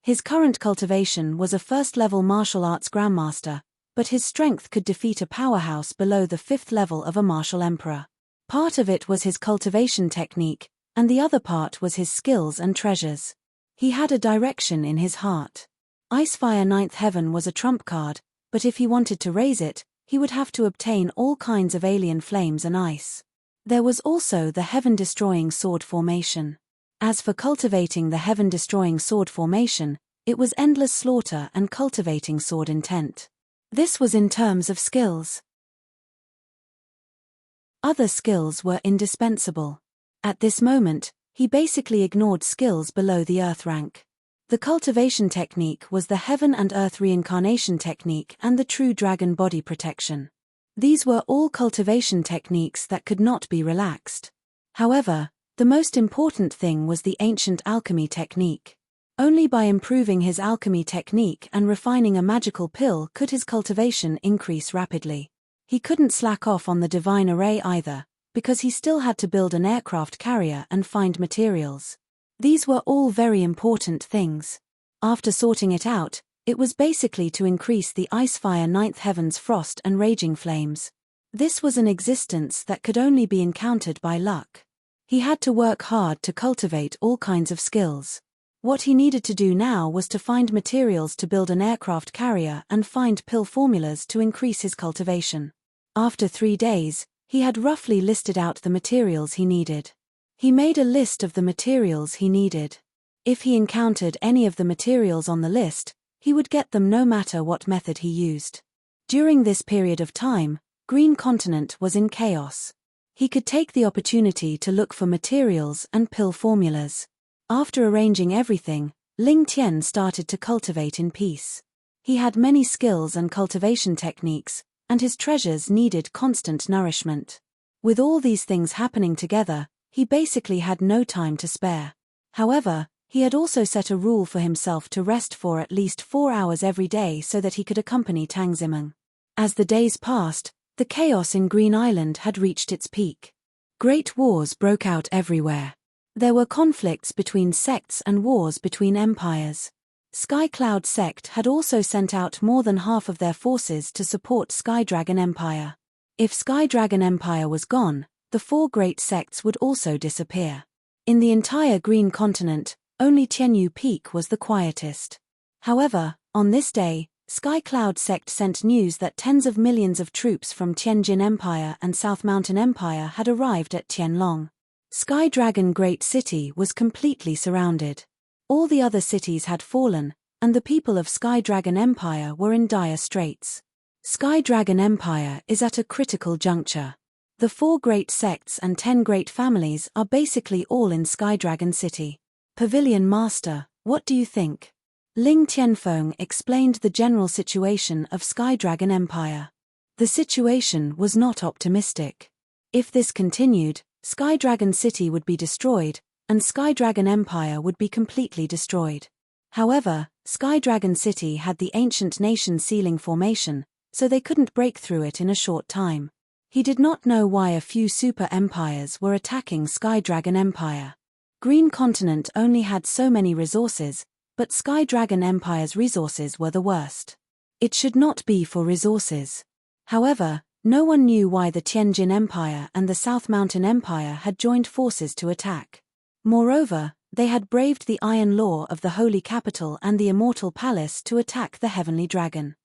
His current cultivation was a 1st-level martial arts grandmaster, but his strength could defeat a powerhouse below the 5th level of a martial emperor. Part of it was his cultivation technique, and the other part was his skills and treasures. He had a direction in his heart. Icefire 9th Heaven was a trump card, but if he wanted to raise it, he would have to obtain all kinds of alien flames and ice. There was also the heaven-destroying sword formation. As for cultivating the heaven-destroying sword formation, it was endless slaughter and cultivating sword intent. This was in terms of skills. Other skills were indispensable. At this moment, he basically ignored skills below the earth rank. The cultivation technique was the Heaven and Earth Reincarnation Technique and the True Dragon Body Protection. These were all cultivation techniques that could not be relaxed. However, the most important thing was the Ancient Alchemy Technique. Only by improving his alchemy technique and refining a magical pill could his cultivation increase rapidly. He couldn't slack off on the Divine Array either, because he still had to build an aircraft carrier and find materials. These were all very important things. After sorting it out, it was basically to increase the Icefire 9th Heaven's frost and raging flames. This was an existence that could only be encountered by luck. He had to work hard to cultivate all kinds of skills. What he needed to do now was to find materials to build an aircraft carrier and find pill formulas to increase his cultivation. After 3 days, he had roughly listed out the materials he needed. He made a list of the materials he needed. If he encountered any of the materials on the list, he would get them no matter what method he used. During this period of time, Green Continent was in chaos. He could take the opportunity to look for materials and pill formulas. After arranging everything, Ling Tian started to cultivate in peace. He had many skills and cultivation techniques, and his treasures needed constant nourishment. With all these things happening together, he basically had no time to spare. However, he had also set a rule for himself to rest for at least 4 hours every day so that he could accompany Tang Zimeng. As the days passed, the chaos in Green Island had reached its peak. Great wars broke out everywhere. There were conflicts between sects and wars between empires. Sky Cloud sect had also sent out more than half of their forces to support Sky Dragon Empire. If Sky Dragon Empire was gone, the 4 great sects would also disappear. In the entire Green Continent, only Tianyu Peak was the quietest. However, on this day, Sky Cloud sect sent news that tens of millions of troops from Tianjin Empire and South Mountain Empire had arrived at Tianlong. Sky Dragon Great City was completely surrounded. All the other cities had fallen, and the people of Sky Dragon Empire were in dire straits. Sky Dragon Empire is at a critical juncture. The 4 great sects and 10 great families are basically all in Sky Dragon City. Pavilion Master, what do you think? Ling Tianfeng explained the general situation of Sky Dragon Empire. The situation was not optimistic. If this continued, Sky Dragon City would be destroyed, and Sky Dragon Empire would be completely destroyed. However, Sky Dragon City had the ancient nation sealing formation, so they couldn't break through it in a short time. He did not know why a few super empires were attacking Sky Dragon Empire. Green Continent only had so many resources, but Sky Dragon Empire's resources were the worst. It should not be for resources. However, no one knew why the Tianjin Empire and the South Mountain Empire had joined forces to attack. Moreover, they had braved the iron law of the Holy Capital and the Immortal Palace to attack the Heavenly Dragon.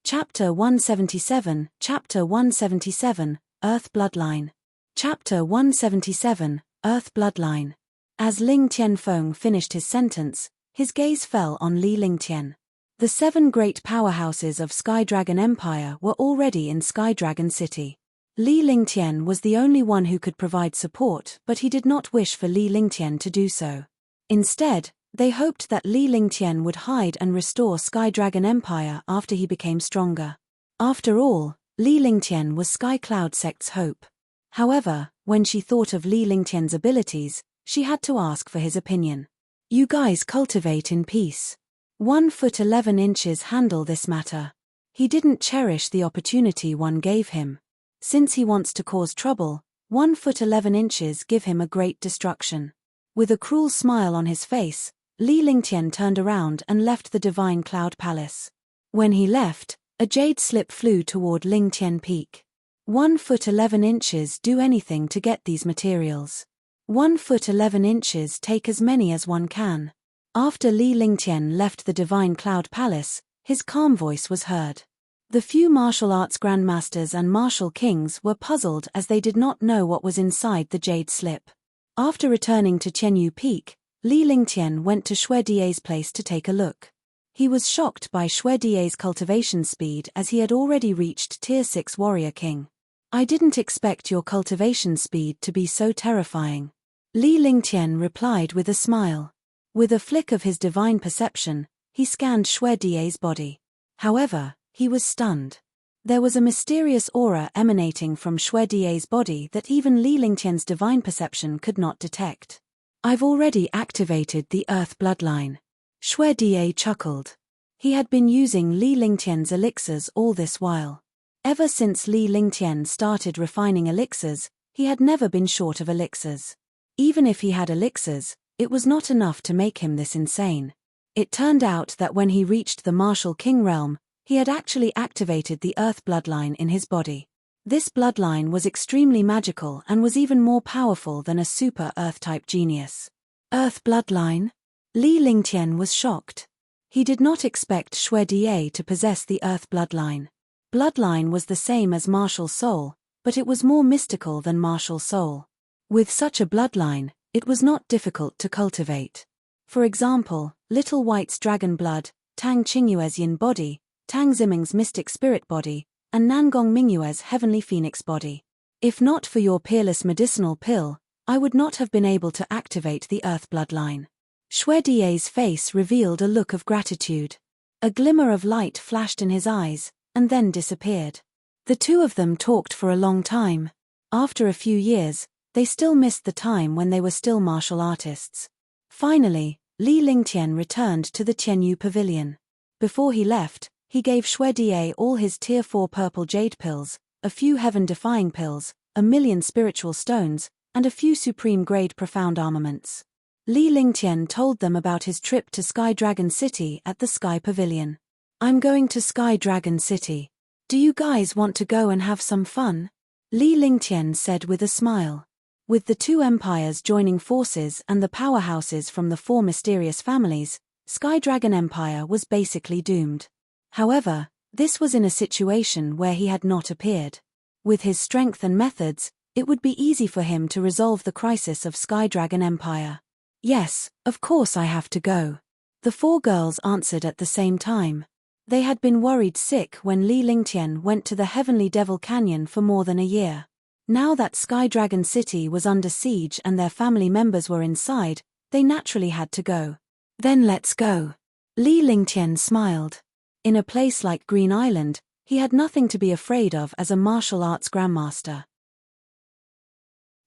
Chapter 177, Chapter 177, Earth Bloodline. Chapter 177, Earth Bloodline. As Ling Tianfeng finished his sentence, his gaze fell on Li Lingtian. The 7 great powerhouses of Sky Dragon Empire were already in Sky Dragon City. Li Lingtian was the only one who could provide support, but he did not wish for Li Lingtian to do so. Instead, they hoped that Li Lingtian would hide and restore Sky Dragon Empire after he became stronger. After all, Li Lingtian was Sky Cloud sect's hope. However, when she thought of Li Lingtian's abilities, she had to ask for his opinion. You guys cultivate in peace. 1 foot 11 inches handle this matter. He didn't cherish the opportunity one gave him. Since he wants to cause trouble, 1 foot 11 inches give him a great destruction. With a cruel smile on his face, Li Lingtian turned around and left the Divine Cloud Palace. When he left, a jade slip flew toward Lingtian Peak. 1 foot 11 inches do anything to get these materials. 1 foot 11 inches take as many as one can. After Li Lingtian left the Divine Cloud Palace, his calm voice was heard. The few martial arts grandmasters and martial kings were puzzled as they did not know what was inside the jade slip. After returning to Tianyu Peak, Li Lingtian went to Xue Die's place to take a look. He was shocked by Xue Die's cultivation speed as he had already reached Tier 6 Warrior King. I didn't expect your cultivation speed to be so terrifying. Li Lingtian replied with a smile. With a flick of his divine perception, he scanned Xue Die's body. However, he was stunned. There was a mysterious aura emanating from Xue Die's body that even Li Lingtian's divine perception could not detect. I've already activated the Earth Bloodline. Xue Die chuckled. He had been using Li Lingtian's elixirs all this while. Ever since Li Lingtian started refining elixirs, he had never been short of elixirs. Even if he had elixirs, it was not enough to make him this insane. It turned out that when he reached the Martial King realm, he had actually activated the Earth Bloodline in his body. This bloodline was extremely magical and was even more powerful than a super Earth-type genius. Earth Bloodline? Li Lingtian was shocked. He did not expect Xue Die to possess the Earth Bloodline. Bloodline was the same as Martial Soul, but it was more mystical than Martial Soul. With such a bloodline, it was not difficult to cultivate. For example, Little White's dragon blood, Tang Qingyue's yin body, Tang Zimeng's mystic spirit body, and Nangong Mingyue's heavenly phoenix body. If not for your peerless medicinal pill, I would not have been able to activate the Earth bloodline. Xue Die's face revealed a look of gratitude. A glimmer of light flashed in his eyes, and then disappeared. The two of them talked for a long time. After a few years, they still missed the time when they were still martial artists. Finally, Li Lingtian returned to the Tianyu Pavilion. Before he left, he gave Xue Die all his Tier 4 purple jade pills, a few heaven-defying pills, 1,000,000 spiritual stones, and a few supreme-grade profound armaments. Li Lingtian told them about his trip to Sky Dragon City at the Sky Pavilion. I'm going to Sky Dragon City. Do you guys want to go and have some fun? Li Lingtian said with a smile. With the two empires joining forces and the powerhouses from the four mysterious families, Sky Dragon Empire was basically doomed. However, this was in a situation where he had not appeared. With his strength and methods, it would be easy for him to resolve the crisis of Sky Dragon Empire. Yes, of course I have to go. The four girls answered at the same time. They had been worried sick when Li Lingtian went to the Heavenly Devil Canyon for more than a year. Now that Sky Dragon City was under siege and their family members were inside, they naturally had to go. Then let's go. Li Lingtian smiled. In a place like Green Island, he had nothing to be afraid of as a martial arts grandmaster.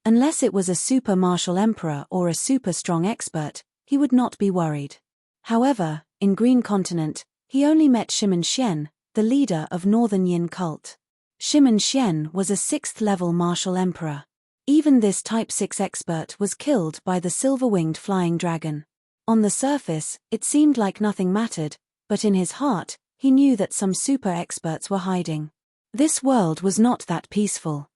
Unless it was a super martial emperor or a super strong expert, he would not be worried. However, in Green Continent, he only met Shimen Xian, the leader of Northern Yin cult. Shimen Xian was a 6th-level martial emperor. Even this Type 6 expert was killed by the silver-winged flying dragon. On the surface, it seemed like nothing mattered, but in his heart, he knew that some super experts were hiding. This world was not that peaceful.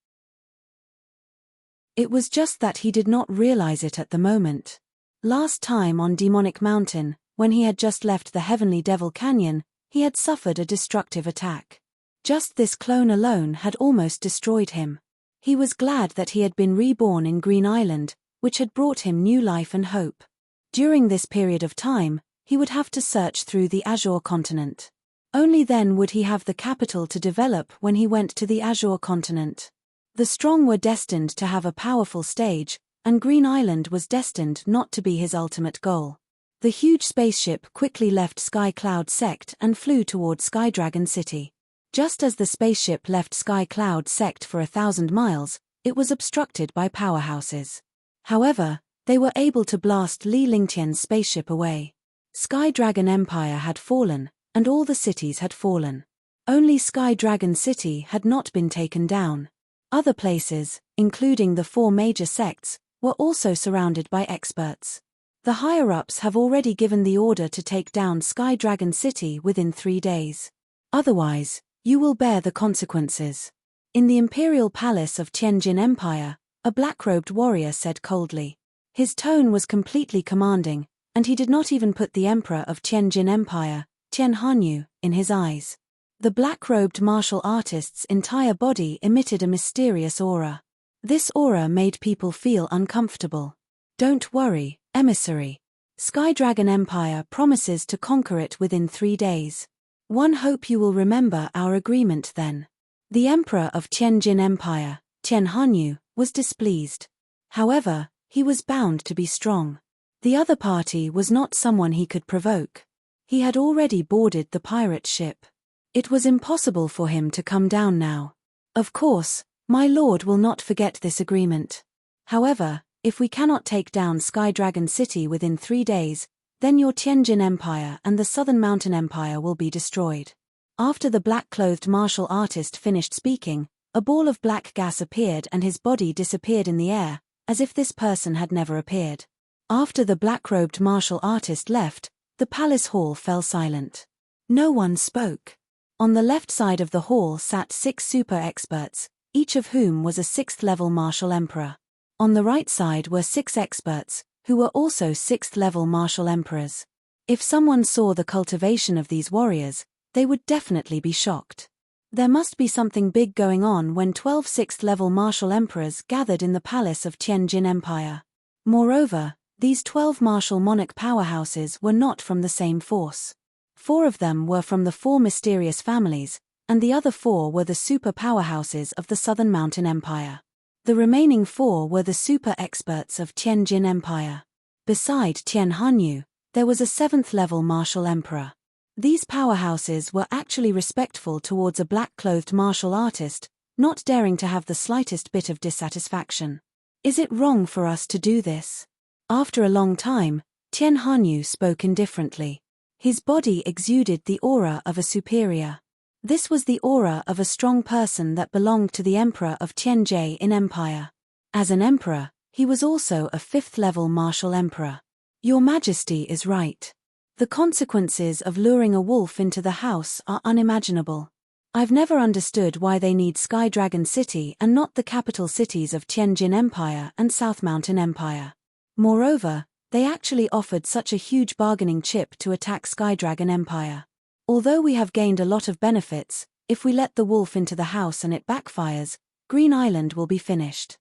It was just that he did not realize it at the moment. Last time on Demonic Mountain, when he had just left the Heavenly Devil Canyon, he had suffered a destructive attack. Just this clone alone had almost destroyed him. He was glad that he had been reborn in Green Island, which had brought him new life and hope. During this period of time, he would have to search through the Azure continent. Only then would he have the capital to develop when he went to the Azure continent. The strong were destined to have a powerful stage, and Green Island was destined not to be his ultimate goal. The huge spaceship quickly left Sky Cloud Sect and flew toward Sky Dragon City. Just as the spaceship left Sky Cloud Sect for 1,000 miles, it was obstructed by powerhouses. However, they were able to blast Li Lingtian's spaceship away. Sky Dragon Empire had fallen, and all the cities had fallen. Only Sky Dragon City had not been taken down. Other places, including the four major sects, were also surrounded by experts. The higher-ups have already given the order to take down Sky Dragon City within 3 days. Otherwise, you will bear the consequences. In the Imperial Palace of Tianjin Empire, a black-robed warrior said coldly. His tone was completely commanding, and he did not even put the Emperor of Tianjin Empire, Tian Hanyu, in his eyes. The black-robed martial artist's entire body emitted a mysterious aura. This aura made people feel uncomfortable. Don't worry, emissary. Sky Dragon Empire promises to conquer it within 3 days. One hope you will remember our agreement then. The Emperor of Tianjin Empire, Tian Hanyu, was displeased. However, he was bound to be strong. The other party was not someone he could provoke. He had already boarded the pirate ship. It was impossible for him to come down now. Of course, my lord will not forget this agreement. However, if we cannot take down Sky Dragon City within 3 days, then your Tianjin Empire and the Southern Mountain Empire will be destroyed. After the black-clothed martial artist finished speaking, a ball of black gas appeared and his body disappeared in the air, as if this person had never appeared. After the black-robed martial artist left, the palace hall fell silent. No one spoke. On the left side of the hall sat 6 super experts, each of whom was a 6th-level martial emperor. On the right side were 6 experts, who were also 6th-level martial emperors. If someone saw the cultivation of these warriors, they would definitely be shocked. There must be something big going on when 12 6th-level martial emperors gathered in the palace of Tianjin Empire. Moreover, these 12 martial monarch powerhouses were not from the same force. 4 of them were from the 4 mysterious families, and the other 4 were the super powerhouses of the Southern Mountain Empire. The remaining 4 were the super experts of Tianjin Empire. Beside Tian Hanyu, there was a 7th-level martial emperor. These powerhouses were actually respectful towards a black-clothed martial artist, not daring to have the slightest bit of dissatisfaction. Is it wrong for us to do this? After a long time, Tian Hanyu spoke indifferently. His body exuded the aura of a superior. This was the aura of a strong person that belonged to the emperor of Tianjin in Empire. As an emperor, he was also a 5th-level martial emperor. Your Majesty is right. The consequences of luring a wolf into the house are unimaginable. I've never understood why they need Sky Dragon City and not the capital cities of Tianjin Empire and South Mountain Empire. Moreover, they actually offered such a huge bargaining chip to attack Sky Dragon Empire. Although we have gained a lot of benefits, if we let the wolf into the house and it backfires, Green Island will be finished.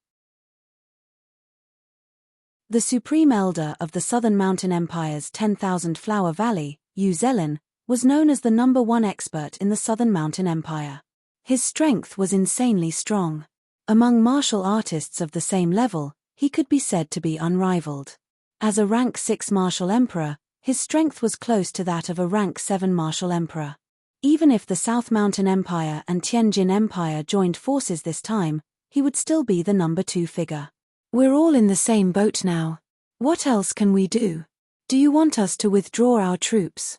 The Supreme Elder of the Southern Mountain Empire's 10,000 Flower Valley, Yu Zelin, was known as the #1 expert in the Southern Mountain Empire. His strength was insanely strong. Among martial artists of the same level, he could be said to be unrivaled. As a rank 6 martial emperor, his strength was close to that of a rank 7 martial emperor. Even if the South Mountain Empire and Tianjin Empire joined forces this time, he would still be the #2 figure. We're all in the same boat now. What else can we do? Do you want us to withdraw our troops?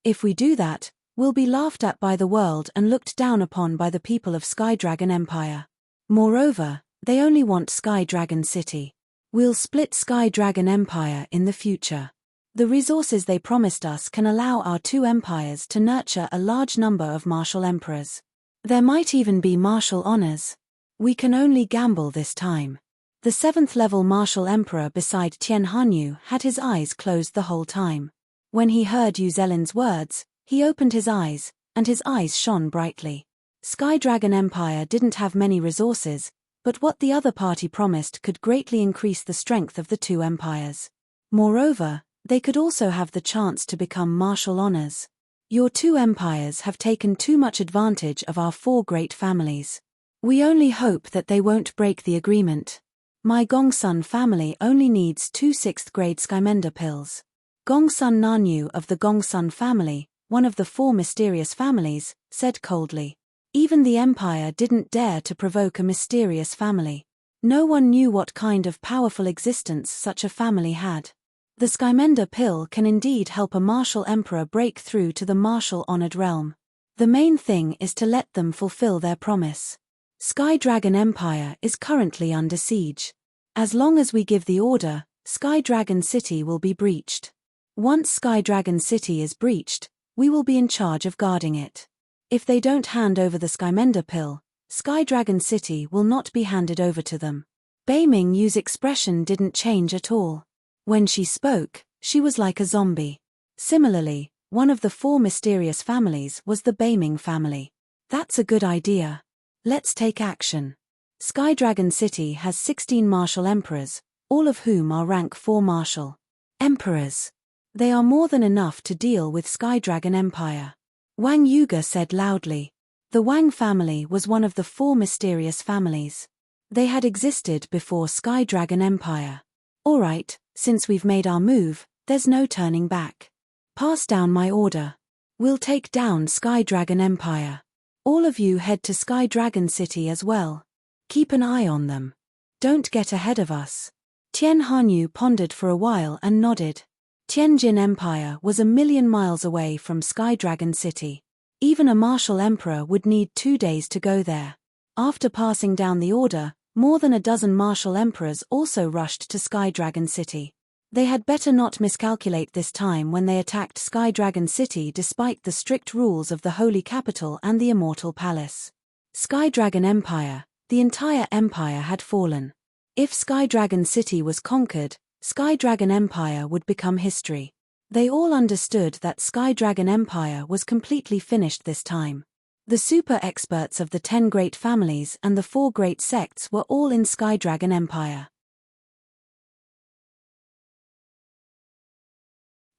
If we do that, we'll be laughed at by the world and looked down upon by the people of Sky Dragon Empire. Moreover, they only want Sky Dragon City. We'll split Sky Dragon Empire in the future. The resources they promised us can allow our 2 empires to nurture a large number of martial emperors. There might even be martial honors. We can only gamble this time. The 7th-level martial emperor beside Tian Hanyu had his eyes closed the whole time. When he heard Yu Zelin's words, he opened his eyes, and his eyes shone brightly. Sky Dragon Empire didn't have many resources, but what the other party promised could greatly increase the strength of the 2 empires. Moreover, they could also have the chance to become martial honors. Your 2 empires have taken too much advantage of our 4 great families. We only hope that they won't break the agreement. My Gongsun family only needs 2 6th-grade Skymender pills. Gongsun Nanyu of the Gongsun family, one of the 4 mysterious families, said coldly. Even the empire didn't dare to provoke a mysterious family. No one knew what kind of powerful existence such a family had. The Skymender pill can indeed help a martial emperor break through to the martial-honored realm. The main thing is to let them fulfill their promise. Sky Dragon Empire is currently under siege. As long as we give the order, Sky Dragon City will be breached. Once Sky Dragon City is breached, we will be in charge of guarding it. If they don't hand over the Skymender pill, Sky Dragon City will not be handed over to them. Beiming Yu's expression didn't change at all. When she spoke, she was like a zombie. Similarly, one of the 4 mysterious families was the Beiming family. That's a good idea. Let's take action. Sky Dragon City has 16 martial emperors, all of whom are rank 4 martial emperors. They are more than enough to deal with Sky Dragon Empire. Wang Yuge said loudly. The Wang family was one of the 4 mysterious families. They had existed before Sky Dragon Empire. Alright, since we've made our move, there's no turning back. Pass down my order. We'll take down Sky Dragon Empire. All of you head to Sky Dragon City as well. Keep an eye on them. Don't get ahead of us. Tian Hanyu pondered for a while and nodded. Tianjin Empire was 1,000,000 miles away from Sky Dragon City. Even a martial emperor would need 2 days to go there. After passing down the order, more than a dozen martial emperors also rushed to Sky Dragon City. They had better not miscalculate this time when they attacked Sky Dragon City despite the strict rules of the Holy Capital and the Immortal Palace. Sky Dragon Empire, the entire empire had fallen. If Sky Dragon City was conquered, Sky Dragon Empire would become history. They all understood that Sky Dragon Empire was completely finished this time. The super experts of the 10 great families and the 4 great sects were all in Sky Dragon Empire.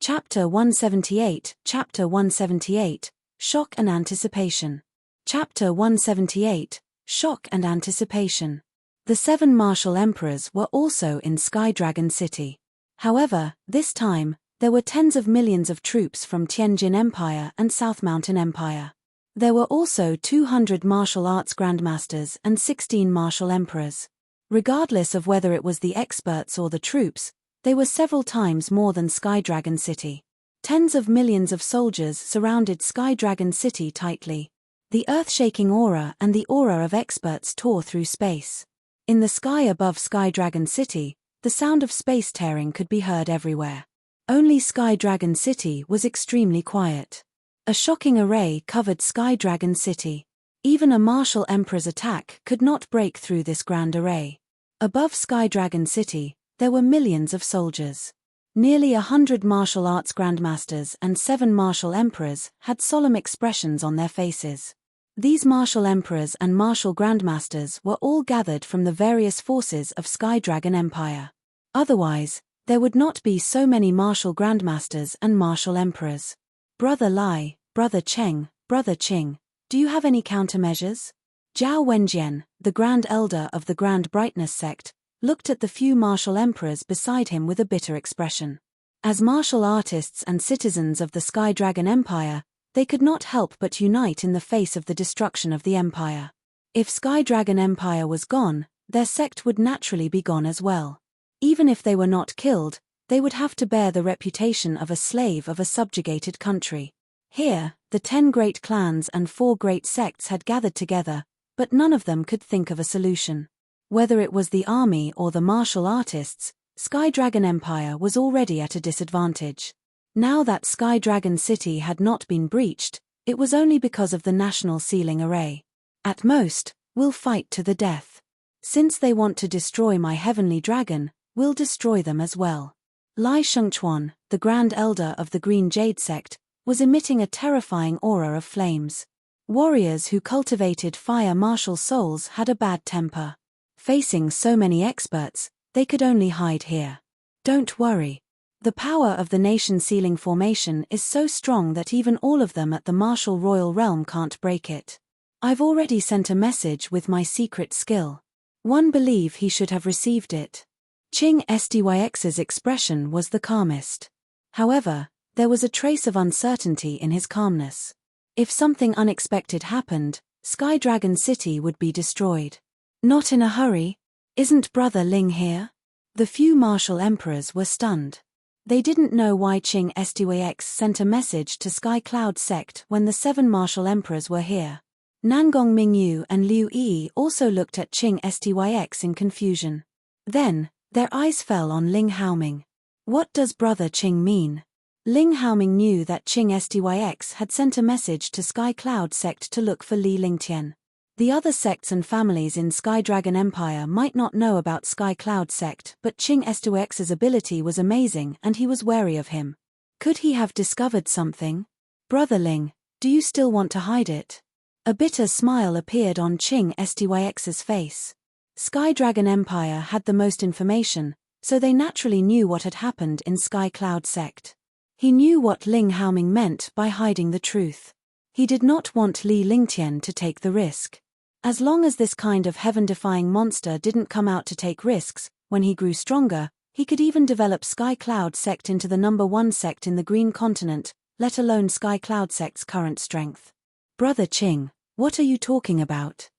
Chapter 178, Chapter 178, Shock and Anticipation. Chapter 178, shock and anticipation. The 7 martial emperors were also in Sky Dragon City. However, this time, there were tens of millions of troops from Tianjin Empire and South Mountain Empire. There were also 200 martial arts grandmasters and 16 martial emperors. Regardless of whether it was the experts or the troops, they were several times more than Sky Dragon City. Tens of millions of soldiers surrounded Sky Dragon City tightly. The earth-shaking aura and the aura of experts tore through space. In the sky above Sky Dragon City, the sound of space tearing could be heard everywhere. Only Sky Dragon City was extremely quiet. A shocking array covered Sky Dragon City. Even a martial emperor's attack could not break through this grand array. Above Sky Dragon City, there were millions of soldiers. Nearly 100 martial arts grandmasters and 7 martial emperors had solemn expressions on their faces. These martial emperors and martial grandmasters were all gathered from the various forces of Sky Dragon Empire. Otherwise, there would not be so many martial grandmasters and martial emperors. Brother Lai, Brother Cheng, Brother Qing, do you have any countermeasures? Zhao Wenjian, the Grand Elder of the Grand Brightness sect, looked at the few martial emperors beside him with a bitter expression. As martial artists and citizens of the Sky Dragon Empire, they could not help but unite in the face of the destruction of the empire. If Sky Dragon Empire was gone, their sect would naturally be gone as well. Even if they were not killed, they would have to bear the reputation of a slave of a subjugated country. Here, the 10 great clans and 4 great sects had gathered together, but none of them could think of a solution. Whether it was the army or the martial artists, Sky Dragon Empire was already at a disadvantage. Now that Sky Dragon City had not been breached, it was only because of the national sealing array. At most, we'll fight to the death. Since they want to destroy my heavenly dragon, we'll destroy them as well. Lai Shengchuan, the Grand Elder of the Green Jade sect, was emitting a terrifying aura of flames. Warriors who cultivated fire martial souls had a bad temper. Facing so many experts, they could only hide here. Don't worry. The power of the nation sealing formation is so strong that even all of them at the martial royal realm can't break it. I've already sent a message with my secret skill. One believe he should have received it. Qing Styx's expression was the calmest. However, there was a trace of uncertainty in his calmness. If something unexpected happened, Sky Dragon City would be destroyed. Not in a hurry. Isn't Brother Ling here? The few martial emperors were stunned. They didn't know why Qing Styx sent a message to Sky Cloud sect when the 7 martial emperors were here. Nangong Mingyu and Liu Yi also looked at Qing Styx in confusion. Then, their eyes fell on Ling Haoming. What does Brother Qing mean? Ling Haoming knew that Qing Styx had sent a message to Sky Cloud sect to look for Li Lingtian. The other sects and families in Sky Dragon Empire might not know about Sky Cloud sect, but Qing Styx's ability was amazing and he was wary of him. Could he have discovered something? Brother Ling, do you still want to hide it? A bitter smile appeared on Qing Styx's face. Sky Dragon Empire had the most information, so they naturally knew what had happened in Sky Cloud sect. He knew what Ling Haoming meant by hiding the truth. He did not want Li Lingtian to take the risk. As long as this kind of heaven-defying monster didn't come out to take risks, when he grew stronger, he could even develop Sky Cloud sect into the #1 sect in the Green Continent, let alone Sky Cloud sect's current strength. Brother Qing, what are you talking about?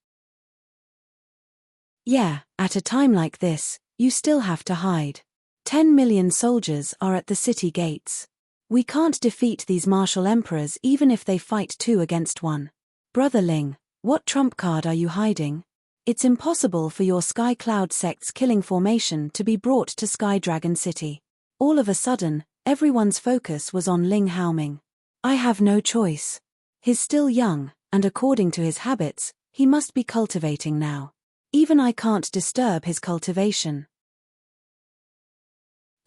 Yeah, at a time like this, you still have to hide. 10 million soldiers are at the city gates. We can't defeat these martial emperors even if they fight 2 against 1. Brother Ling, what trump card are you hiding? It's impossible for your Sky Cloud sect's killing formation to be brought to Sky Dragon City. All of a sudden, everyone's focus was on Ling Haoming. I have no choice. He's still young, and according to his habits, he must be cultivating now. Even I can't disturb his cultivation.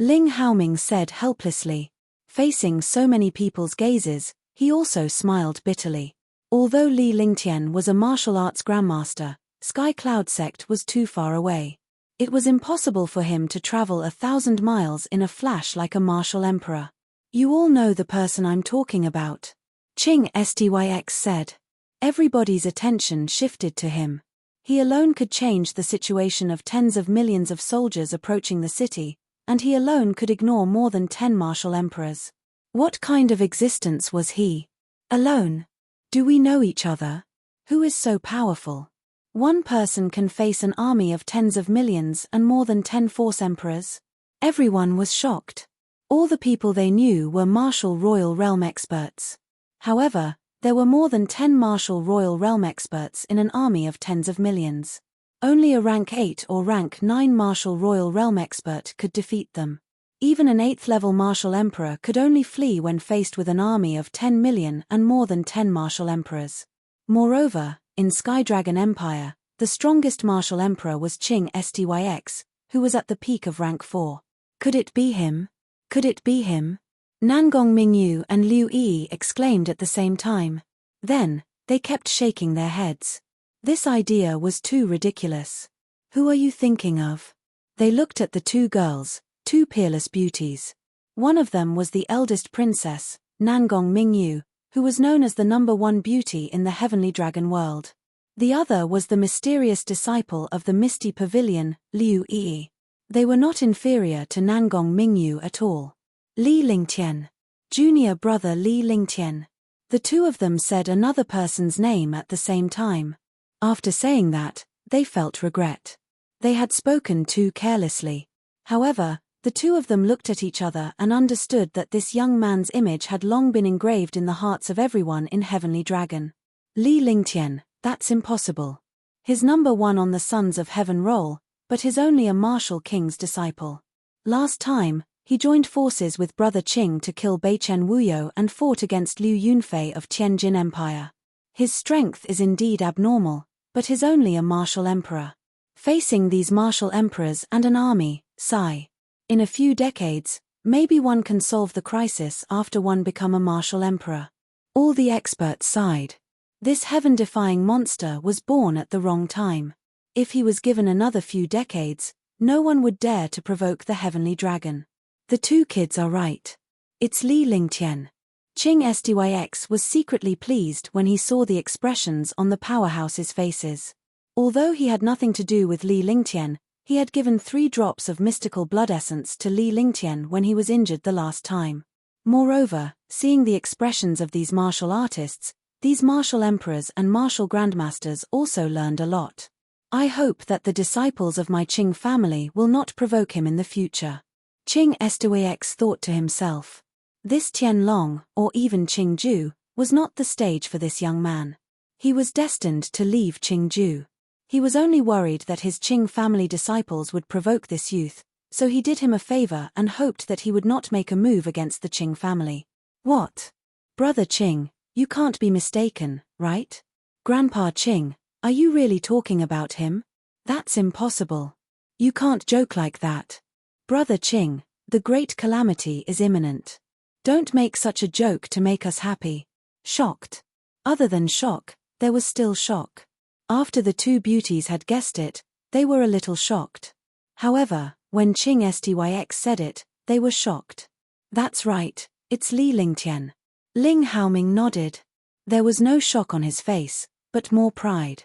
Ling Haoming said helplessly. Facing so many people's gazes, he also smiled bitterly. Although Li Lingtian was a martial arts grandmaster, Sky Cloud sect was too far away. It was impossible for him to travel 1,000 miles in a flash like a martial emperor. You all know the person I'm talking about. Qing Styx said. Everybody's attention shifted to him. He alone could change the situation of tens of millions of soldiers approaching the city, and he alone could ignore more than 10 martial emperors. What kind of existence was he? Alone? Do we know each other? Who is so powerful? One person can face an army of tens of millions and more than 10 force emperors? Everyone was shocked. All the people they knew were martial royal realm experts. However, there were more than 10 martial royal realm experts in an army of tens of millions. Only a rank 8 or rank 9 martial royal realm expert could defeat them. Even an 8th level martial emperor could only flee when faced with an army of 10 million and more than 10 martial emperors. Moreover, in Skydragon Empire, the strongest martial emperor was Qing Styx, who was at the peak of rank 4. Could it be him? Could it be him? Nangong Mingyu and Liu Yi exclaimed at the same time. Then, they kept shaking their heads. This idea was too ridiculous. Who are you thinking of? They looked at the two girls, two peerless beauties. One of them was the eldest princess, Nangong Mingyu, who was known as the #1 beauty in the heavenly dragon world. The other was the mysterious disciple of the misty pavilion, Liu Yi. They were not inferior to Nangong Mingyu at all. Li Lingtian. Junior brother Li Lingtian. The two of them said another person's name at the same time. After saying that, they felt regret. They had spoken too carelessly. However, the two of them looked at each other and understood that this young man's image had long been engraved in the hearts of everyone in Heavenly Dragon. Li Lingtian, that's impossible. His #1 on the Sons of Heaven roll, but is only a martial king's disciple. Last time, he joined forces with brother Qing to kill Beichen Wuyo and fought against Liu Yunfei of Tianjin Empire. His strength is indeed abnormal, but is only a martial emperor. Facing these martial emperors and an army, sigh. In a few decades, maybe one can solve the crisis after one become a martial emperor. All the experts sighed. This heaven-defying monster was born at the wrong time. If he was given another few decades, no one would dare to provoke the heavenly dragon. The two kids are right. It's Li Lingtian. Qing Styx was secretly pleased when he saw the expressions on the powerhouses' faces. Although he had nothing to do with Li Lingtian, he had given 3 drops of mystical blood essence to Li Lingtian when he was injured the last time. Moreover, seeing the expressions of these martial artists, these martial emperors and martial grandmasters also learned a lot. I hope that the disciples of my Qing family will not provoke him in the future. Qing Styx thought to himself. This Tianlong, or even Qingju, was not the stage for this young man. He was destined to leave Qingju. He was only worried that his Qing family disciples would provoke this youth, so he did him a favor and hoped that he would not make a move against the Qing family. What? Brother Qing, you can't be mistaken, right? Grandpa Qing, are you really talking about him? That's impossible. You can't joke like that. Brother Qing, the great calamity is imminent. Don't make such a joke to make us happy. Shocked. Other than shock, there was still shock. After the two beauties had guessed it, they were a little shocked. However, when Qing Styx said it, they were shocked. That's right, it's Li Lingtian. Ling Haoming nodded. There was no shock on his face, but more pride.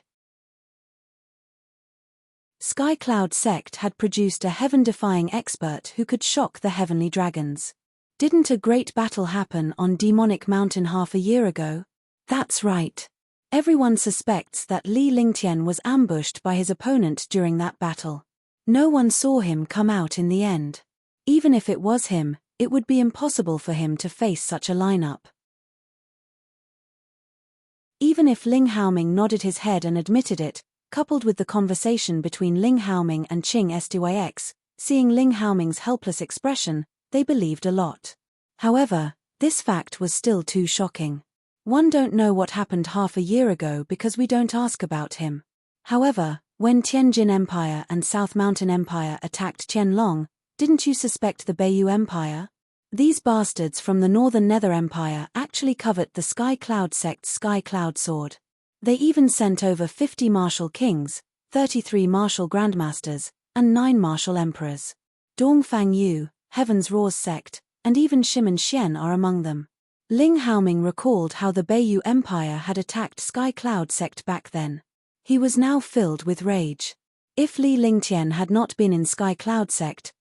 Sky Cloud Sect had produced a heaven-defying expert who could shock the heavenly dragons. Didn't a great battle happen on Demonic Mountain half a year ago? That's right. Everyone suspects that Li Lingtian was ambushed by his opponent during that battle. No one saw him come out in the end. Even if it was him, it would be impossible for him to face such a lineup. Even if Ling Haoming nodded his head and admitted it, coupled with the conversation between Ling Haoming and Qing Styx, seeing Ling Haoming's helpless expression, they believed a lot. However, this fact was still too shocking. One don't know what happened half a year ago because we don't ask about him. However, when Tianjin Empire and South Mountain Empire attacked Tianlong, didn't you suspect the Beiyu Empire? These bastards from the Northern Nether Empire actually covet the Sky Cloud Sect's Sky Cloud Sword. They even sent over 50 martial kings, 33 martial grandmasters, and 9 martial emperors. Dongfang Yu, Heaven's Roar's sect, and even Shimen Xian are among them. Ling Haoming recalled how the Beiyu Empire had attacked Sky Cloud Sect back then. He was now filled with rage. If Li Lingtian had not been in Sky Cloud Sect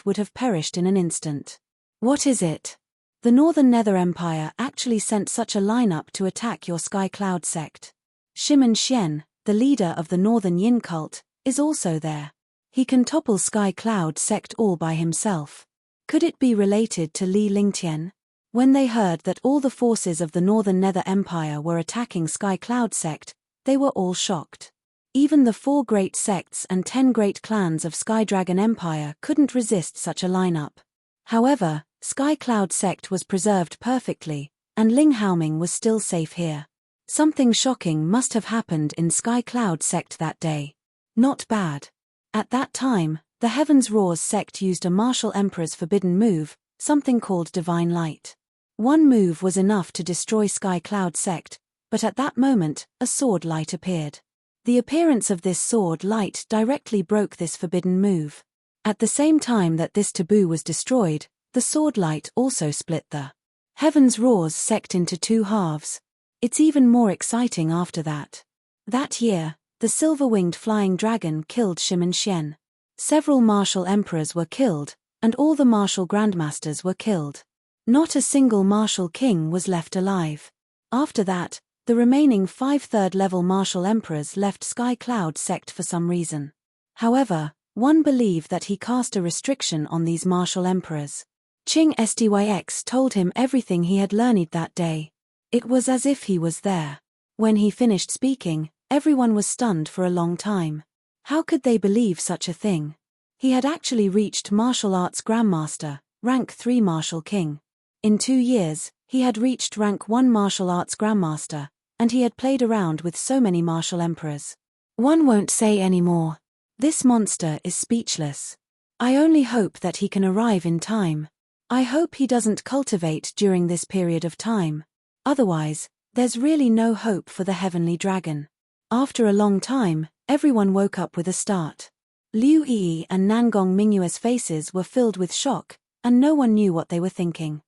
would have perished in an instant. What is it? The Northern Nether Empire actually sent such a lineup to attack your Sky Cloud Sect. Shimen Xian, the leader of the Northern Yin cult, is also there. He can topple Sky Cloud Sect all by himself. Could it be related to Li Lingtian? When they heard that all the forces of the Northern Nether Empire were attacking Sky Cloud Sect, they were all shocked. Even the 4 great sects and 10 great clans of Sky Dragon Empire couldn't resist such a lineup. However, Sky Cloud Sect was preserved perfectly, and Ling Haoming was still safe here. Something shocking must have happened in Sky Cloud Sect that day. Not bad. At that time, the Heavens Roars sect used a martial emperor's forbidden move, something called Divine Light. One move was enough to destroy Sky Cloud Sect, but at that moment, a sword light appeared. The appearance of this sword light directly broke this forbidden move. At the same time that this taboo was destroyed, the sword light also split the Heavens Roars sect into 2 halves. It's even more exciting after that. That year, the silver-winged flying dragon killed Shimen Xian. Several martial emperors were killed, and all the martial grandmasters were killed. Not a single martial king was left alive. After that, the remaining 5 third-level martial emperors left Sky Cloud Sect for some reason. However, one believed that he cast a restriction on these martial emperors. Qing Styx told him everything he had learned that day. It was as if he was there. When he finished speaking, everyone was stunned for a long time. How could they believe such a thing? He had actually reached Martial Arts Grandmaster, rank 3 Martial King. In 2 years, he had reached rank 1 Martial Arts Grandmaster, and he had played around with so many martial emperors. One won't say any more. This monster is speechless. I only hope that he can arrive in time. I hope he doesn't cultivate during this period of time. Otherwise, there's really no hope for the heavenly dragon. After a long time, everyone woke up with a start. Liu Yi and Nangong Mingyue's faces were filled with shock, and no one knew what they were thinking.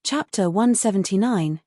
Chapter 179,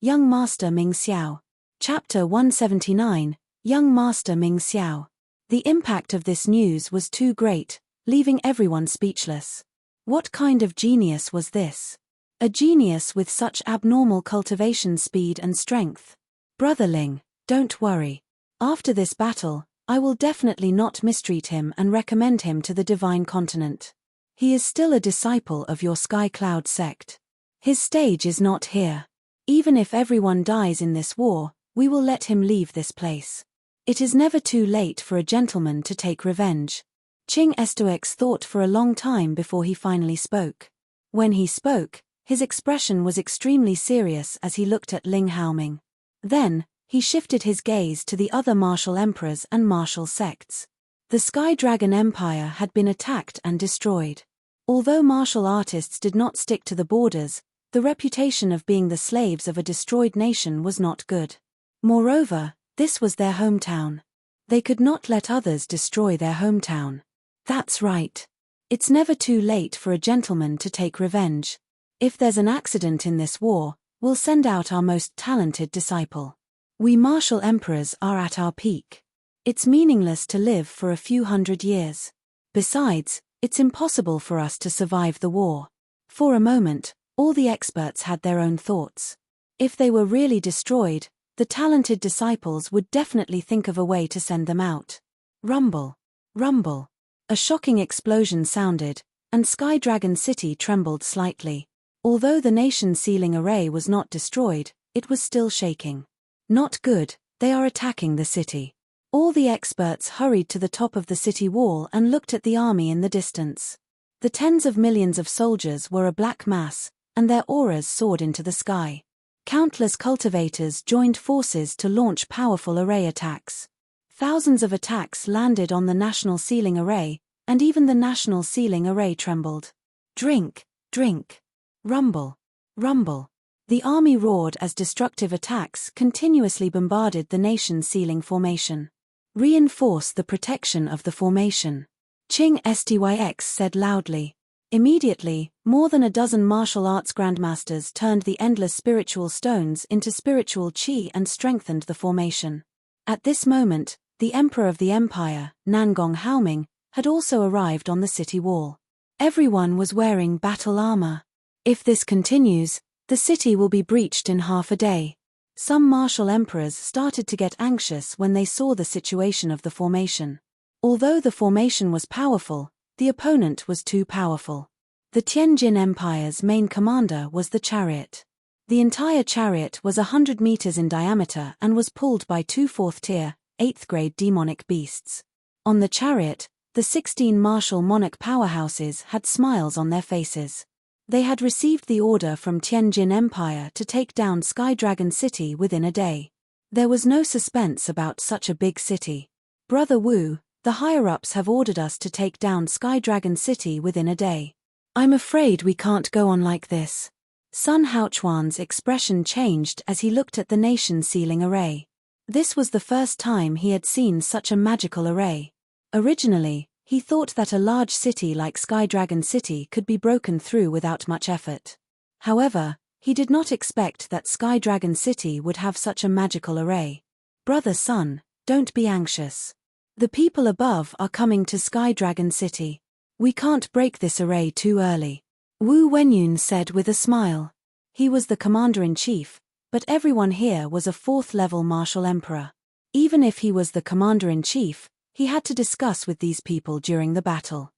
Young Master Ming Xiao. Chapter 179, Young Master Ming Xiao. The impact of this news was too great, leaving everyone speechless. What kind of genius was this? A genius with such abnormal cultivation speed and strength. Brother Ling, don't worry. After this battle, I will definitely not mistreat him and recommend him to the Divine Continent. He is still a disciple of your Sky Cloud Sect. His stage is not here. Even if everyone dies in this war, we will let him leave this place. It is never too late for a gentleman to take revenge. Qing Styx thought for a long time before he finally spoke. When he spoke, his expression was extremely serious as he looked at Ling Haoming. Then, he shifted his gaze to the other martial emperors and martial sects. The Sky Dragon Empire had been attacked and destroyed. Although martial artists did not stick to the borders, the reputation of being the slaves of a destroyed nation was not good. Moreover, this was their hometown. They could not let others destroy their hometown. That's right. It's never too late for a gentleman to take revenge. If there's an accident in this war, we'll send out our most talented disciple. We martial emperors are at our peak. It's meaningless to live for a few hundred years. Besides, it's impossible for us to survive the war. For a moment, all the experts had their own thoughts. If they were really destroyed, the talented disciples would definitely think of a way to send them out. Rumble. Rumble. A shocking explosion sounded, and Sky Dragon City trembled slightly. Although the nation's sealing array was not destroyed, it was still shaking. Not good, they are attacking the city. All the experts hurried to the top of the city wall and looked at the army in the distance. The tens of millions of soldiers were a black mass, and their auras soared into the sky. Countless cultivators joined forces to launch powerful array attacks. Thousands of attacks landed on the national sealing array, and even the national sealing array trembled. Drink, drink. Rumble, rumble. The army roared as destructive attacks continuously bombarded the nation's sealing formation. Reinforce the protection of the formation. Qing Styx said loudly. Immediately, More than a dozen martial arts grandmasters turned the endless spiritual stones into spiritual chi and strengthened the formation. At this moment, the Emperor of the Empire, Nangong Haoming, had also arrived on the city wall. Everyone was wearing battle armor. If this continues, the city will be breached in half a day. Some martial emperors started to get anxious when they saw the situation of the formation. Although the formation was powerful, the opponent was too powerful. The Tianjin Empire's main commander was the chariot. The entire chariot was 100 meters in diameter and was pulled by two 4th-tier, 8th-grade demonic beasts. On the chariot, the 16 martial monarch powerhouses had smiles on their faces. They had received the order from Tianjin Empire to take down Sky Dragon City within a day. There was no suspense about such a big city. Brother Wu, the higher-ups have ordered us to take down Sky Dragon City within a day. I'm afraid we can't go on like this. Sun Haochuan's expression changed as he looked at the nation sealing array. This was the first time he had seen such a magical array. Originally, he thought that a large city like Sky Dragon City could be broken through without much effort. However, he did not expect that Sky Dragon City would have such a magical array. Brother Sun, don't be anxious. The people above are coming to Sky Dragon City. We can't break this array too early. Wu Wenyun said with a smile. He was the commander-in-chief, but everyone here was a 4th-level martial emperor. Even if he was the commander-in-chief, he had to discuss with these people during the battle.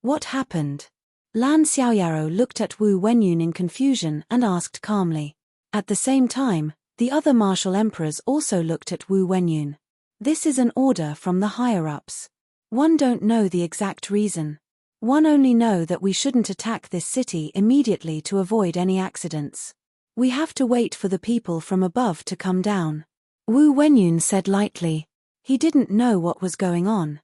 What happened? Lan Xiaoyaro looked at Wu Wenyun in confusion and asked calmly. At the same time, the other martial emperors also looked at Wu Wenyun. This is an order from the higher-ups. One don't know the exact reason. One only know that we shouldn't attack this city immediately to avoid any accidents. We have to wait for the people from above to come down. Wu Wenyun said lightly. He didn't know what was going on.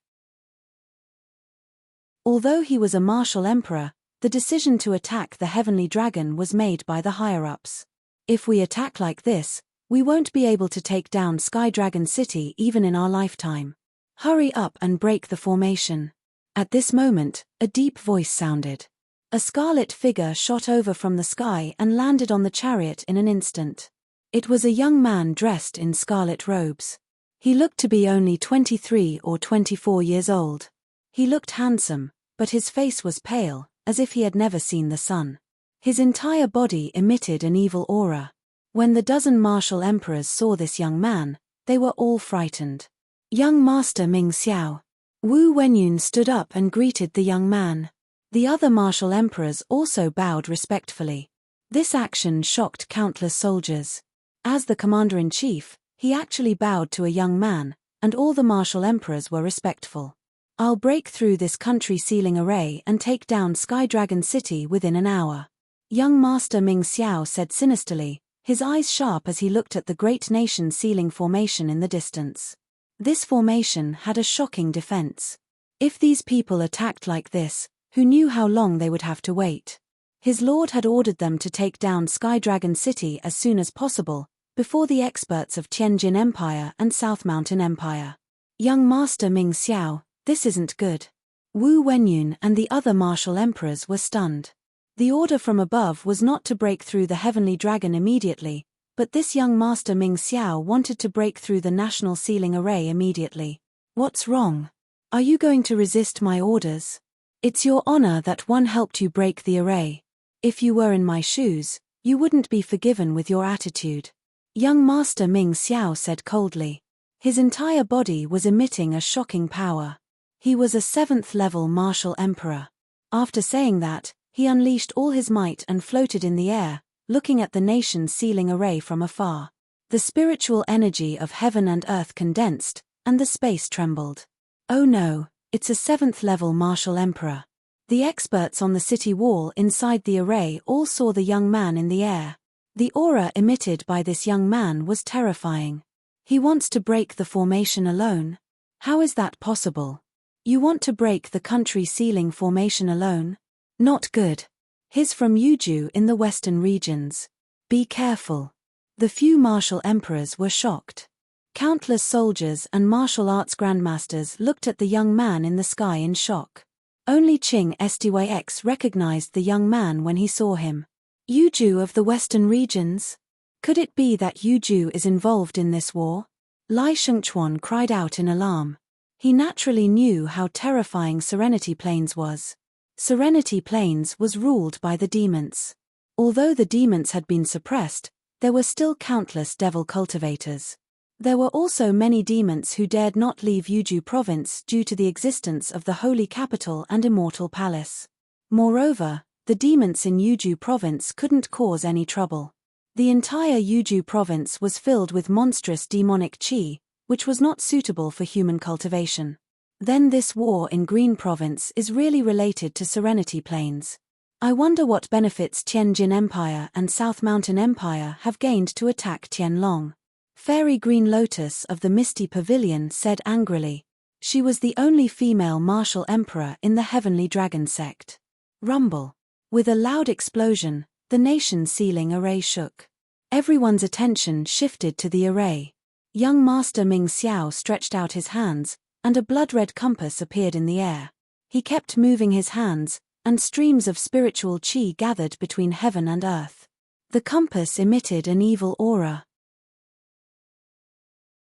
Although he was a martial emperor, the decision to attack the heavenly dragon was made by the higher-ups. If we attack like this, we won't be able to take down Sky Dragon City even in our lifetime. Hurry up and break the formation. At this moment, a deep voice sounded. A scarlet figure shot over from the sky and landed on the chariot in an instant. It was a young man dressed in scarlet robes. He looked to be only 23 or 24 years old. He looked handsome, but his face was pale, as if he had never seen the sun. His entire body emitted an evil aura. When the dozen martial emperors saw this young man, they were all frightened. Young Master Ming Xiao. Wu Wenyun stood up and greeted the young man. The other martial emperors also bowed respectfully. This action shocked countless soldiers. As the commander-in-chief, he actually bowed to a young man, and all the martial emperors were respectful. I'll break through this country sealing array and take down Sky Dragon City within an hour. Young Master Ming Xiao said sinisterly, his eyes sharp as he looked at the great nation sealing formation in the distance. This formation had a shocking defense. If these people attacked like this, who knew how long they would have to wait? His lord had ordered them to take down Sky Dragon City as soon as possible, before the experts of Tianjin Empire and South Mountain Empire. Young Master Ming Xiao, this isn't good. Wu Wenyun and the other martial emperors were stunned. The order from above was not to break through the heavenly dragon immediately, but this young Master Ming Xiao wanted to break through the national sealing array immediately. What's wrong? Are you going to resist my orders? It's your honor that one helped you break the array. If you were in my shoes, you wouldn't be forgiven with your attitude. Young Master Ming Xiao said coldly. His entire body was emitting a shocking power. He was a 7th-level martial emperor. After saying that, he unleashed all his might and floated in the air, looking at the nation's sealing array from afar. The spiritual energy of heaven and earth condensed, and the space trembled. Oh no, it's a 7th-level martial emperor. The experts on the city wall inside the array all saw the young man in the air. The aura emitted by this young man was terrifying. He wants to break the formation alone. How is that possible? You want to break the country sealing formation alone? Not good. He's from Yuju in the western regions. Be careful. The few martial emperors were shocked. Countless soldiers and martial arts grandmasters looked at the young man in the sky in shock. Only Qing Styx recognized the young man when he saw him. Yuju of the western regions? Could it be that Yuju is involved in this war? Lai Shengchuan cried out in alarm. He naturally knew how terrifying Serenity Plains was. Serenity Plains was ruled by the demons. Although the demons had been suppressed, there were still countless devil cultivators. There were also many demons who dared not leave Yuju province due to the existence of the holy capital and immortal palace. Moreover, the demons in Yuju province couldn't cause any trouble. The entire Yuju province was filled with monstrous demonic qi, which was not suitable for human cultivation. Then this war in Green province is really related to Serenity Plains. I wonder what benefits Tianjin Empire and South Mountain Empire have gained to attack Tianlong. Fairy Green Lotus of the Misty Pavilion said angrily. She was the only female martial emperor in the Heavenly Dragon sect. Rumble. With a loud explosion, the nation sealing array shook. Everyone's attention shifted to the array. Young Master Ming Xiao stretched out his hands, and a blood-red compass appeared in the air. He kept moving his hands, and streams of spiritual qi gathered between heaven and earth. The compass emitted an evil aura.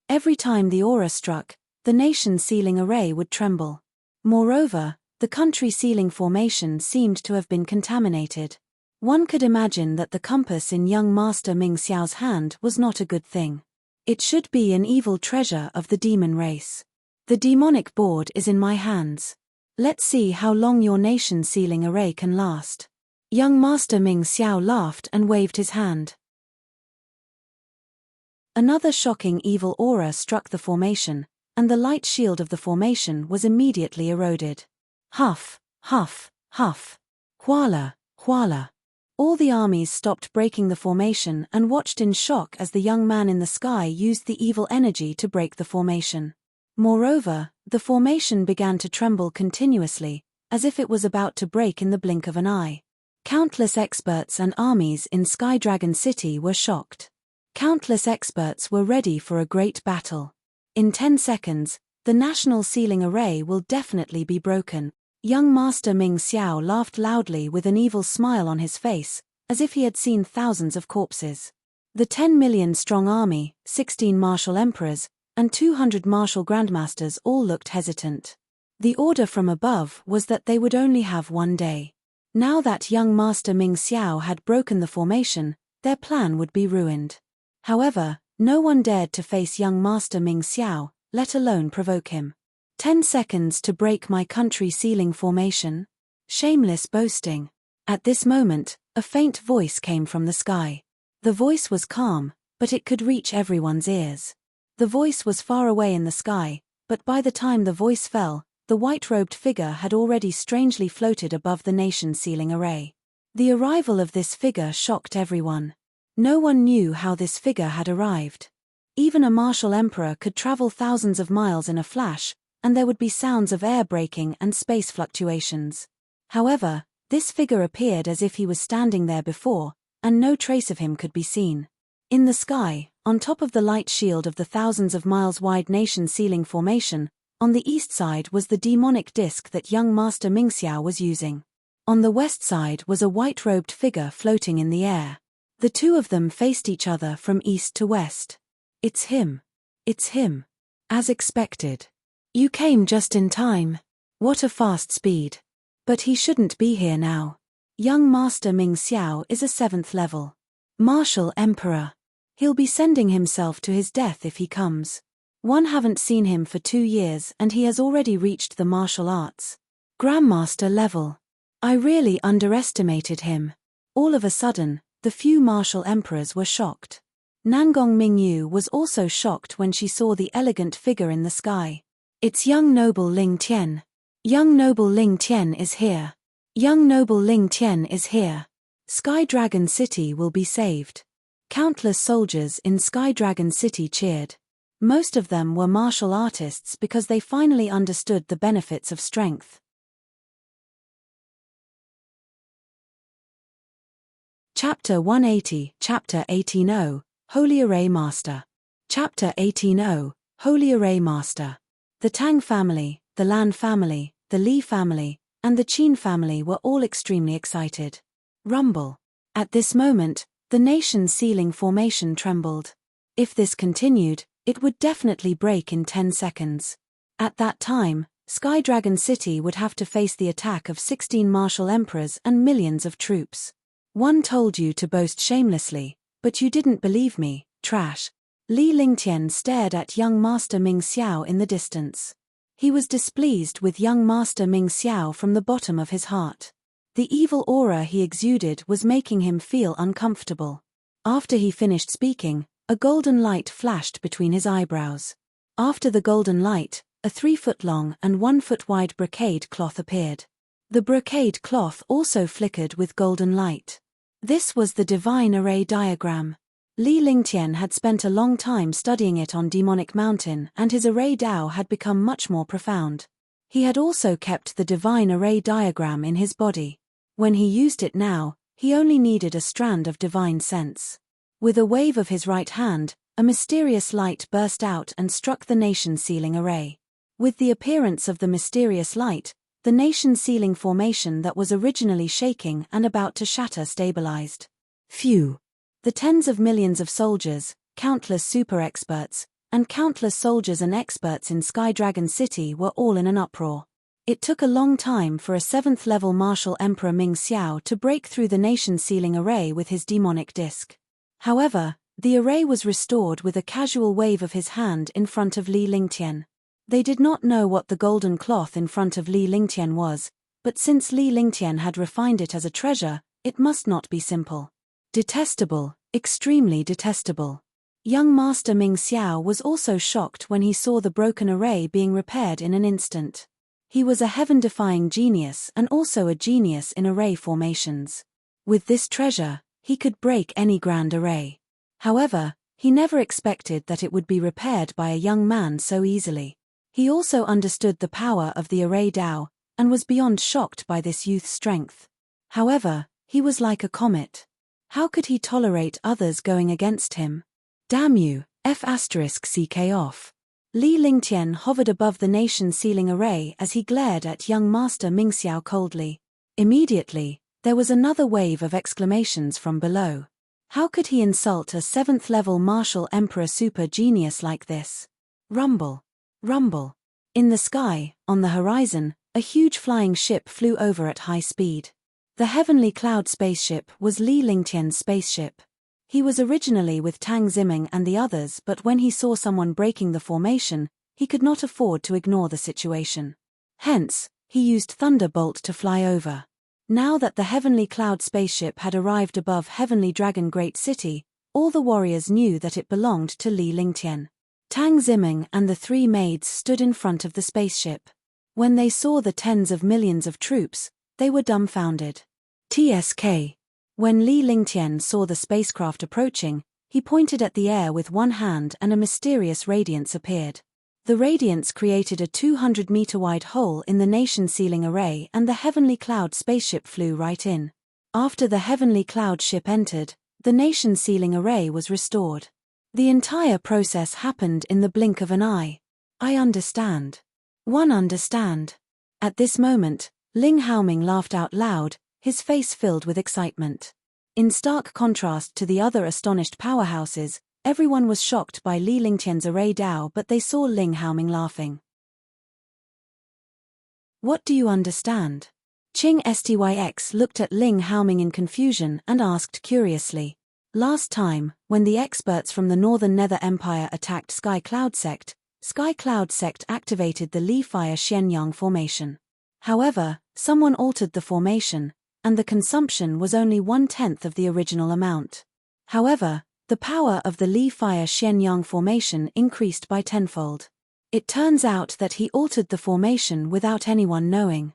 Every time the aura struck, the nation sealing array would tremble. Moreover, the country sealing formation seemed to have been contaminated. One could imagine that the compass in young Master Ming Xiao's hand was not a good thing. It should be an evil treasure of the demon race. The demonic board is in my hands. Let's see how long your nation sealing array can last. Young Master Ming Xiao laughed and waved his hand. Another shocking evil aura struck the formation, and the light shield of the formation was immediately eroded. Huff, huff, huff. Huala, huala. All the armies stopped breaking the formation and watched in shock as the young man in the sky used the evil energy to break the formation. Moreover, the formation began to tremble continuously, as if it was about to break in the blink of an eye. Countless experts and armies in Sky Dragon City were shocked. Countless experts were ready for a great battle. In 10 seconds, the national sealing array will definitely be broken. Young Master Ming Xiao laughed loudly with an evil smile on his face, as if he had seen thousands of corpses. The 10 million strong army, 16 martial emperors, and 200 martial grandmasters all looked hesitant. The order from above was that they would only have one day. Now that young Master Ming Xiao had broken the formation, their plan would be ruined. However, no one dared to face young Master Ming Xiao, let alone provoke him. 10 seconds to break my country sealing formation? Shameless boasting. At this moment, a faint voice came from the sky. The voice was calm, but it could reach everyone's ears. The voice was far away in the sky, but by the time the voice fell, the white-robed figure had already strangely floated above the nation sealing array. The arrival of this figure shocked everyone. No one knew how this figure had arrived. Even a martial emperor could travel thousands of miles in a flash, and there would be sounds of air breaking and space fluctuations. However, this figure appeared as if he was standing there before, and no trace of him could be seen. In the sky, on top of the light shield of the thousands of miles wide nation sealing formation, on the east side was the demonic disc that young Master Ming Xiao was using. On the west side was a white-robed figure floating in the air. The two of them faced each other from east to west. It's him. It's him. As expected. You came just in time. What a fast speed. But he shouldn't be here now. Young Master Ming Xiao is a 7th level. Martial Emperor. He'll be sending himself to his death if he comes. One haven't seen him for 2 years and he has already reached the martial arts. Grandmaster level. I really underestimated him. All of a sudden, the few martial emperors were shocked. Nangong Mingyu was also shocked when she saw the elegant figure in the sky. It's young noble Ling Tian. Young noble Ling Tian is here. Young noble Ling Tian is here. Sky Dragon City will be saved. Countless soldiers in Sky Dragon City cheered. Most of them were martial artists because they finally understood the benefits of strength. Chapter 180, Chapter 18-0, Holy Array Master. Chapter 18-0, Holy Array Master. The Tang family, the Lan family, the Li family, and the Qin family were all extremely excited. Rumble. At this moment, the nation's ceiling formation trembled. If this continued, it would definitely break in 10 seconds. At that time, Sky Dragon City would have to face the attack of 16 martial emperors and millions of troops. One told you to boast shamelessly, but you didn't believe me, trash. Li Lingtian stared at young Master Ming Xiao in the distance. He was displeased with young Master Ming Xiao from the bottom of his heart. The evil aura he exuded was making him feel uncomfortable. After he finished speaking, a golden light flashed between his eyebrows. After the golden light, a 3-foot-long and 1-foot-wide brocade cloth appeared. The brocade cloth also flickered with golden light. This was the divine array diagram. Li Lingtian had spent a long time studying it on Demonic Mountain, and his array Dao had become much more profound. He had also kept the divine array diagram in his body. When he used it now, he only needed a strand of divine sense. With a wave of his right hand, a mysterious light burst out and struck the nation ceiling array. With the appearance of the mysterious light, the nation ceiling formation that was originally shaking and about to shatter stabilized. Phew! The tens of millions of soldiers, countless super experts, and countless soldiers and experts in Sky Dragon City were all in an uproar. It took a long time for a 7th-level martial Emperor Ming Xiao to break through the nation ceiling array with his demonic disc. However, the array was restored with a casual wave of his hand in front of Li Lingtian. They did not know what the golden cloth in front of Li Lingtian was, but since Li Lingtian had refined it as a treasure, it must not be simple. Detestable, extremely detestable. Young Master Ming Xiao was also shocked when he saw the broken array being repaired in an instant. He was a heaven-defying genius and also a genius in array formations. With this treasure, he could break any grand array. However, he never expected that it would be repaired by a young man so easily. He also understood the power of the array Dao, and was beyond shocked by this youth's strength. However, he was like a comet. How could he tolerate others going against him? Damn you, F***ck off. Li Lingtian hovered above the nation ceiling array as he glared at young Master Ming Xiao coldly. Immediately, there was another wave of exclamations from below. How could he insult a 7th-level martial emperor super genius like this? Rumble. Rumble. In the sky, on the horizon, a huge flying ship flew over at high speed. The Heavenly Cloud spaceship was Li Lingtian's spaceship. He was originally with Tang Ziming and the others, but when he saw someone breaking the formation, he could not afford to ignore the situation. Hence, he used Thunderbolt to fly over. Now that the Heavenly Cloud spaceship had arrived above Heavenly Dragon Great City, all the warriors knew that it belonged to Li Lingtian. Tang Ziming and the 3 maids stood in front of the spaceship. When they saw the tens of millions of troops, they were dumbfounded. TSK. When Li Lingtian saw the spacecraft approaching, he pointed at the air with one hand and a mysterious radiance appeared. The radiance created a 200-meter-wide hole in the nation ceiling array and the Heavenly Cloud spaceship flew right in. After the Heavenly Cloud ship entered, the nation ceiling array was restored. The entire process happened in the blink of an eye. I understand. One understand. At this moment, Ling Haoming laughed out loud, his face filled with excitement. In stark contrast to the other astonished powerhouses, everyone was shocked by Li Lingtian's array Dao, but they saw Ling Haoming laughing. What do you understand? Qing Styx looked at Ling Haoming in confusion and asked curiously. Last time, when the experts from the Northern Nether Empire attacked Sky Cloud Sect activated the Li Fire Xianyang formation. However, someone altered the formation, and the consumption was only 1/10 of the original amount. However, the power of the Li Fire Xianyang formation increased by tenfold. It turns out that he altered the formation without anyone knowing.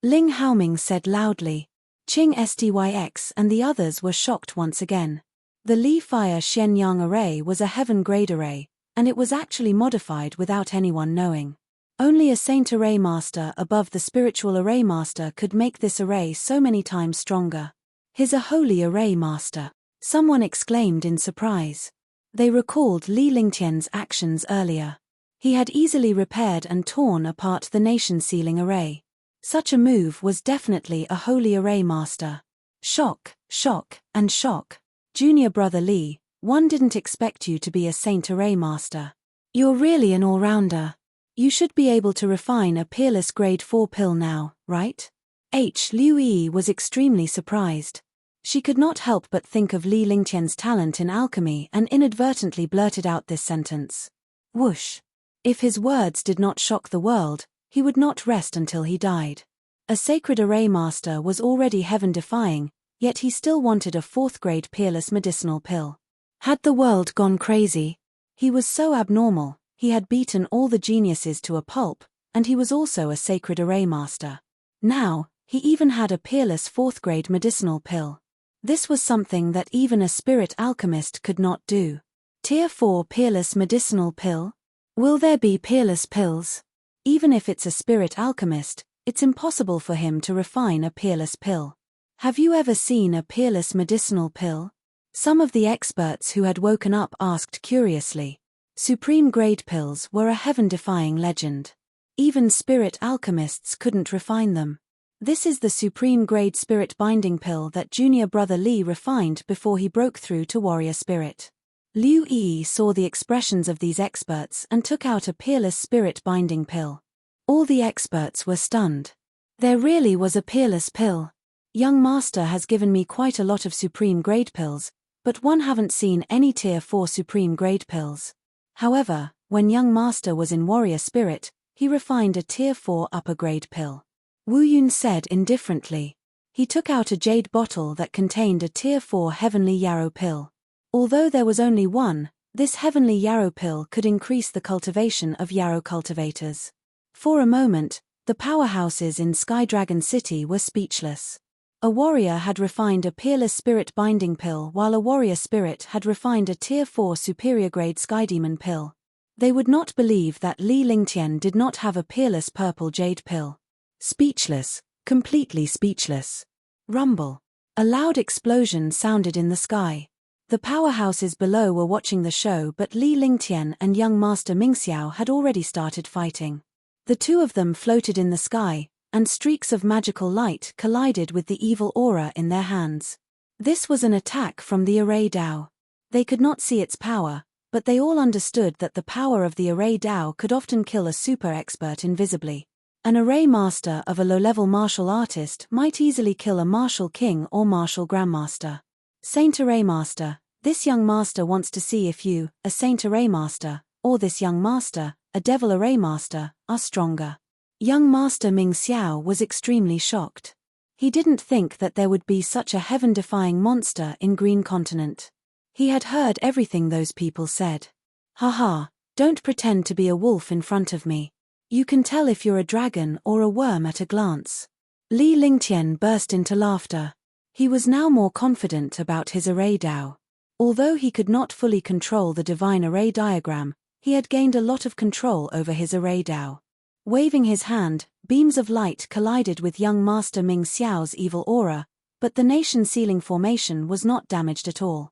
Ling Haoming said loudly. Qing Styx and the others were shocked once again. The Li Fire Xianyang array was a heaven-grade array, and it was actually modified without anyone knowing. Only a Saint Array Master above the Spiritual Array Master could make this array so many times stronger. He's a Holy Array Master, someone exclaimed in surprise. They recalled Li Lingtian's actions earlier. He had easily repaired and torn apart the nation-sealing array. Such a move was definitely a holy array master. Shock, shock, and shock. Junior brother Lee, one didn't expect you to be a saint array master. You're really an all-rounder. You should be able to refine a peerless grade 4 pill now, right? Liu Yi was extremely surprised. She could not help but think of Li Lingtian's talent in alchemy and inadvertently blurted out this sentence. Whoosh. If his words did not shock the world, he would not rest until he died. A sacred array master was already heaven-defying, yet he still wanted a 4th-grade peerless medicinal pill. Had the world gone crazy? He was so abnormal, he had beaten all the geniuses to a pulp, and he was also a sacred array master. Now, he even had a peerless 4th-grade medicinal pill. This was something that even a spirit alchemist could not do. Tier 4 peerless medicinal pill? Will there be peerless pills? Even if it's a spirit alchemist, it's impossible for him to refine a peerless pill. Have you ever seen a peerless medicinal pill? Some of the experts who had woken up asked curiously. Supreme grade pills were a heaven-defying legend. Even spirit alchemists couldn't refine them. This is the supreme grade spirit binding pill that junior brother Li refined before he broke through to warrior spirit. Liu Yi saw the expressions of these experts and took out a peerless spirit binding pill. All the experts were stunned. There really was a peerless pill. Young master has given me quite a lot of supreme grade pills, but one haven't seen any tier 4 supreme grade pills. However, when young master was in warrior spirit, he refined a tier 4 upper grade pill. Wu Yun said indifferently. He took out a jade bottle that contained a tier 4 heavenly yarrow pill. Although there was only one, this heavenly yarrow pill could increase the cultivation of yarrow cultivators. For a moment, the powerhouses in Skydragon City were speechless. A warrior had refined a peerless spirit binding pill while a warrior spirit had refined a tier 4 superior grade skydemon pill. They would not believe that Li Lingtian did not have a peerless purple jade pill. Speechless, completely speechless. Rumble. A loud explosion sounded in the sky. The powerhouses below were watching the show, but Li Lingtian and young master Mingxiao had already started fighting. The two of them floated in the sky, and streaks of magical light collided with the evil aura in their hands. This was an attack from the array Dao. They could not see its power, but they all understood that the power of the array Dao could often kill a super expert invisibly. An array master of a low-level martial artist might easily kill a martial king or martial grandmaster. Saint Array Master, this young master wants to see if you, a Saint Array Master, or this young master, a Devil Array Master, are stronger. Young Master Ming Xiao was extremely shocked. He didn't think that there would be such a heaven-defying monster in Green Continent. He had heard everything those people said. Haha, don't pretend to be a wolf in front of me. You can tell if you're a dragon or a worm at a glance. Li Lingtian burst into laughter. He was now more confident about his array Dao. Although he could not fully control the divine array diagram, he had gained a lot of control over his array Dao. Waving his hand, beams of light collided with young master Ming Xiao's evil aura, but the nation-sealing formation was not damaged at all.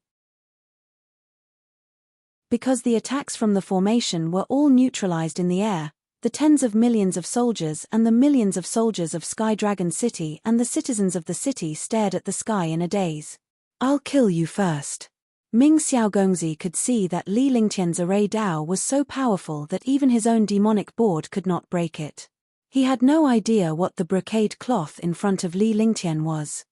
Because the attacks from the formation were all neutralized in the air, the tens of millions of soldiers and the millions of soldiers of Skydragon City and the citizens of the city stared at the sky in a daze. I'll kill you first. Ming Xiaogongzi could see that Li Lingtian's array Dao was so powerful that even his own demonic board could not break it. He had no idea what the brocade cloth in front of Li Lingtian was.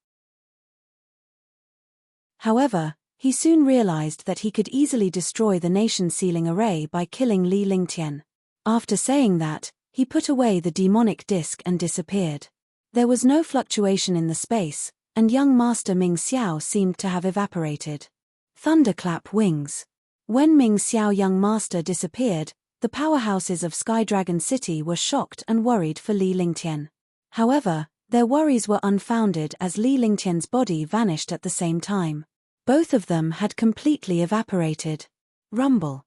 However, he soon realized that he could easily destroy the nation-sealing array by killing Li Lingtian. After saying that, he put away the demonic disc and disappeared. There was no fluctuation in the space, and young master Ming Xiao seemed to have evaporated. Thunderclap wings. When Ming Xiao young master disappeared, the powerhouses of Skydragon City were shocked and worried for Li Lingtian. However, their worries were unfounded as Li Lingtian's body vanished at the same time. Both of them had completely evaporated. Rumble.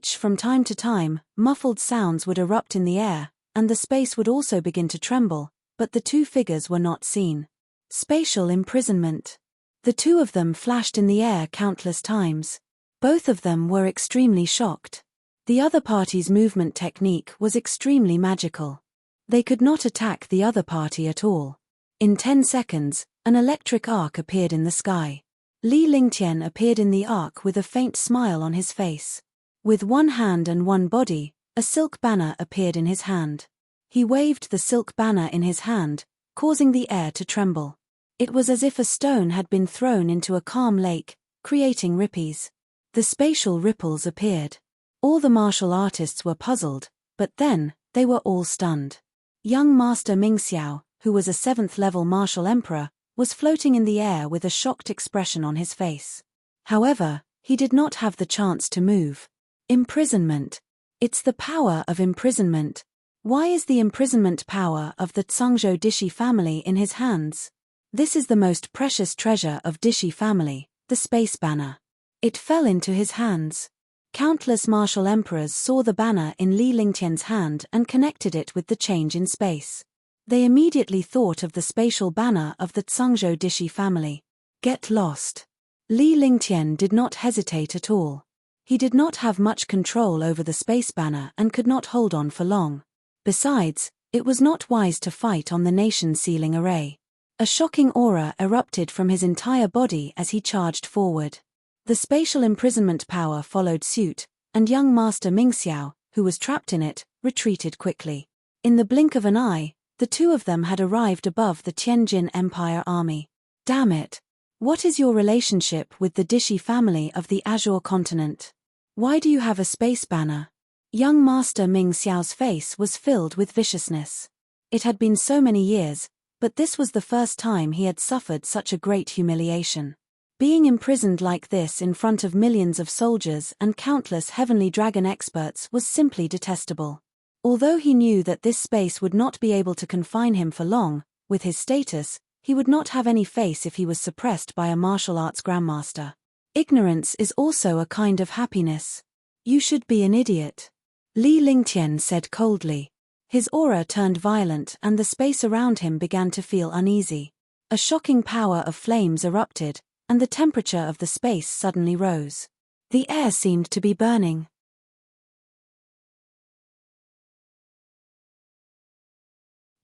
From time to time, muffled sounds would erupt in the air, and the space would also begin to tremble, but the two figures were not seen. Spatial imprisonment. The two of them flashed in the air countless times. Both of them were extremely shocked. The other party's movement technique was extremely magical. They could not attack the other party at all. In 10 seconds, an electric arc appeared in the sky. Li Lingtian appeared in the arc with a faint smile on his face. With one hand and one body, a silk banner appeared in his hand. He waved the silk banner in his hand, causing the air to tremble. It was as if a stone had been thrown into a calm lake, creating rippies. The spatial ripples appeared. All the martial artists were puzzled, but then, they were all stunned. Young Master Ming Xiao, who was a 7th-level martial emperor, was floating in the air with a shocked expression on his face. However, he did not have the chance to move. Imprisonment. It's the power of imprisonment. Why is the imprisonment power of the Zhangzhou Dishi family in his hands? This is the most precious treasure of Dishi family, the space banner. It fell into his hands. Countless martial emperors saw the banner in Li Lingtian's hand and connected it with the change in space. They immediately thought of the spatial banner of the Zhangzhou Dishi family. Get lost. Li Lingtian did not hesitate at all. He did not have much control over the space banner and could not hold on for long. Besides, it was not wise to fight on the nation-sealing array. A shocking aura erupted from his entire body as he charged forward. The spatial imprisonment power followed suit, and young Master Ming Xiao, who was trapped in it, retreated quickly. In the blink of an eye, the two of them had arrived above the Tianjin Empire army. Damn it! What is your relationship with the Dishi family of the Azure continent? Why do you have a space banner? Young Master Ming Xiao's face was filled with viciousness. It had been so many years, but this was the first time he had suffered such a great humiliation. Being imprisoned like this in front of millions of soldiers and countless heavenly dragon experts was simply detestable. Although he knew that this space would not be able to confine him for long, with his status, he would not have any face if he was suppressed by a martial arts grandmaster. Ignorance is also a kind of happiness. You should be an idiot. Li Lingtian said coldly. His aura turned violent and the space around him began to feel uneasy. A shocking power of flames erupted, and the temperature of the space suddenly rose. The air seemed to be burning.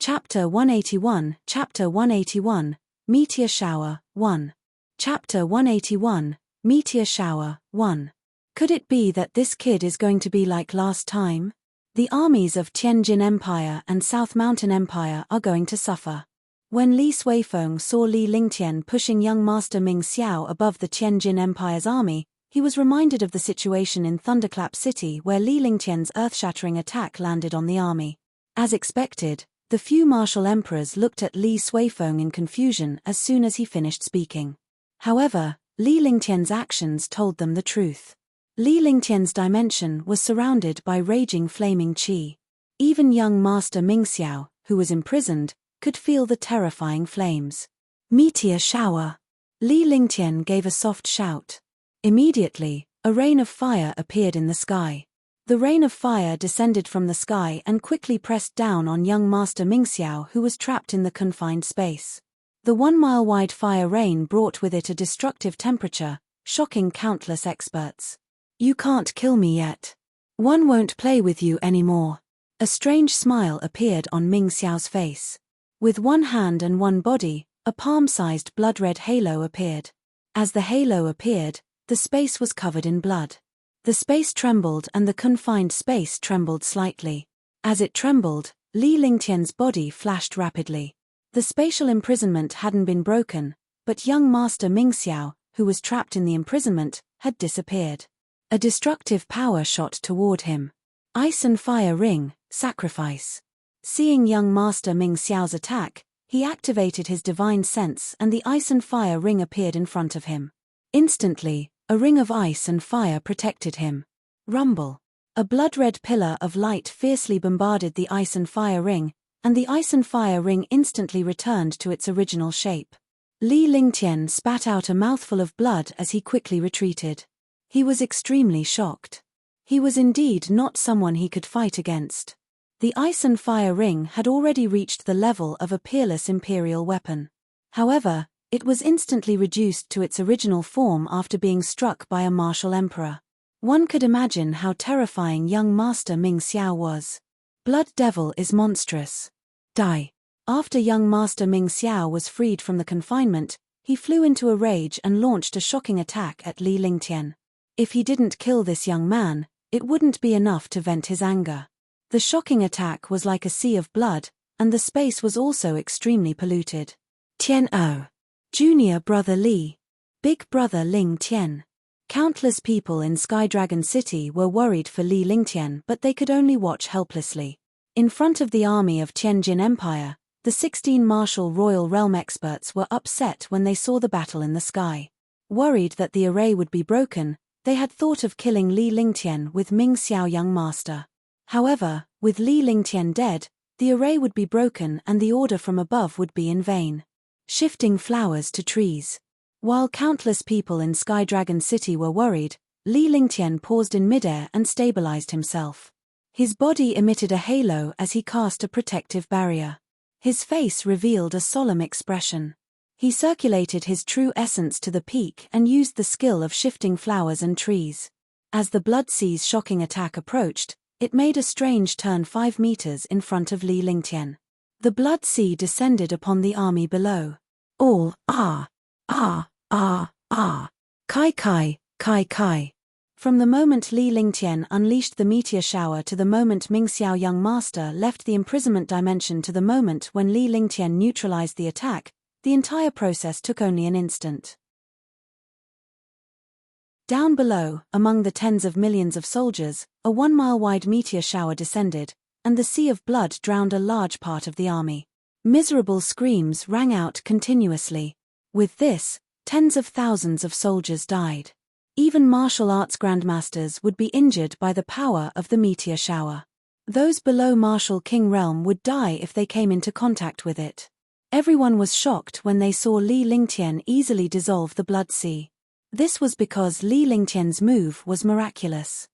Chapter 181, Chapter 181, Meteor Shower, 1. Chapter 181, Meteor Shower, 1. Could it be that this kid is going to be like last time? The armies of Tianjin Empire and South Mountain Empire are going to suffer. When Li Suifeng saw Li Lingtian pushing young Master Ming Xiao above the Tianjin Empire's army, he was reminded of the situation in Thunderclap City where Li Lingtian's earth-shattering attack landed on the army. As expected, the few martial emperors looked at Li Suifeng in confusion as soon as he finished speaking. However, Li Lingtian's actions told them the truth. Li Lingtian's dimension was surrounded by raging flaming qi. Even young Master Ming Xiao, who was imprisoned, could feel the terrifying flames. Meteor shower! Li Lingtian gave a soft shout. Immediately, a rain of fire appeared in the sky. The rain of fire descended from the sky and quickly pressed down on young Master Ming Xiao, who was trapped in the confined space. The 1-mile-wide fire rain brought with it a destructive temperature, shocking countless experts. You can't kill me yet. One won't play with you anymore. A strange smile appeared on Ming Xiao's face. With one hand and one body, a palm-sized blood-red halo appeared. As the halo appeared, the space was covered in blood. The space trembled and the confined space trembled slightly. As it trembled, Li Lingtian's body flashed rapidly. The spatial imprisonment hadn't been broken, but young Master Ming Xiao, who was trapped in the imprisonment, had disappeared. A destructive power shot toward him. Ice and fire ring, sacrifice. Seeing young Master Ming Xiao's attack, he activated his divine sense and the ice and fire ring appeared in front of him. Instantly, a ring of ice and fire protected him. Rumble. A blood-red pillar of light fiercely bombarded the ice and fire ring, and the ice and fire ring instantly returned to its original shape. Li Lingtian spat out a mouthful of blood as he quickly retreated. He was extremely shocked. He was indeed not someone he could fight against. The ice and fire ring had already reached the level of a peerless imperial weapon. However, it was instantly reduced to its original form after being struck by a martial emperor. One could imagine how terrifying young Master Ming Xiao was. Blood Devil is monstrous. Die. After young Master Ming Xiao was freed from the confinement, he flew into a rage and launched a shocking attack at Li Lingtian. If he didn't kill this young man, it wouldn't be enough to vent his anger. The shocking attack was like a sea of blood, and the space was also extremely polluted. Tian O. Junior Brother Li. Big Brother Ling Tian. Countless people in Skydragon City were worried for Li Lingtian, but they could only watch helplessly. In front of the army of Tianjin Empire, the 16 martial royal realm experts were upset when they saw the battle in the sky. Worried that the array would be broken, they had thought of killing Li Lingtian with Ming Xiao young master. However, with Li Lingtian dead, the array would be broken and the order from above would be in vain. Shifting flowers to trees. While countless people in Skydragon City were worried, Li Lingtian paused in midair and stabilized himself. His body emitted a halo as he cast a protective barrier. His face revealed a solemn expression. He circulated his true essence to the peak and used the skill of shifting flowers and trees. As the Blood Sea's shocking attack approached, it made a strange turn 5 meters in front of Li Lingtian. The Blood Sea descended upon the army below. All, Kai Kai, Kai Kai. From the moment Li Lingtian unleashed the meteor shower to the moment Ming Xiao young master left the imprisonment dimension to the moment when Li Lingtian neutralized the attack, the entire process took only an instant. Down below, among the tens of millions of soldiers, a 1-mile-wide meteor shower descended, and the sea of blood drowned a large part of the army. Miserable screams rang out continuously. With this, tens of thousands of soldiers died. Even martial arts grandmasters would be injured by the power of the meteor shower. Those below Martial King Realm would die if they came into contact with it. Everyone was shocked when they saw Li Lingtian easily dissolve the Blood Sea. This was because Li Lingtian's move was miraculous.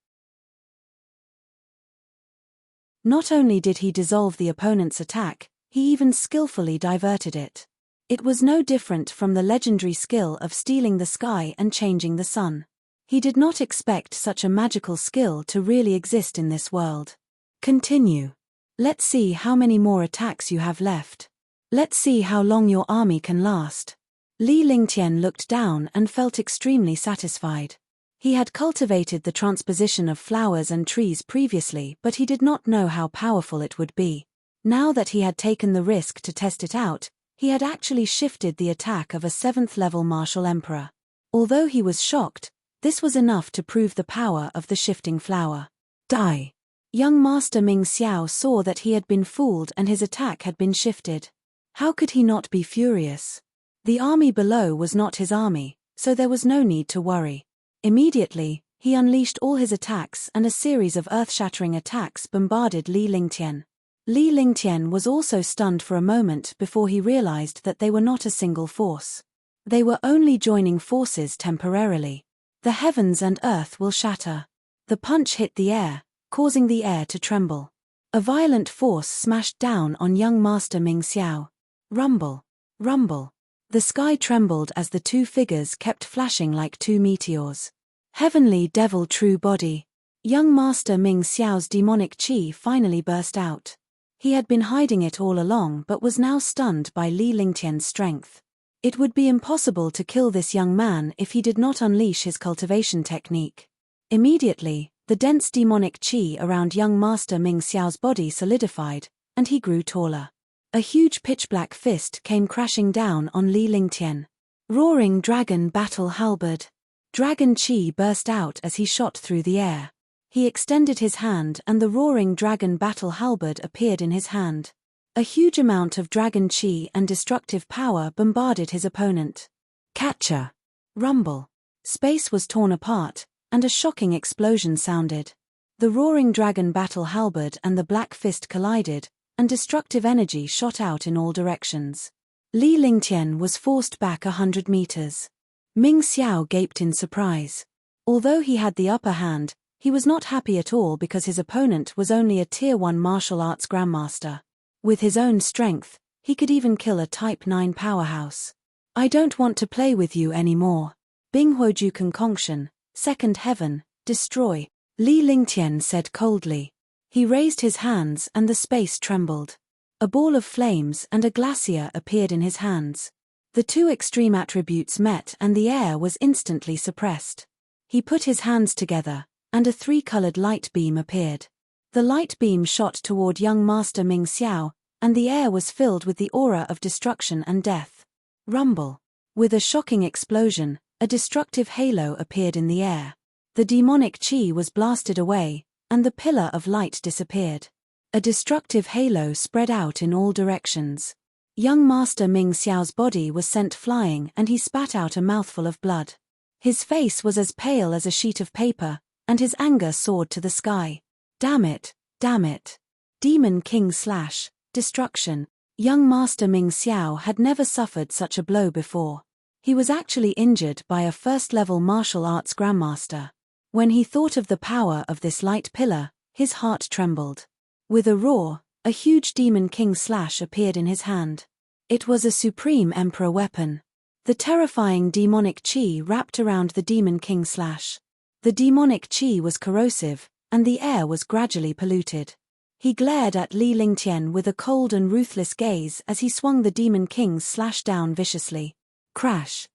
Not only did he dissolve the opponent's attack, he even skillfully diverted it. It was no different from the legendary skill of stealing the sky and changing the sun. He did not expect such a magical skill to really exist in this world. Continue. Let's see how many more attacks you have left. Let's see how long your army can last. Li Lingtian looked down and felt extremely satisfied. He had cultivated the transposition of flowers and trees previously, but he did not know how powerful it would be. Now that he had taken the risk to test it out, he had actually shifted the attack of a 7th-level martial emperor. Although he was shocked, this was enough to prove the power of the shifting flower. Die. Young Master Ming Xiao saw that he had been fooled and his attack had been shifted. How could he not be furious? The army below was not his army, so there was no need to worry. Immediately, he unleashed all his attacks and a series of earth-shattering attacks bombarded Li Lingtian. Li Lingtian was also stunned for a moment before he realized that they were not a single force. They were only joining forces temporarily. The heavens and earth will shatter. The punch hit the air, causing the air to tremble. A violent force smashed down on young Master Ming Xiao. Rumble. Rumble. The sky trembled as the two figures kept flashing like two meteors. Heavenly Devil True Body. Young Master Ming Xiao's demonic chi finally burst out. He had been hiding it all along but was now stunned by Li Lingtian's strength. It would be impossible to kill this young man if he did not unleash his cultivation technique. Immediately, the dense demonic chi around young Master Ming Xiao's body solidified, and he grew taller. A huge pitch-black fist came crashing down on Li Lingtian. Roaring Dragon Battle Halberd. Dragon chi burst out as he shot through the air. He extended his hand and the roaring dragon battle halberd appeared in his hand. A huge amount of dragon chi and destructive power bombarded his opponent. Catcher. Rumble. Space was torn apart, and a shocking explosion sounded. The roaring dragon battle halberd and the black fist collided, and destructive energy shot out in all directions. Li Lingtian was forced back 100 meters. Ming Xiao gaped in surprise. Although he had the upper hand, he was not happy at all because his opponent was only a Tier 1 martial arts grandmaster. With his own strength, he could even kill a Type 9 powerhouse. I don't want to play with you anymore. Binghuoju Conconction, Second Heaven, Destroy, Li Lingtian said coldly. He raised his hands and the space trembled. A ball of flames and a glacier appeared in his hands. The two extreme attributes met and the air was instantly suppressed. He put his hands together, and a three-colored light beam appeared. The light beam shot toward young Master Ming Xiao, and the air was filled with the aura of destruction and death. Rumble. With a shocking explosion, a destructive halo appeared in the air. The demonic chi was blasted away, and the pillar of light disappeared. A destructive halo spread out in all directions. Young Master Ming Xiao's body was sent flying and he spat out a mouthful of blood. His face was as pale as a sheet of paper, and his anger soared to the sky. Damn it, damn it. Demon King / destruction. Young Master Ming Xiao had never suffered such a blow before. He was actually injured by a first-level martial arts grandmaster. When he thought of the power of this light pillar, his heart trembled. With a roar, a huge Demon King / appeared in his hand. It was a supreme emperor weapon. The terrifying demonic chi wrapped around the Demon King / The demonic chi was corrosive, and the air was gradually polluted. He glared at Li Lingtian with a cold and ruthless gaze as he swung the Demon King / down viciously. Crash.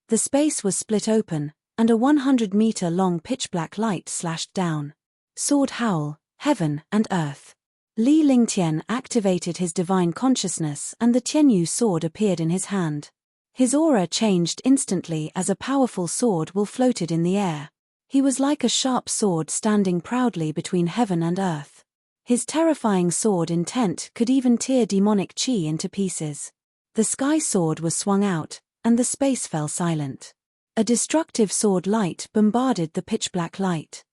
The space was split open, and a 100-meter-long pitch-black light slashed down. Sword howl, heaven and earth. Li Lingtian activated his divine consciousness and the Tianyu sword appeared in his hand. His aura changed instantly as a powerful sword will floated in the air. He was like a sharp sword standing proudly between heaven and earth. His terrifying sword intent could even tear demonic chi into pieces. The sky sword was swung out, and the space fell silent. A destructive sword light bombarded the pitch-black light.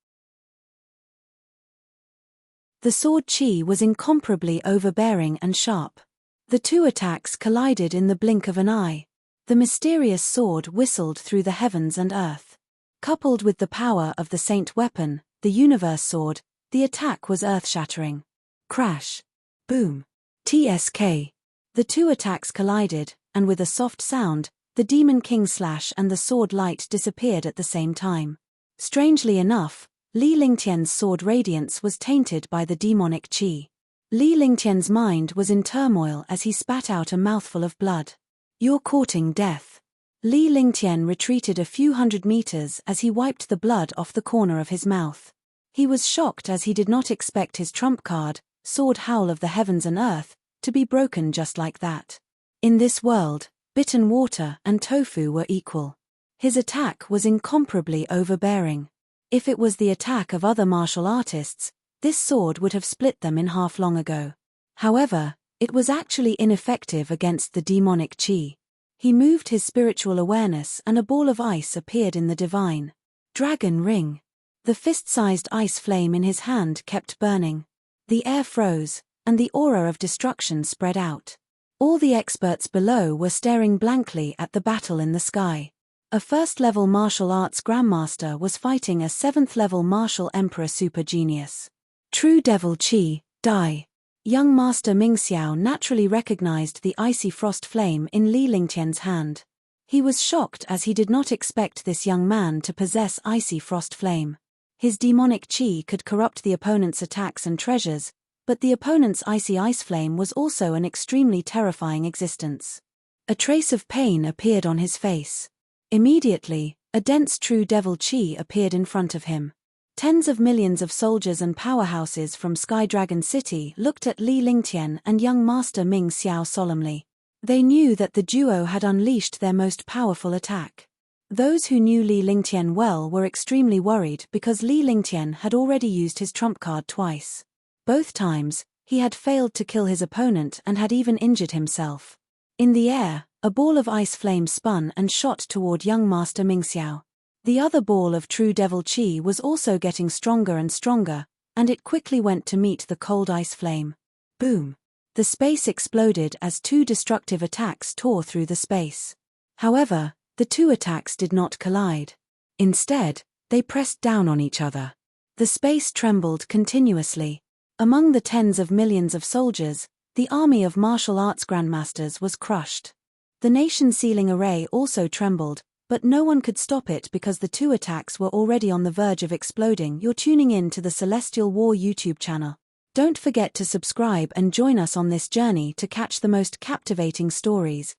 The sword chi was incomparably overbearing and sharp. The two attacks collided in the blink of an eye. The mysterious sword whistled through the heavens and earth. Coupled with the power of the saint weapon, the universe sword, the attack was earth-shattering. Crash. Boom. TSK. The two attacks collided, and with a soft sound, the Demon King / and the sword light disappeared at the same time. Strangely enough, Li Lingtian's sword radiance was tainted by the demonic chi. Li Lingtian's mind was in turmoil as he spat out a mouthful of blood. You're courting death. Li Lingtian retreated a few hundred meters as he wiped the blood off the corner of his mouth. He was shocked as he did not expect his trump card, Sword Howl of the Heavens and Earth, to be broken just like that. In this world, bitten water and tofu were equal. His attack was incomparably overbearing. If it was the attack of other martial artists, this sword would have split them in half long ago. However, it was actually ineffective against the demonic chi. He moved his spiritual awareness and a ball of ice appeared in the divine dragon ring. The fist-sized ice flame in his hand kept burning. The air froze, and the aura of destruction spread out. All the experts below were staring blankly at the battle in the sky. A first-level martial arts grandmaster was fighting a seventh-level martial emperor super genius. True devil chi, die. Young Master Ming Xiao naturally recognized the icy frost flame in Li Lingtian's hand. He was shocked as he did not expect this young man to possess icy frost flame. His demonic chi could corrupt the opponent's attacks and treasures, but the opponent's icy ice flame was also an extremely terrifying existence. A trace of pain appeared on his face. Immediately, a dense true devil chi appeared in front of him. Tens of millions of soldiers and powerhouses from Sky Dragon City looked at Li Lingtian and young Master Ming Xiao solemnly. They knew that the duo had unleashed their most powerful attack. Those who knew Li Lingtian well were extremely worried because Li Lingtian had already used his trump card twice. Both times, he had failed to kill his opponent and had even injured himself. In the air, a ball of ice flame spun and shot toward young Master Ming Xiao. The other ball of true devil chi was also getting stronger and stronger, and it quickly went to meet the cold ice flame. Boom! The space exploded as two destructive attacks tore through the space. However, the two attacks did not collide. Instead, they pressed down on each other. The space trembled continuously. Among the tens of millions of soldiers, the army of martial arts grandmasters was crushed. The nation sealing array also trembled, But no one could stop it because the two attacks were already on the verge of exploding. You're tuning in to the Celestial War YouTube channel. Don't forget to subscribe and join us on this journey to catch the most captivating stories.